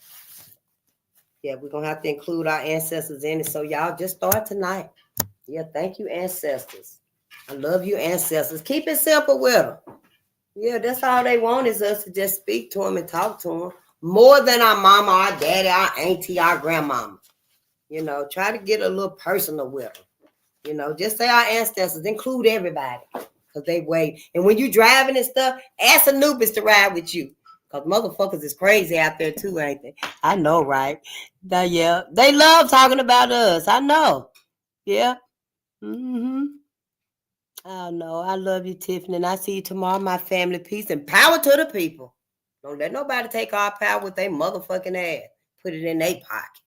Yeah, we're going to have to include our ancestors in it. So y'all just start tonight. Yeah, thank you, ancestors. I love you, ancestors. Keep it simple with them. Yeah, that's all they want is us to just speak to them and talk to them. More than our mama, our daddy, our auntie, our grandmama. You know, try to get a little personal with them. You know, just say our ancestors. Include everybody. Because they wait. And when you driving and stuff, ask Anubis to ride with you. Because motherfuckers is crazy out there too, ain't they? I know, right? Yeah. They love talking about us. I know. Yeah. Mm-hmm. I know. I love you, Tiffany. And I see you tomorrow, my family. Peace and power to the people. Don't let nobody take our power with their motherfucking ass. Put it in their pocket.